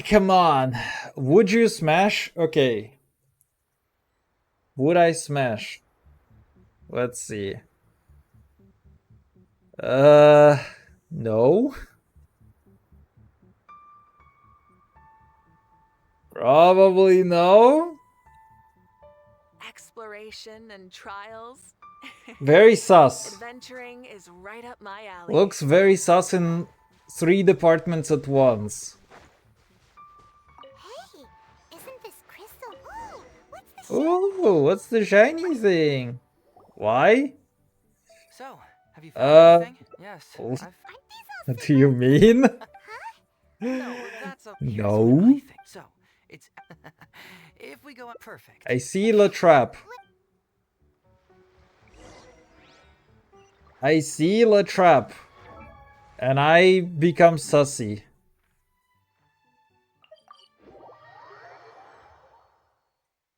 Come on. Would you smash? Okay. Would I smash? Let's see. No. Probably no.
Exploration and trials.
Very sus.
Adventuring is right up my alley.
Looks very sus in 3 departments at once.
Hey, isn't this crystal?
Ooh, what's the shiny thing? Why?
So, have you found anything? Yes.
What do you mean?
No, that's a
No.
So, it's if we go up perfect.
I see La Trap. I see La Trap. And I become sussy.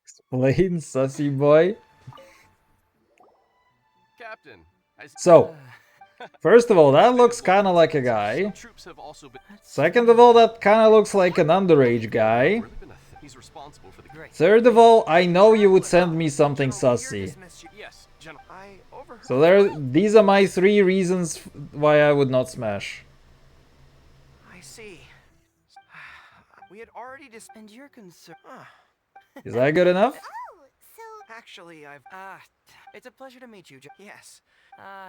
Explain, sussy boy.
Captain,
So, first of all, that looks kind of like a guy. Second of all, that kind of looks like an underage guy. Third of all, I know you would send me something sussy. So these are my 3 reasons why I would not smash.
I see. We had already and you're concerned.
Is that good enough?
Actually, it's a pleasure to meet you. Yes.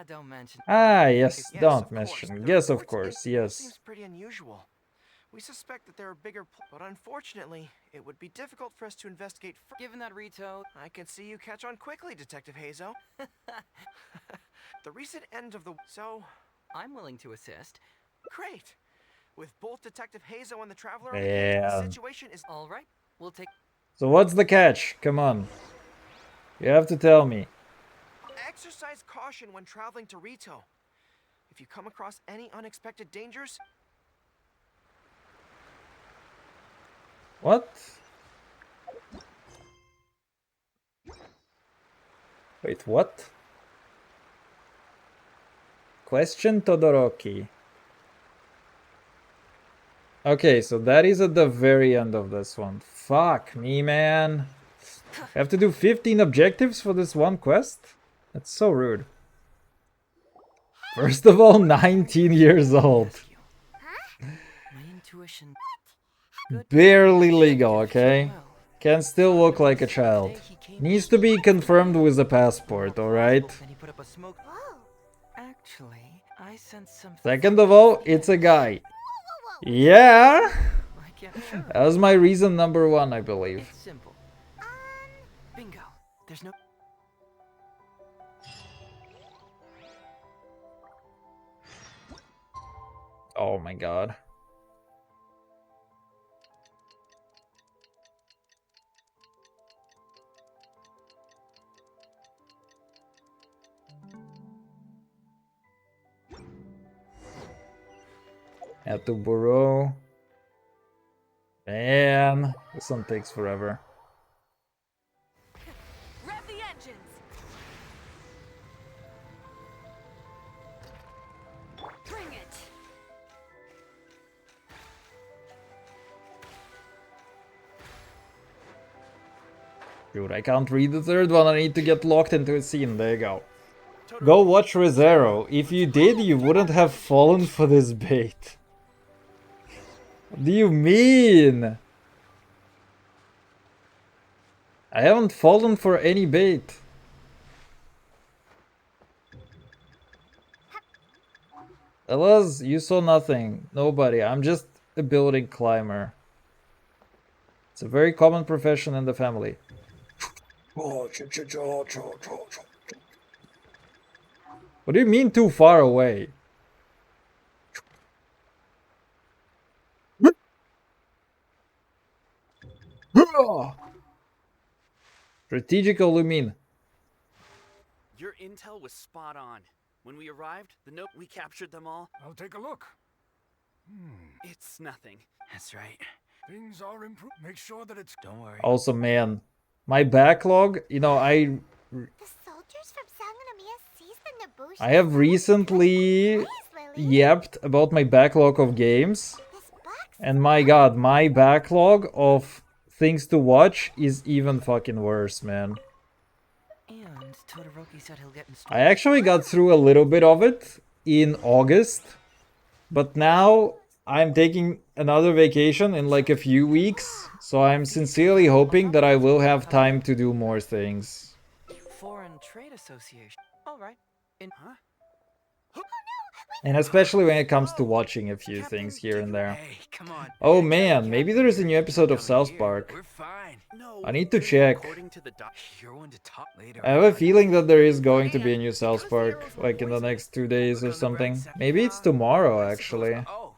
Don't mention.
Yes, don't mention. Yes, of course, yes.
Seems pretty unusual. We suspect that there are bigger, but unfortunately, it would be difficult for us to investigate. Given that Rito, I can see you catch on quickly, Detective Hazo. The recent end of the I'm willing to assist. Great. With both Detective Hazo and the Traveler, the situation is all right. We'll take.
So what's the catch? Come on. You have to tell me.
Exercise caution when traveling to Rito. If you come across any unexpected dangers.
What? Wait, what? Question Todoroki. Okay, so that is at the very end of this one. Fuck me, man. I have to do 15 objectives for this one quest? That's so rude. First of all, 19 years old.
My intuition.
Barely legal, okay? Can still look like a child. Needs to be confirmed with a passport, alright?
Actually, I sense something.
Second of all, it's a guy. Yeah! That was my reason number 1, I believe.
It's simple. Bingo. There's no.
Oh my god. Have to borrow. Man, this one takes forever.
Rev the engines. Bring it.
Dude, I can't read the third one. I need to get locked into a scene. There you go. Go watch ReZero. If you did, you wouldn't have fallen for this bait. What do you mean? I haven't fallen for any bait. Elaz, you saw nothing. Nobody. I'm just a building climber. It's a very common profession in the family. What do you mean too far away? Strategical, you mean?
Your intel was spot on. When we arrived, we captured them all.
I'll take a look.
It's nothing. That's right.
Things are improved. Make sure that it's...
Don't worry.
Also, man, my backlog, you know,
The soldiers from Sangonomiya seized the Nobushi.
I have recently yapped about my backlog of games. And my god, my backlog of things to watch is even fucking worse, man.
And Todoroki said he'll get
I actually got through a little bit of it in August. But now I'm taking another vacation in like a few weeks. So I'm sincerely hoping that I will have time to do more things.
Foreign Trade Association. All right.
Huh?
And especially when it comes to watching a few things here and there.
Hey, come on.
Oh man, maybe there's a new episode of South Park.
We're fine. No,
I need to check.
according to the you're one to talk later.
I have a feeling that there is going to be a new South Park, like in the next 2 days or something. Maybe it's tomorrow, actually.
Oh,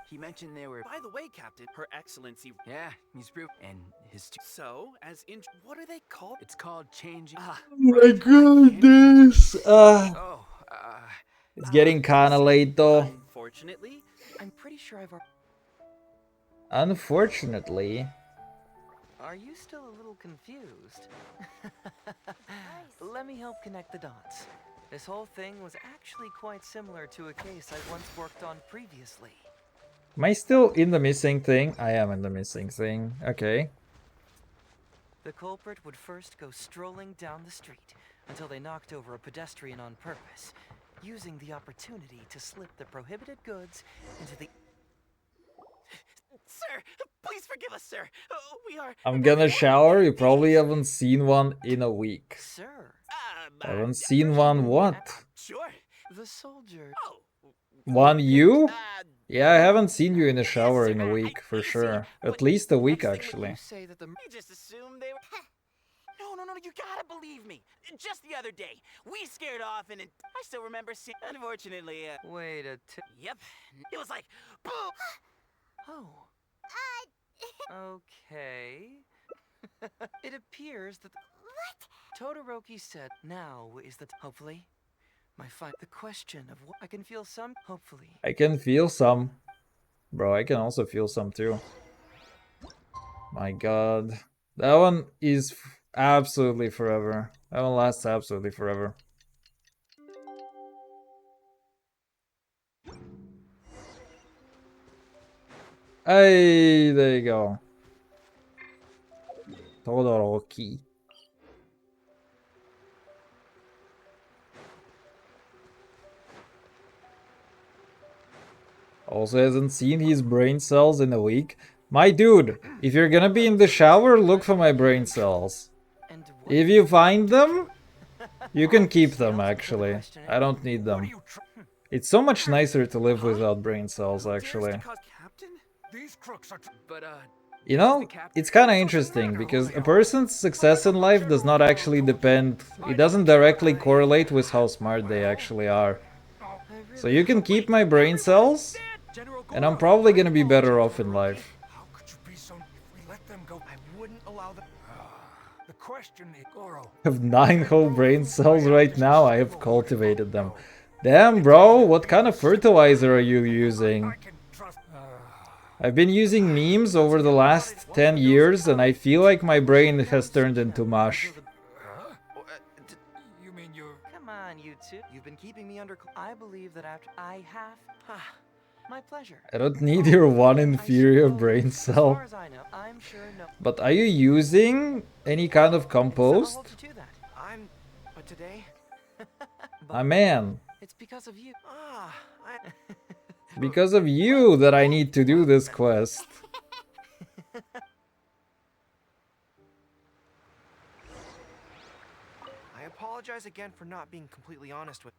he mentioned they were. By the way, Captain, Her Excellency. Yeah, he's proof. And his. So, as in, what are they called? It's called changing.
Oh my goodness! It's getting kinda late though.
Unfortunately,
I'm pretty sure I've.
Unfortunately.
Are you still a little confused? Let me help connect the dots. This whole thing was actually quite similar to a case I once worked on previously.
Am I still in the missing thing? I am in the missing thing. Okay.
The culprit would first go strolling down the street until they knocked over a pedestrian on purpose, using the opportunity to slip the prohibited goods into the...
Sir, please forgive us, sir. We are...
I'm gonna shower. You probably haven't seen one in a week.
Sir.
Haven't seen one what?
Sure.
The soldier...
One you? Yeah, I haven't seen you in a shower in a week, for sure. At least a week, actually.
Say that I just assumed they were... No, you gotta believe me. Just the other day, we scared off and I still remember seeing... Unfortunately,
Wait a
Yep. It was like, boom!
Oh. Okay. It appears that... What? Todoroki said now is the... Hopefully. My fight. The question of what... I can feel some... Hopefully.
I can feel some. Bro, I can also feel some too. My god. That one is absolutely forever. That one lasts absolutely forever. Hey, there you go. Todoroki. Also hasn't seen his brain cells in a week. My dude, if you're gonna be in the shower, look for my brain cells. If you find them, you can keep them, actually. I don't need them. It's so much nicer to live without brain cells, actually. You know, it's kinda interesting, because a person's success in life does not actually depend... It doesn't directly correlate with how smart they actually are. So you can keep my brain cells, and I'm probably gonna be better off in life.
How could you be so... If we let them go, I wouldn't allow them... The question is, Goro...
I have 9 whole brain cells right now. I have cultivated them. Damn, bro, what kind of fertilizer are you using? I've been using memes over the last 10 years, and I feel like my brain has turned into mush.
You mean you're...
Come on, you two. You've been keeping me under... I believe that after... I have... My pleasure.
I don't need your one inferior brain cell. But are you using any kind of compost?
But today...
My man.
It's because of you.
Because of you that I need to do this quest.
apologize again for not being completely honest with...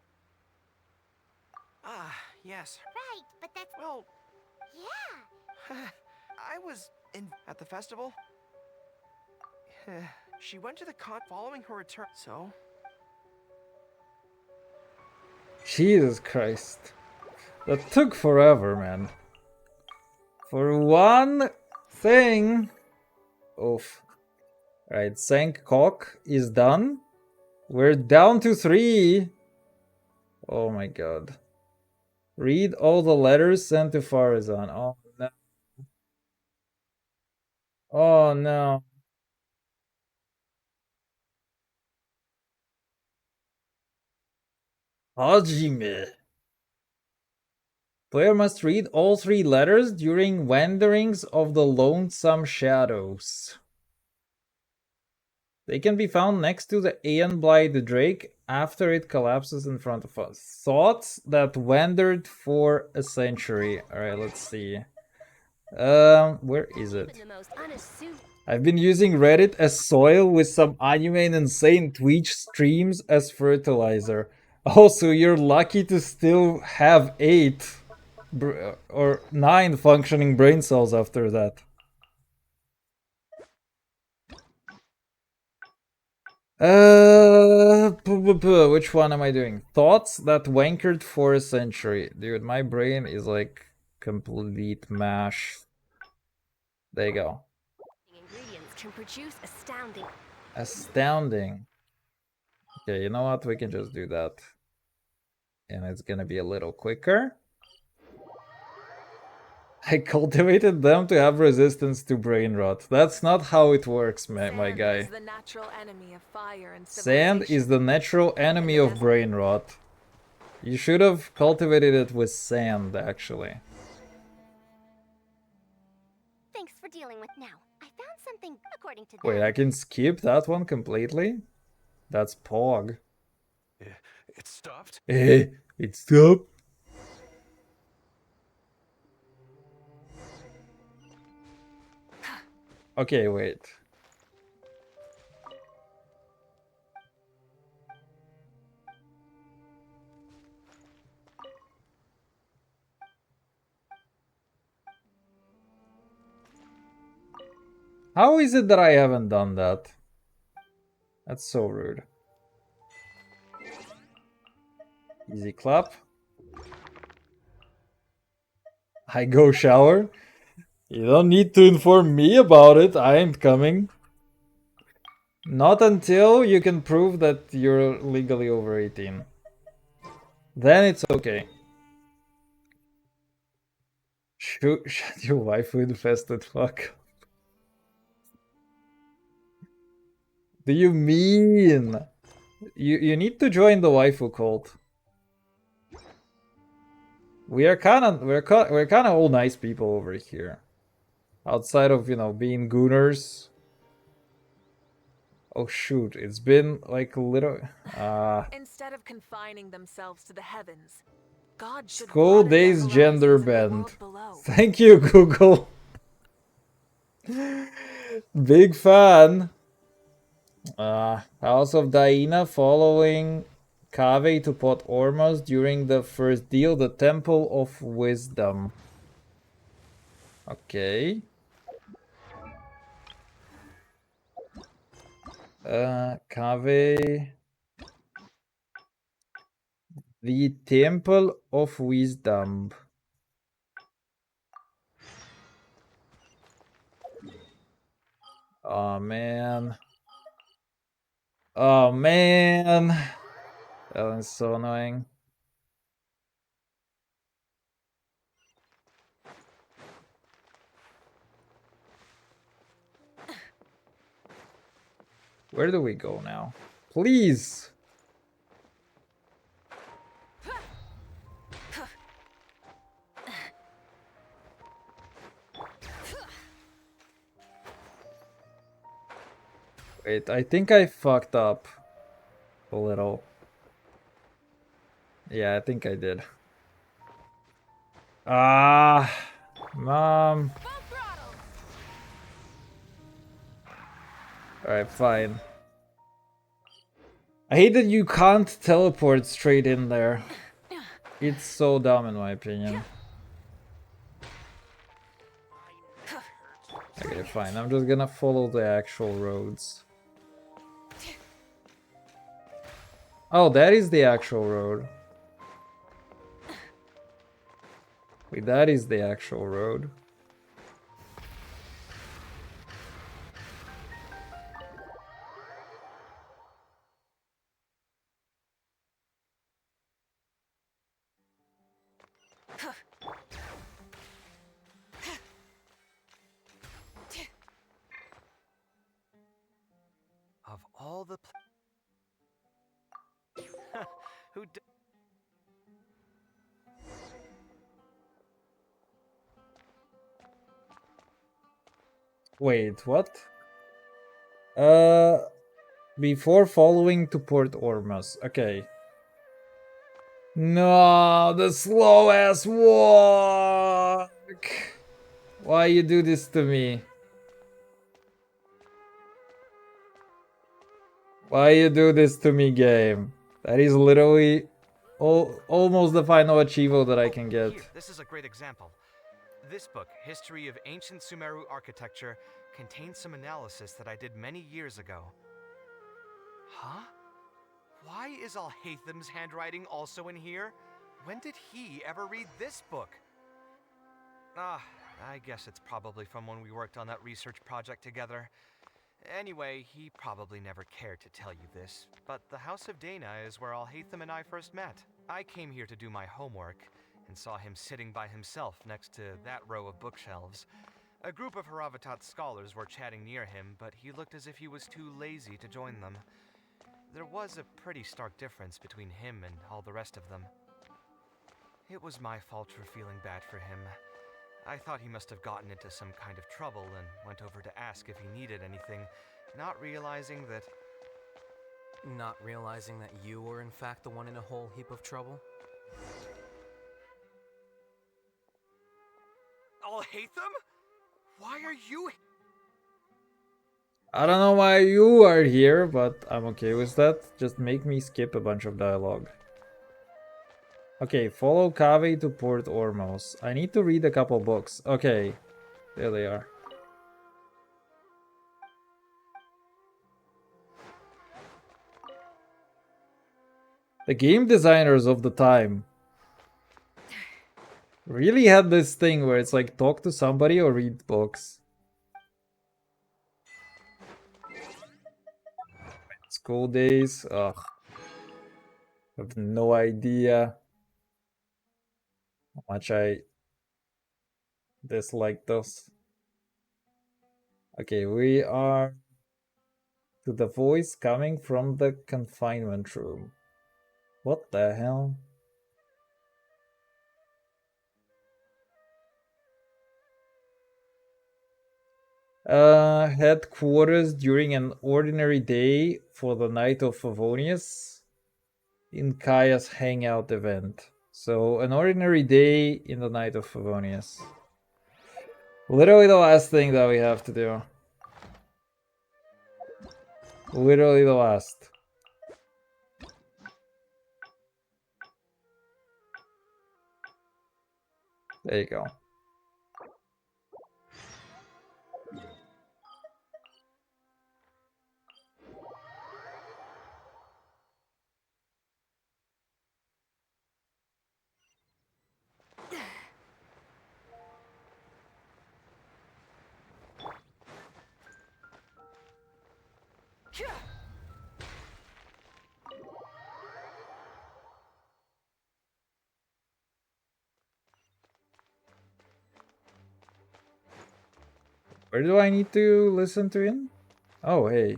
Ah, yes.
Right, but that's...
Well...
Yeah.
I was at the festival. She went to the con following her return, so...
Jesus Christ. That took forever, man. For one thing. Oof. Right, Cock is done. We're down to 3. Oh my god. Read all the letters sent to Farazan. Oh no. Oh no. Hajime. Player must read all 3 letters during wanderings of the Lonesome Shadows. They can be found next to the Aeon Blight Drake after it collapses in front of us. Thoughts that wandered for a century. Alright, let's see. Where is it? I've been using Reddit as soil with some anime and insane Twitch streams as fertilizer. Also, you're lucky to still have 8 or 9 functioning brain cells after that. Which one am I doing? Thoughts that wankered for a century. Dude, my brain is like complete mash. There you go.
Ingredients can produce astounding.
Astounding. Okay, you know what? We can just do that. And it's gonna be a little quicker. I cultivated them to have resistance to brain rot. That's not how it works, my guy.
Is the natural enemy of fire and
Sand is the natural enemy of brain rot. You should have cultivated it with sand, actually.
Thanks for dealing with now. I found something according to
Wait, I can skip that one completely? That's Pog.
It stopped?
Eh, it stopped? Okay, wait. How is it that I haven't done that? That's so rude. Easy clap. I go shower. You don't need to inform me about it. I ain't coming. Not until you can prove that you're legally over 18. Then it's okay. Shut your waifu infested fuck. Do you mean? You need to join the waifu cult. We're kind of all nice people over here. Outside of, you know, being gooners. Oh shoot, it's been like a little
Instead of confining themselves to the heavens, God should
School
broaden their
days gender
horizons in the
bend.
world below.
Thank you, Google. Big fan. House of Daina following Kaveh to Pot Ormos during the first deal, the Temple of Wisdom. Okay. Kaveh. The Temple of Wisdom. Oh man. Oh man. That one's so annoying. Where do we go now? Please. Wait, I think I fucked up a little. Yeah, I think I did. Mom. Alright, fine. I hate that you can't teleport straight in there. It's so dumb in my opinion. Okay, fine. I'm just gonna follow the actual roads. Oh, that is the actual road. Wait, that is the actual road.
Of all the who d
Wait, what? Before following to Port Ormus. Okay. No, the slow ass walk. Why you do this to me? Why you do this to me, game? That is literally almost the final achievo that I can get.
Here, this is a great example. This book, History of Ancient Sumeru Architecture, contains some analysis that I did many years ago. Huh? Why is Alhatham's handwriting also in here? When did he ever read this book? I guess it's probably from when we worked on that research project together. Anyway, he probably never cared to tell you this, but the House of Dana is where Alhatham and I first met. I came here to do my homework, and saw him sitting by himself next to that row of bookshelves. A group of Haravatat scholars were chatting near him, but he looked as if he was too lazy to join them. There was a pretty stark difference between him and all the rest of them. It was my fault for feeling bad for him. I thought he must have gotten into some kind of trouble and went over to ask if he needed anything, not realizing that...
Not realizing that you were in fact the one in a whole heap of trouble?
Alhatham? Why are you...
I don't know why you are here, but I'm okay with that. Just make me skip a bunch of dialogue. Okay, follow Kaveh to Port Ormos. I need to read a couple books. Okay, there they are. The game designers of the time really had this thing where it's like talk to somebody or read books. School days, ugh. I have no idea how much I dislike those. Okay, we are to the voice coming from the confinement room. What the hell? Headquarters during an ordinary day for the Night of Favonius in Kaya's hangout event. So, an ordinary day in the Night of Favonius. Literally the last thing that we have to do. Literally the last. There you go. Where do I need to listen to him? Oh, hey.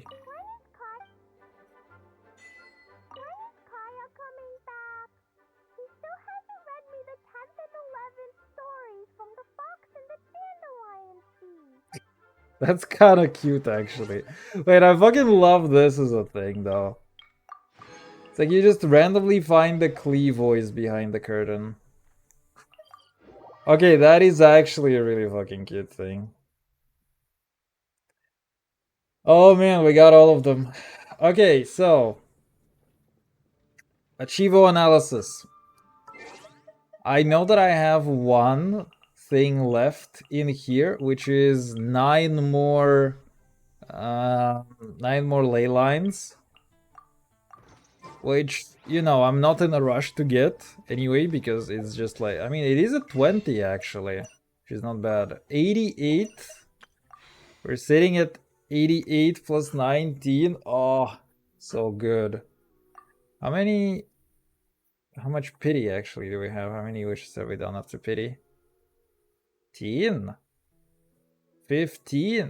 That's kind of cute, actually. Wait, I fucking love this as a thing, though. It's like you just randomly find the Klee voice behind the curtain. Okay, that is actually a really fucking cute thing. Oh man, we got all of them. Okay, so Achievo analysis. I know that I have one thing left in here, which is 9 more ley lines, which, you know, I'm not in a rush to get anyway, because it's just like, I mean, it is a 20 actually, which is not bad. 88, we're sitting at 88 plus 19. Oh, so good. How much pity actually do we have? How many wishes have we done after pity? 15.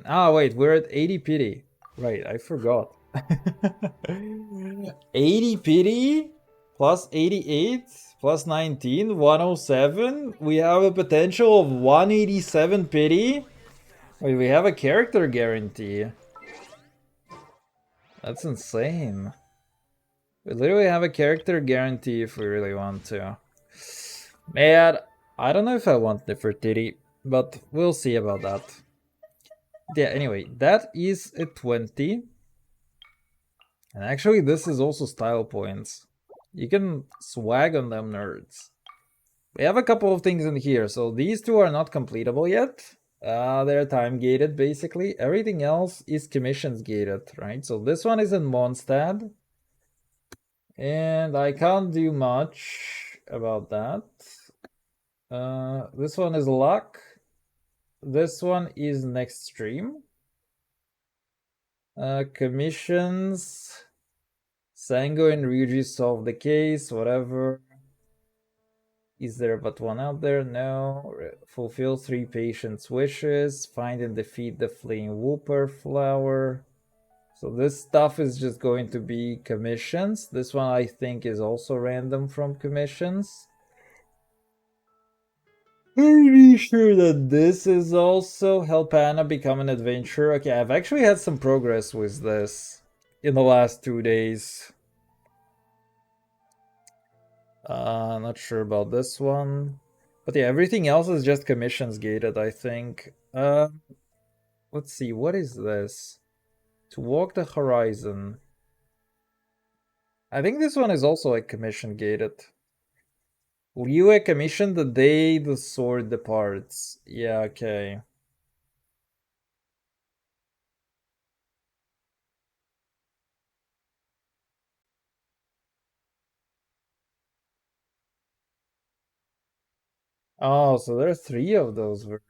Ah, wait, we're at 80 pity. Right, I forgot. 80 pity plus 88 plus 19, 107. We have a potential of 187 pity. Wait, we have a character guarantee. That's insane. We literally have a character guarantee if we really want to. Man, I don't know if I want Nefertiti, but we'll see about that. Yeah, anyway, that is a 20. And actually, this is also style points. You can swag on them, nerds. We have a couple of things in here. So these two are not completable yet. They're time gated, basically. Everything else is commissions gated, right? So this one is in Mondstadt. And I can't do much about that. This one is luck. This one is next stream. Commissions. Sango and Ryuji solve the case, whatever. Is there but one out there? No. Fulfill 3 patients' wishes. Find and defeat the fleeing Whooper flower. So this stuff is just going to be commissions. This one I think is also random from commissions. Pretty sure that this is also help Anna become an adventurer. Okay, I've actually had some progress with this in the last 2 days. Not sure about this one. But yeah, everything else is just commissions gated, I think. Let's see, what is this? To walk the horizon. I think this one is also like commission gated. Liu commission the day the sword departs. Yeah, okay. Oh, so there are 3 of those versions.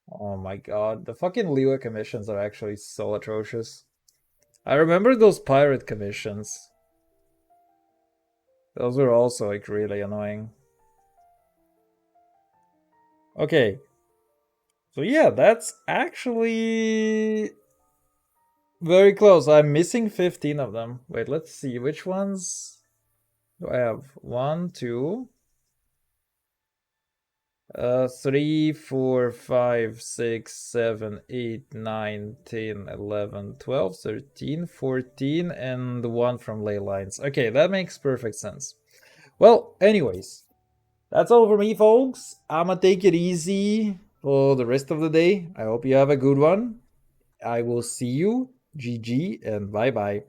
Oh my god, the fucking Liu commissions are actually so atrocious. I remember those pirate commissions. Those were also like really annoying. Okay. So yeah, that's actually very close. I'm missing 15 of them. Wait, let's see. Which ones do I have? 1, 2, 3, 4, 5, 6, 7, 8, 9, 10, 11, 12, 13, 14, and the one from Ley Lines. Okay, that makes perfect sense. Well, anyways, that's all for me, folks. I'ma take it easy for the rest of the day. I hope you have a good one. I will see you. GG and bye bye.